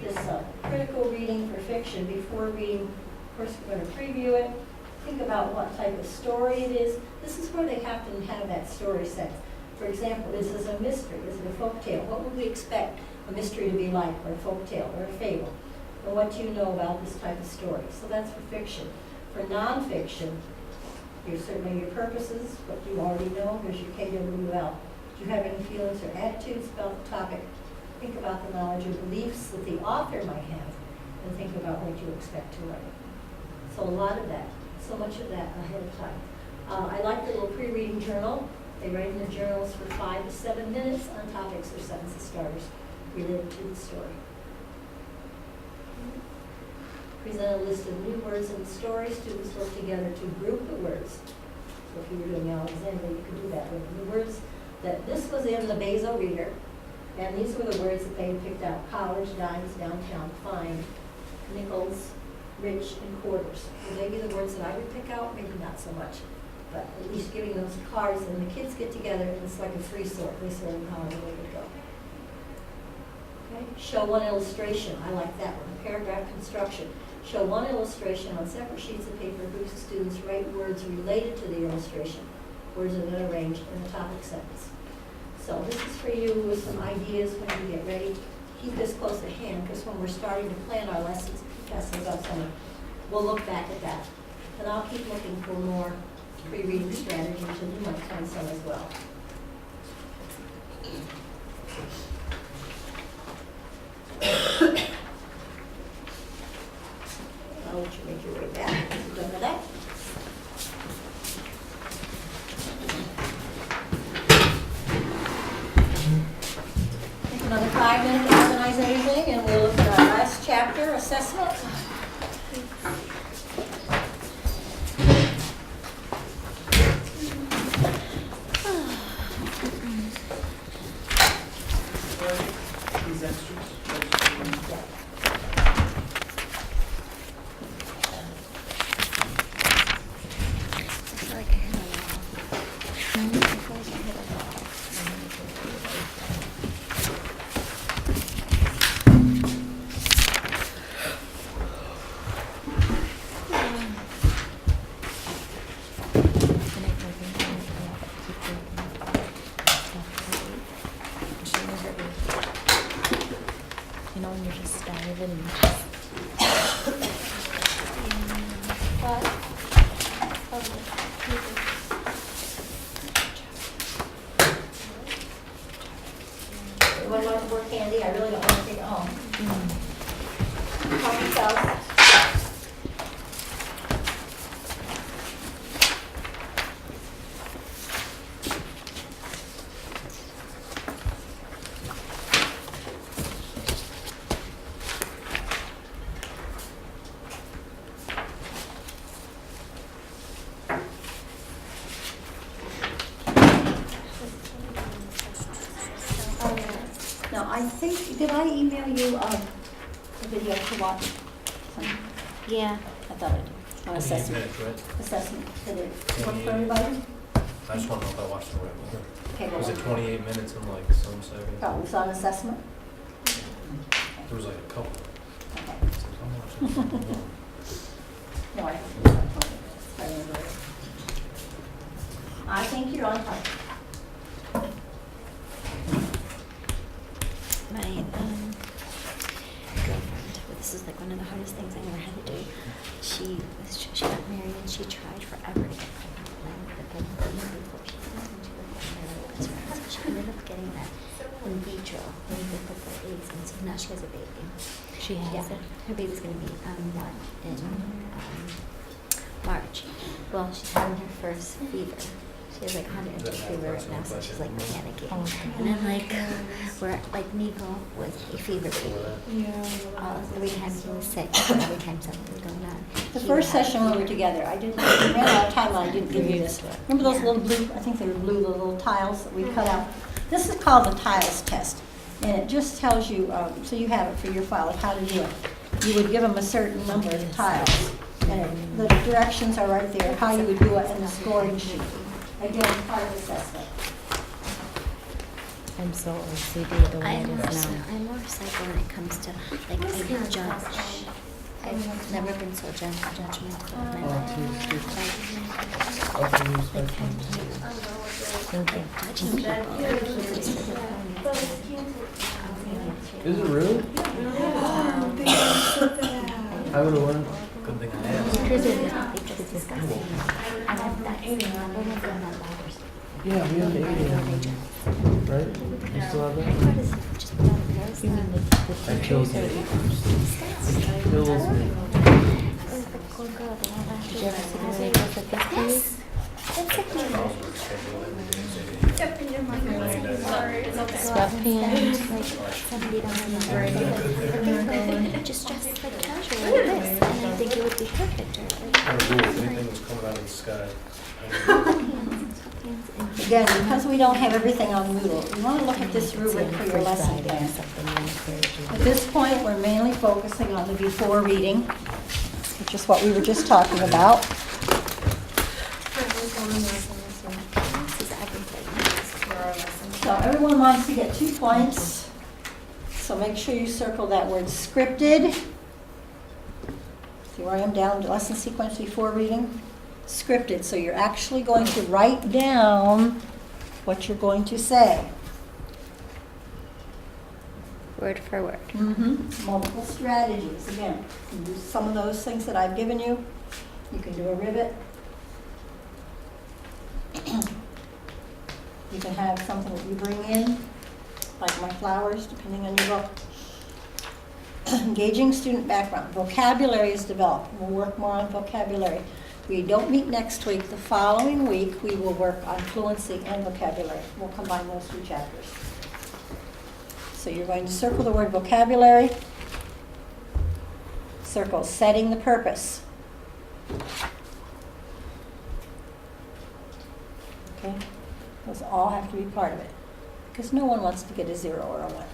this critical reading for fiction before reading Of course, we're going to preview it, think about what type of story it is. This is where they have to have that story set. For example, is this a mystery? Is it a folk tale? What would we expect a mystery to be like, or a folk tale, or a fable? And what do you know about this type of story? So that's for fiction. For nonfiction, here's certainly your purposes, what you already know. Here's your KWL. Do you have any feelings or attitudes about the topic? Think about the knowledge or beliefs that the author might have, and think about what you expect to write. So a lot of that, so much of that ahead of time. I like the little pre-reading journal. They write in the journals for 5 to 7 minutes on topics or sentence starters related to the story. Present a list of new words in the story. Students work together to group the words. So if you were doing Alexander, you could do that with the words that this was in the Bezo reader, and these were the words that they had picked out: college, dimes, downtown, fine, nickels, rich, and quarters. Would they be the words that I would pick out? Maybe not so much, but at least giving those cards, and the kids get together, and it's like a free sort. They sort them however they would go. Okay. Show one illustration. I like that one. Paragraph construction. Show one illustration on separate sheets of paper. Groups of students write words related to the illustration. Words are then arranged in a topic sentence. So this is for you with some ideas when you get ready. Keep this close at hand, because when we're starting to plan our lessons, about summer, we'll look back at that. And I'll keep looking for more pre-reading strategies, and you might find some as well. I'll let you make your way back. You done with that? Take another 5 minutes to organize everything, and we'll look at our last chapter, assessment. These extras. I feel like I hit a wall. I feel like I hit a wall. You know, when you're just starving and you just Everyone want more candy? I really don't want to take it home. Help yourselves. Now, I think, did I email you a video to watch? Yeah. I thought I did. On 28 assessment. minutes, right? Assessment. Did it work for everybody? I just want to know if I watched the right one. Okay, well, Was it 28 minutes and like some second? oh, it was on assessment? There was like a couple. Okay. It's like, I'm watching it. No, I don't think it was on 20 minutes. I remember it. I think you're on time. My girlfriend, this is like one of the hardest things I ever had to do. She got married and she tried forever to get pregnant, but then before she was and she was one of my best friends. So she ended up getting that in vitro, where they put the eggs in. So now she has a baby. she has Yeah, it. her baby's gonna be born in March. Well, she's having her first fever. She has like 102 fever right now, so she's like panicking. Oh, And I'm like, we're like Nico was a fever baby. Every time he was sick, every time something was going on. The he first would have session when we were fever. together, I ran out of time and I didn't give you this. Remember those little blue, I think they were blue, the little tiles that we cut out? This is called the tiles test. And it just tells you, so you have it for your file, of how to do it. You would give them a certain number of tiles. And the directions are right there, how you would do it, and the scoring sheet. Again, part of assessment. I'm so OCD the way I'm it more, is now. I'm more psycho when it comes to, like, I can judge. I've never been so judgmental of my Oh, life. Okay, you start from- Judging Is it really? I would have won. Good thing I asked. Yeah, we have 80 of them. Right? You still have that? That kills me. It kills me. Did you ever see the videos with this please? Sweatpants. Just dress like casual like this, and I think it would be perfect. Or like, Anything was coming out of the sky. Again, because we don't have everything on Moodle, we want to look at this rubric for your lesson plan. At this point, we're mainly focusing on the before reading, which is what we were just talking about. So everyone wants to get 2 points. So make sure you circle that word scripted. See where I am down to lesson sequence before reading? Scripted. So you're actually going to write down what you're going to say. word for word. Multiple strategies. Again, you can do some of those things that I've given you. You can do a rivet. You can have something that you bring in, like my flowers, depending on your book. Engaging student background. Vocabulary is developed. We'll work more on vocabulary. We don't meet next week. The following week, we will work on fluency and vocabulary. We'll combine those 2 chapters. So you're going to circle the word vocabulary. Circle setting the purpose. Okay? Those all have to be part of it. Because no one wants to get a 0 or a 1.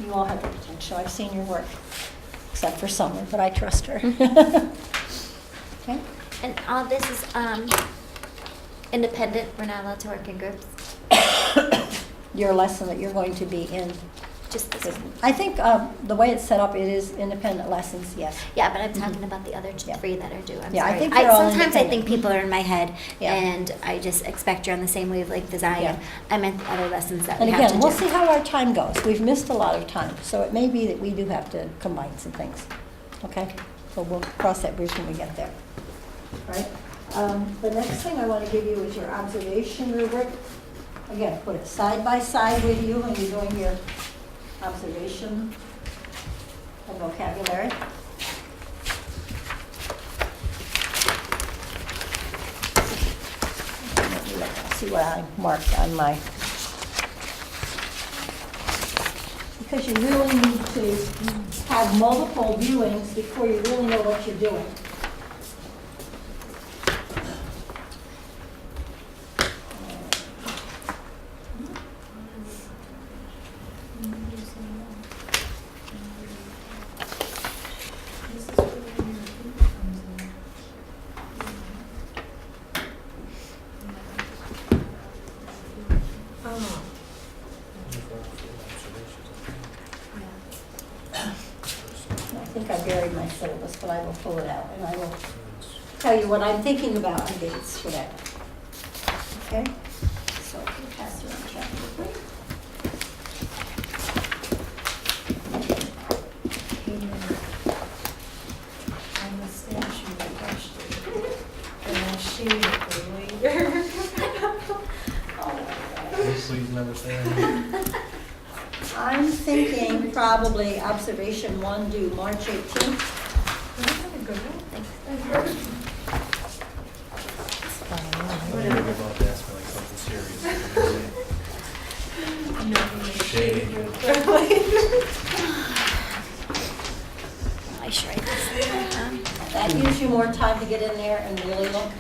You all have the potential. I've seen your work. Except for Summer, but I trust her. Okay? And all this is independent. We're not allowed to work in groups. Your lesson that you're going to be in. Just this one. I think the way it's set up, it is independent lessons, yes. Yeah, but I'm talking about the other Yeah. 3 that are due. I'm Yeah, I sorry. think they're all sometimes I think independent. people are in my head, Yeah. and I just expect you're on the same wavelength as I am. Yeah. I meant the other lessons that And we have to again, do. we'll see how our time goes. We've missed a lot of time, so it may be that we do have to combine some things. Okay? So we'll cross that bridge when we get there. All right? The next thing I want to give you is your observation rubric. Again, put it side by side with you when you're doing your observation and vocabulary. Let me look, see what I marked on my. Because you really need to have multiple viewings before you really know what you're doing. I think I buried my syllabus, but I will pull it out and I will tell you what I'm thinking about on dates for that. Okay? So we'll pass around chapter 3. I'm the statue that crushed it. And I'll shade it for later. Please never say anything. I'm thinking probably observation 1 due March 18th. What are you about to ask me like something serious? Shade. I sure I this. That gives you more time to get in there and really look.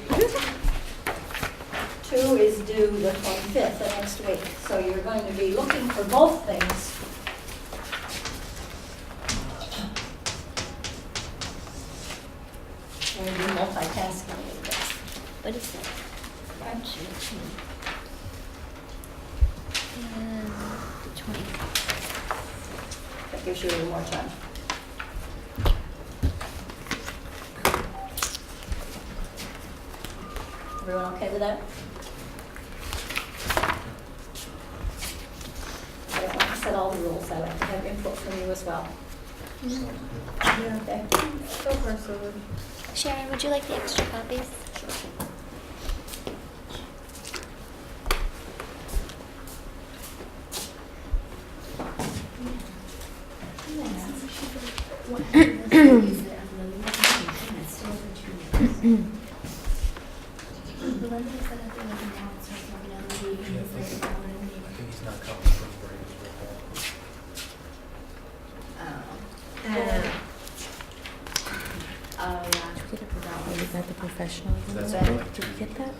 2 is due the 25th, the next week. So you're going to be looking for both things. You're going to be multitasking with this. What is that? March 18th. And the 20th. That gives you a little more time. Everyone okay with that? I don't like to set all the rules, I like to have input from you as well. Yeah. Okay? So far, so good. Sharon, would you like the extra copies? I think he's not coming from Oh, yeah. Did you get it? Oh, you got the professional one That's already? what I Did you get that?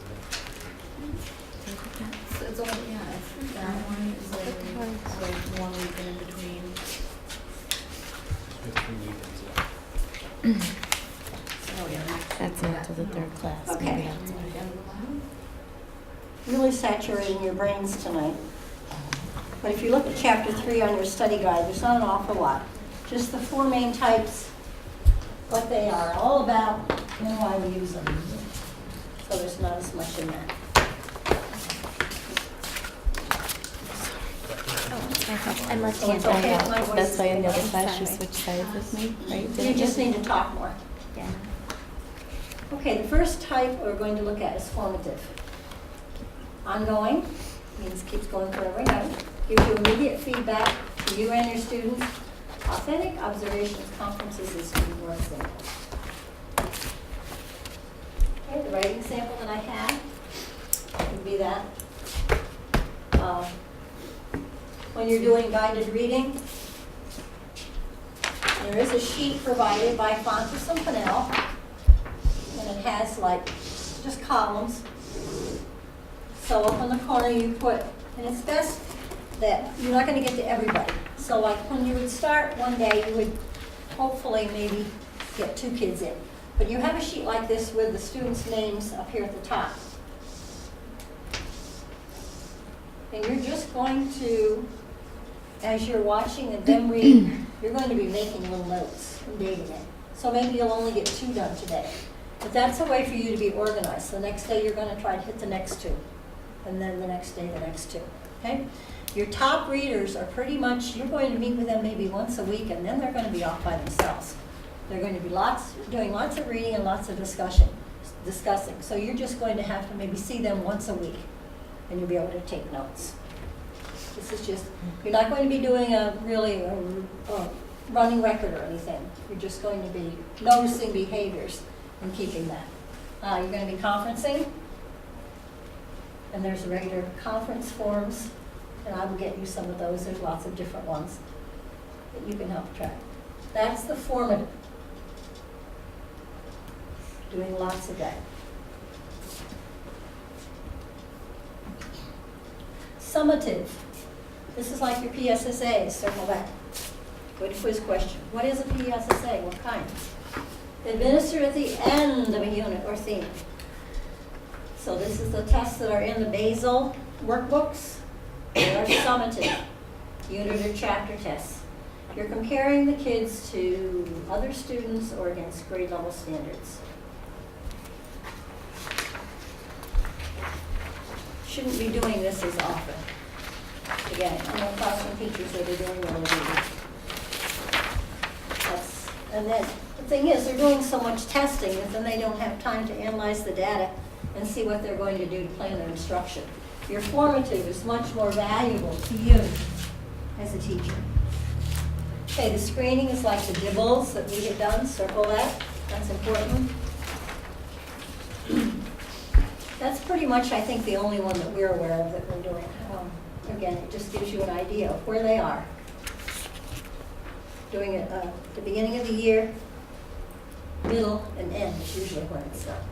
Did you get that? So it's only, yeah, it's that one is like 1 week in between. Oh, yeah. That's not till the third class. Okay. Maybe that's why. Really saturating your brains tonight. But if you look at chapter 3 on your study guide, there's not an awful lot. Just the 4 main types, what they are all about, and why we use them. So there's not as much in that. I'm So left-handed. it's okay if my voice That's is why in the other big. class you switched sides with me, right? You Didn't just need to talk more. Yeah. Okay, the first type we're going to look at is formative. Ongoing means keeps going forever and ever. Gives you immediate feedback to you and your students. Authentic observations, conferences, and student work samples. Okay, the writing sample that I have would be that. When you're doing guided reading, there is a sheet provided by Fontes and Pinnell, and it has like just columns. So up in the corner you put, and it's best that you're not going to get to everybody. So like when you would start one day, you would hopefully maybe get 2 kids in. But you have a sheet like this with the students' names up here at the top. And you're just going to, as you're watching them read, you're going to be making little notes and dating it. So maybe you'll only get 2 done today. But that's a way for you to be organized. The next day you're going to try to hit the next 2. And then the next day, the next 2. Okay? Your top readers are pretty much, you're going to meet with them maybe once a week, and then they're going to be off by themselves. They're going to be doing lots of reading and lots of discussing. So you're just going to have to maybe see them once a week, and you'll be able to take notes. This is just, you're not going to be doing a running record or anything. You're just going to be noticing behaviors and keeping that. You're going to be conferencing, and there's regular conference forms, and I will get you some of those. There's lots of different ones that you can help track. That's the formative. Doing lots of that. Summative. This is like your PSSA, circle that. Good quiz question. What is a PSSA? What kind? Administered at the end of a unit or theme. So this is the tests that are in the basal workbooks. They are summative, unit or chapter tests. You're comparing the kids to other students or against grade level standards. Shouldn't be doing this as often. Again, I know classroom teachers that are doing really good. And then the thing is, they're doing so much testing that then they don't have time to analyze the data and see what they're going to do to plan their instruction. Your formative is much more valuable to you as a teacher. Okay, the screening is like the dibbles that we get done. Circle that. That's important. That's pretty much, I think, the only one that we're aware of that we're doing. Again, it just gives you an idea of where they are. Doing it at the beginning of the year, middle, and end is usually when it's done.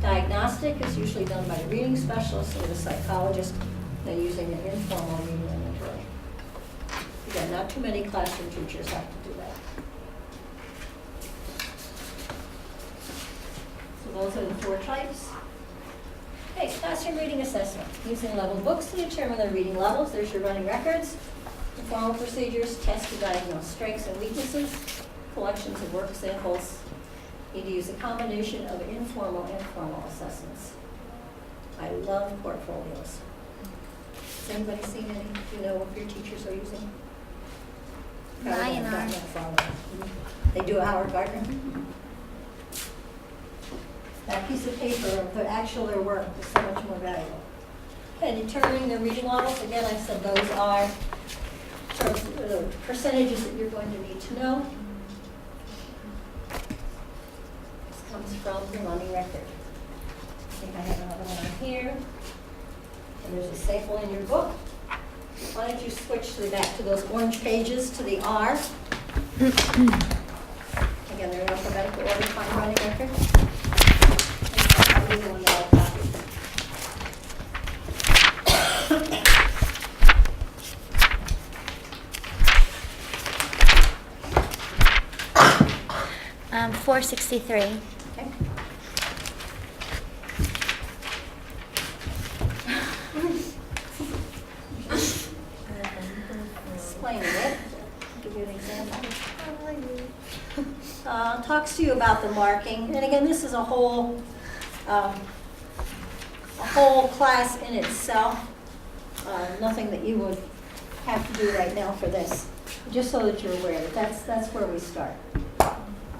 Diagnostic is usually done by a reading specialist or a psychologist. They're using an informal reading inventory. Again, not too many classroom teachers have to do that. So those are the 4 types. Okay, classroom reading assessment. Using level books to determine their reading levels. There's your running records. Informal procedures, test to diagnose strengths and weaknesses, collections of work samples, Need to use a combination of informal and formal assessments. I love portfolios. Has anybody seen any? Do you know what your teachers are using? Probably Mine haven't gotten are. that far with it. They do a Howard Gardner. That piece of paper of the actual their work is so much more valuable. And determining the reading levels, again, I said those are sort of the percentages that you're going to need to know. This comes from the learning record. I think I have another one here. And there's a sample in your book. Why don't you switch back to those orange pages to the R. Again, they're in alphabetical order, find learning record. I'll leave the one that I copied. Um, 463. Okay. Explaining it. Give you an example. Talks to you about the marking, and again, this is a whole class in itself. Nothing that you would have to do right now for this, just so that you're aware that that's where we start.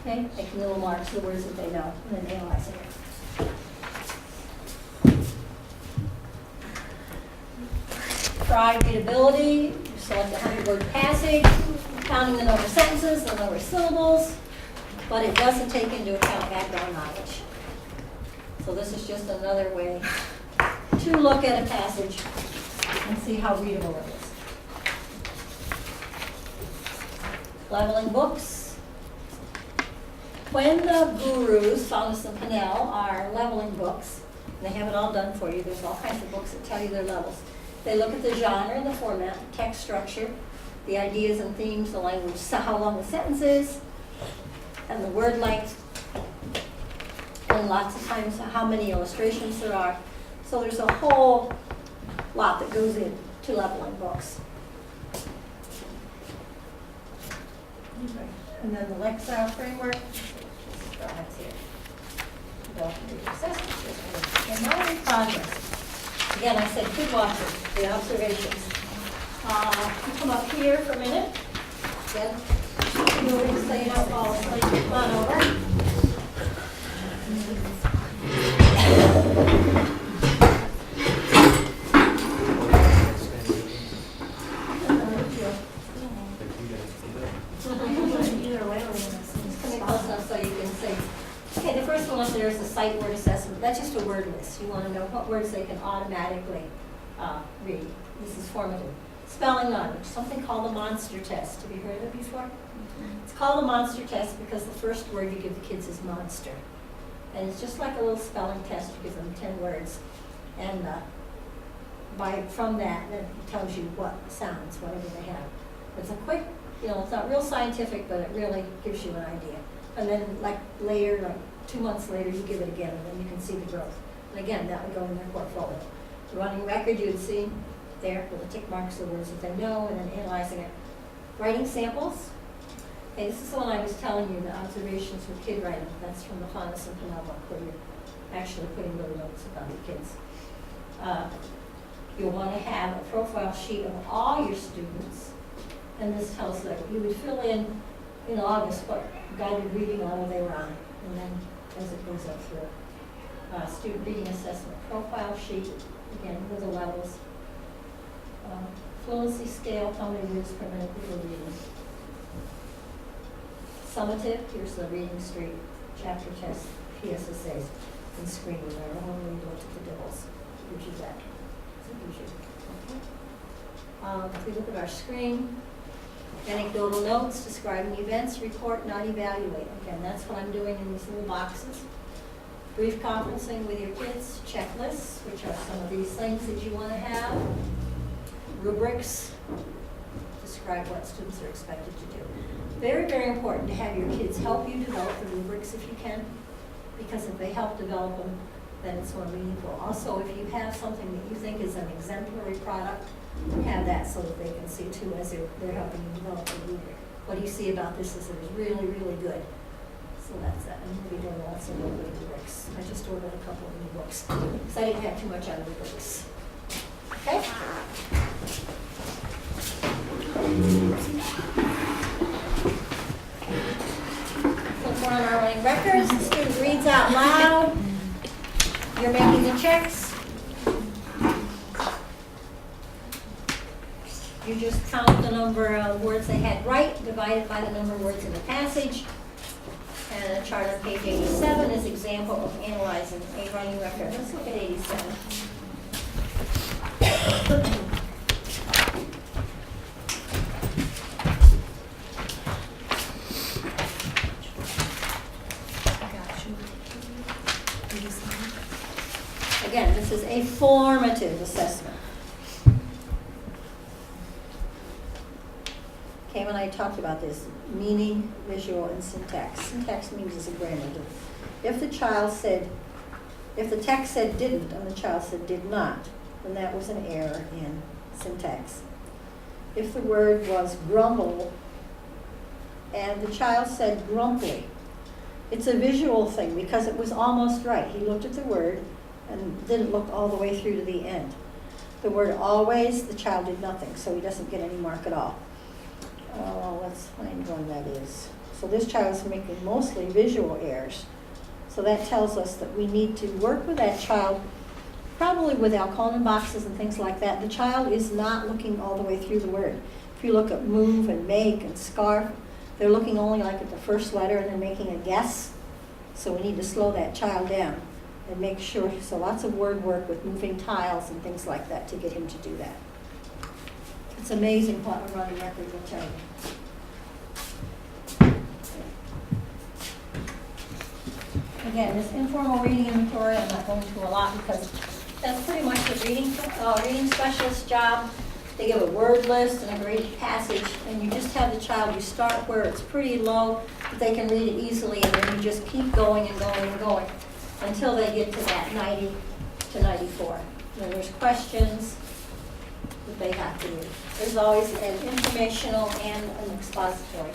Okay, making little marks, the words that they know, and then analyzing it. Try readability, you select a 100-word passage, counting the number of sentences, the number of syllables, but it doesn't take into account background knowledge. So this is just another way to look at a passage and see how readable it is. Leveling books. When the gurus, Thomas and Pinnell, are leveling books, and they have it all done for you, there's all kinds of books that tell you their levels. They look at the genre and the format, the text structure, the ideas and themes, the language, so how long the sentence is, and the word length, and lots of times how many illustrations there are. So there's a whole lot that goes into leveling books. And then the Lexile framework. That's here. Developing assessments. And now in progress. Again, I said kid watching, the observations. You come up here for a minute. Again, moving so you don't fall asleep. Come on over. So you can say, okay, the first one up there is the sight word assessment. That's just a word list. You want to know what words they can automatically read. This is formative. Spelling knowledge, something called the monster test. Have you heard of it before? It's called the monster test because the first word you give the kids is monster. And it's just like a little spelling test. You give them 10 words. And from that, then it tells you what sounds, whatever they have. It's a quick, it's not real scientific, but it really gives you an idea. And then later, 2 months later, you give it again, and then you can see the growth. And again, that would go in their portfolio. The running record you would see there with the tick marks, the words that they know, and then analyzing it. Writing samples. Okay, this is the one I was telling you, the observations with kid writing. That's from the Faunus and Pinnell book, where you're actually putting little notes about the kids. You'll want to have a profile sheet of all your students. And this tells them you would fill in August what guided reading level they were on, and then as it goes up through. Student reading assessment profile sheet, again with the levels. Fluency scale, how many words per minute people reading. Summative, here's the reading streak, chapter test, PSSAs, and screening. They're only when you look at the doubles. Gives you that. If we look at our screen, anecdotal notes, describing events, report, not evaluate. Again, that's what I'm doing in these little boxes. Brief conferencing with your kids, checklists, which are some of these things that you want to have. Rubrics, describe what students are expected to do. Very, very important to have your kids help you develop the rubrics if you can, because if they help develop them, then it's more meaningful. Also, if you have something that you think is an exemplary product, have that so that they can see too as they're helping you develop the rubric. What do you see about this is it is really, really good. So that's that. I'm going to be doing lots of little baby books. I just ordered a couple of new books because I didn't have too much out of the books. Okay? Look on our running records. The student reads out loud. You're making the checks. You just count the number of words they had right, divided by the number of words in the passage. And a chart on page 87 is example of analyzing a running record. Let's look at 87. Again, this is a formative assessment. Cam and I talked about this, meaning, visual, and syntax. Syntax means it's a grammar. If the text said didn't and the child said did not, then that was an error in syntax. If the word was grumble and the child said grumpy, it's a visual thing because it was almost right. He looked at the word and didn't look all the way through to the end. The word always, the child did nothing, so he doesn't get any mark at all. Let's find one that is. So this child is making mostly visual errors. So that tells us that we need to work with that child, probably with Alconin boxes and things like that. The child is not looking all the way through the word. If you look at move and make and scarf, they're looking only like at the first letter and they're making a guess. So we need to slow that child down and make sure, so lots of word work with moving tiles and things like that to get him to do that. It's amazing what a running record will tell you. Again, this informal reading inventory, I'm not going to a lot because that's pretty much the reading specialist's job. They give a word list and a graded passage, and you just have the child, you start where it's pretty low, but they can read it easily, and then you just keep going and going and going until they get to that 90 to 94. And then there's questions that they have to read. There's always an informational and an expository.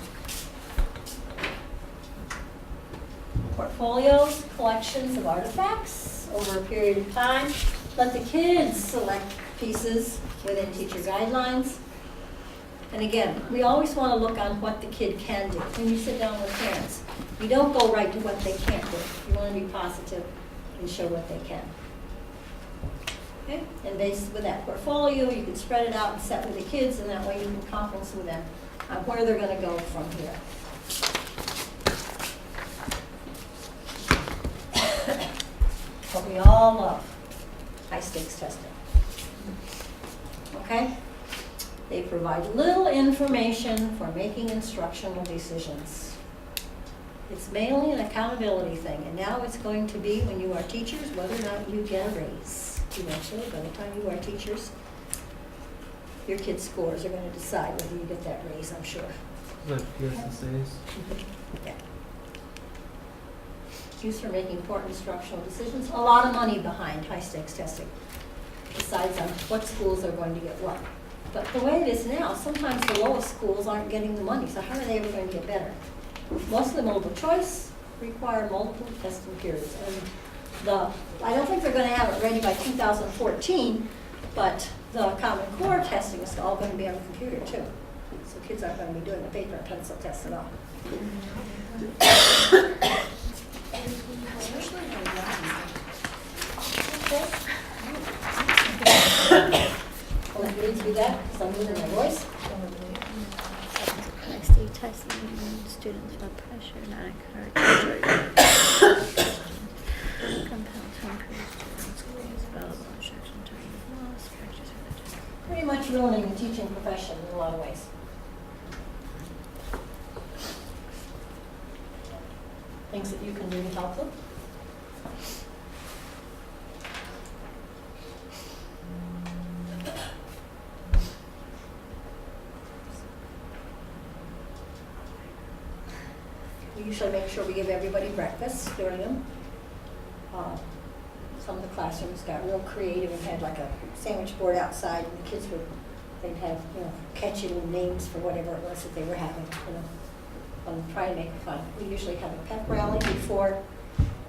Portfolios, collections of artifacts over a period of time. Let the kids select pieces within teacher guidelines. And again, we always want to look on what the kid can do. When you sit down with parents, you don't go right to what they can't do. You want to be positive and show what they can. Okay? And based with that portfolio, you can spread it out and set with the kids, and that way you can conference with them on where they're going to go from here. But we all love high-stakes testing. Okay? They provide little information for making instructional decisions. It's mainly an accountability thing, and now it's going to be, when you are teachers, whether or not you get a raise. Eventually, by the time you are teachers, your kids' scores are going to decide whether you get that raise, I'm sure. Like PSSAs. Yeah. Used for making important instructional decisions. A lot of money behind high-stakes testing, besides on what schools are going to get what. But the way it is now, sometimes the lowest schools aren't getting the money, so how are they ever going to get better? Most of the multiple choice require multiple testing periods. And I don't think they're going to have it ready by 2014, but the Common Core testing is all going to be on the computer too. So kids aren't going to be doing the paper and pencil test at all. Well, if you need to do that, because I'm losing my voice. Stay testing students about pressure, not encourage. Compelled to improve students' skills, available instruction during loss, practice religion. Pretty much ruining the teaching profession in a lot of ways. Things that you can do to help them. We usually make sure we give everybody breakfast during them. Some of the classrooms got real creative and had like a sandwich board outside, and the kids they'd have, catchy little names for whatever it was that they were having, I'm trying to make it fun. We usually have a pep rally before,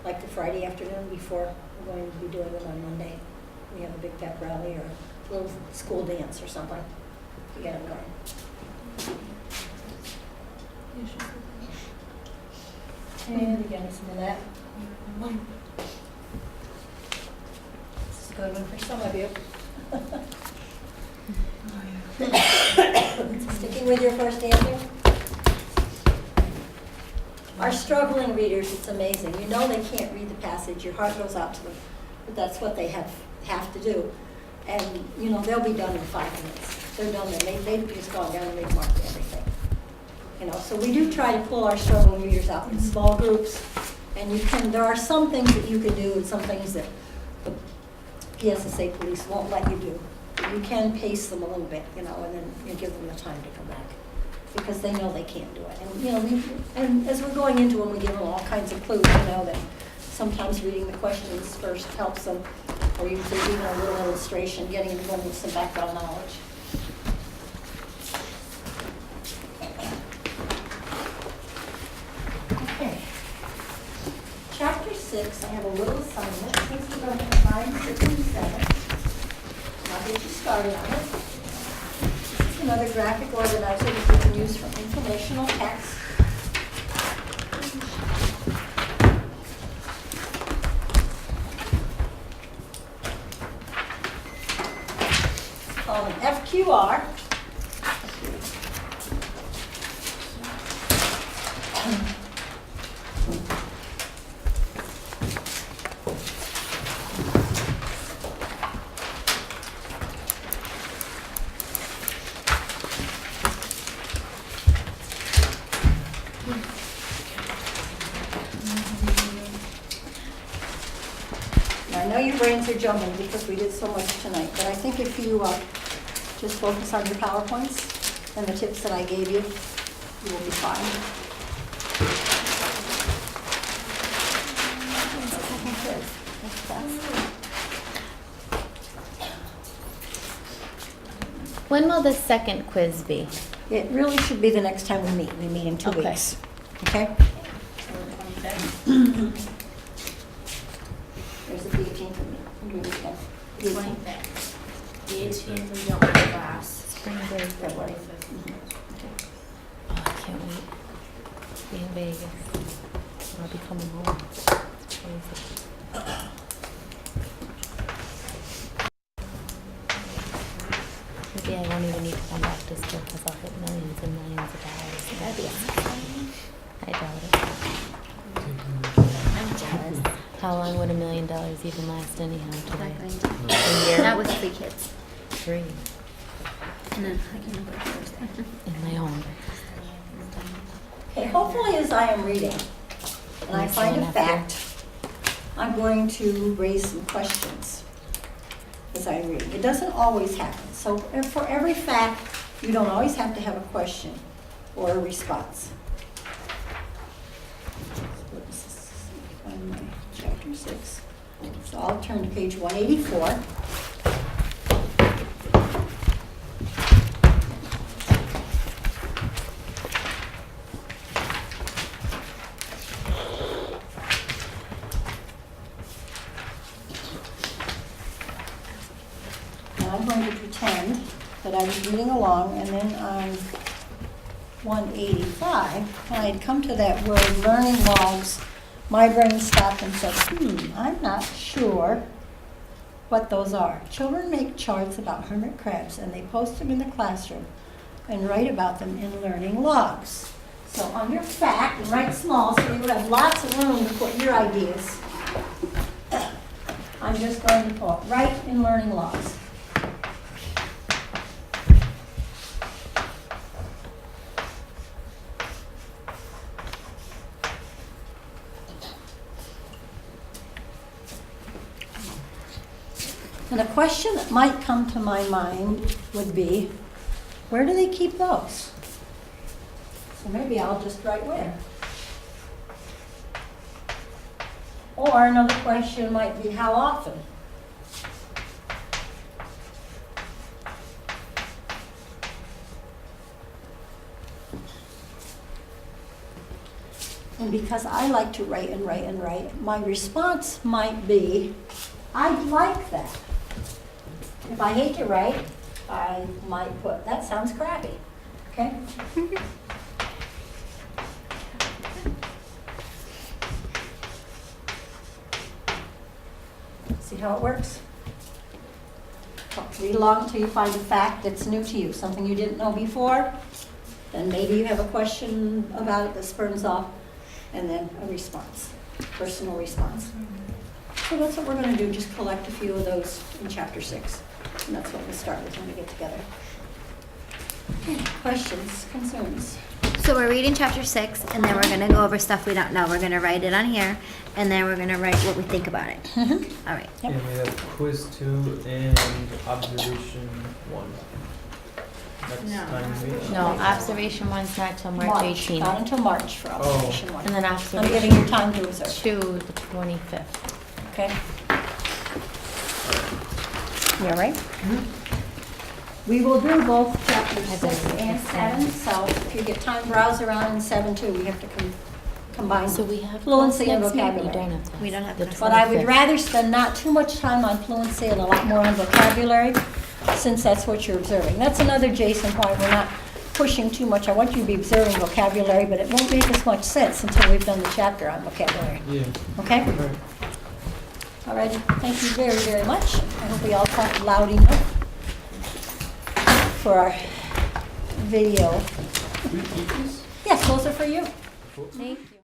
like the Friday afternoon before we're going to be doing it on Monday. We have a big pep rally or a little school dance or something to get them going. And again, some of that. This is a good one for some of you. Sticking with your first answer. Our struggling readers, it's amazing. You know they can't read the passage. Your heart goes out to them. But that's what they have to do. And, you know, they'll be done in 5 minutes. They're done. They've just gone down and they've marked everything. You know, so we do try to pull our struggling readers out in small groups. And there are some things that you can do and some things that the PSSA police won't let you do. You can pace them a little bit, you know, and then you give them the time to come back. Because they know they can't do it. And, you know, and as we're going into them, we give them all kinds of clues, you know, that sometimes reading the questions first helps them, or usually even a little illustration, getting them going with some background knowledge. Okay. Chapter 6, I have a little assignment. Since we're going to combine 6 and 7, I'll get you started on it. This is another graphic organizer that you can use for informational text. Called an FQR. I know your brains are jumbling because we did so much tonight, but I think if you just focus on your PowerPoints and the tips that I gave you, you will be fine. When will the second quiz be? It really should be the next time we meet. We meet in 2 Okay. weeks. Okay? There's the 18th of me. 25th. The 18th we don't have class. Spring break. February. Oh, I can't wait. Be in Vegas. I'll be coming home. It's crazy. Maybe I won't even need to come back to school because I'll hit millions and millions of dollars. That'd be awesome. I doubt it. I'm jealous. How long would $1 million even last anyhow today? Not going to. A year? Not with 3 kids. 3. And then I can go Thursday. In my own. Okay, hopefully as I am reading and I find a fact, I'm going to raise some questions as I read. It doesn't always happen. So for every fact, you don't always have to have a question or a response. On my chapter 6. So I'll turn to page 184. I'm going to pretend that I was reading along, and then on 185, when I'd come to that word learning logs, my brain stopped and said, I'm not sure what those are. Children make charts about hermit crabs, and they post them in the classroom and write about them in learning logs. So on your fact, and write small so you have lots of room to put your ideas. I'm just going to put write in learning logs. And a question that might come to my mind would be, where do they keep those? So maybe I'll just write where. Or another question might be, how often? And because I like to write and write and write, my response might be, I'd like that. If I hate to write, I might put, that sounds crappy, okay? See how it works? Read along until you find a fact that's new to you, something you didn't know before. Then maybe you have a question about it that spurns off, and then a response, personal response. So that's what we're going to do, just collect a few of those in chapter 6. And that's what we'll start with when we get together. Okay, questions, concerns? So we're reading chapter 6, and then we're going to go over stuff we don't know. We're going to write it on here, and then we're going to write what we think about it. All right. Yep. And we have quiz 2 and observation 1. Next time we meet. No, observation 1's not till March 18th. Not until March for observation 1. And then I'm observation giving you time to observe. 2, the 25th. Okay? You all right? We will do both chapters 6 and 7, so if you get time, browse around in 7 too. We have to combine So we have fluency and class next week? vocabulary. We don't have class. We don't have The class. But I would 25th. rather spend not too much time on fluency and a lot more on vocabulary, since that's what you're observing. That's another, Jason, why we're not pushing too much. I want you to be observing vocabulary, but it won't make as much sense until we've done the chapter on vocabulary. Yeah. Okay? Right. All right, thank you very, very much. I hope we all talked loud enough for our video. Yes, those are for you. Thank you.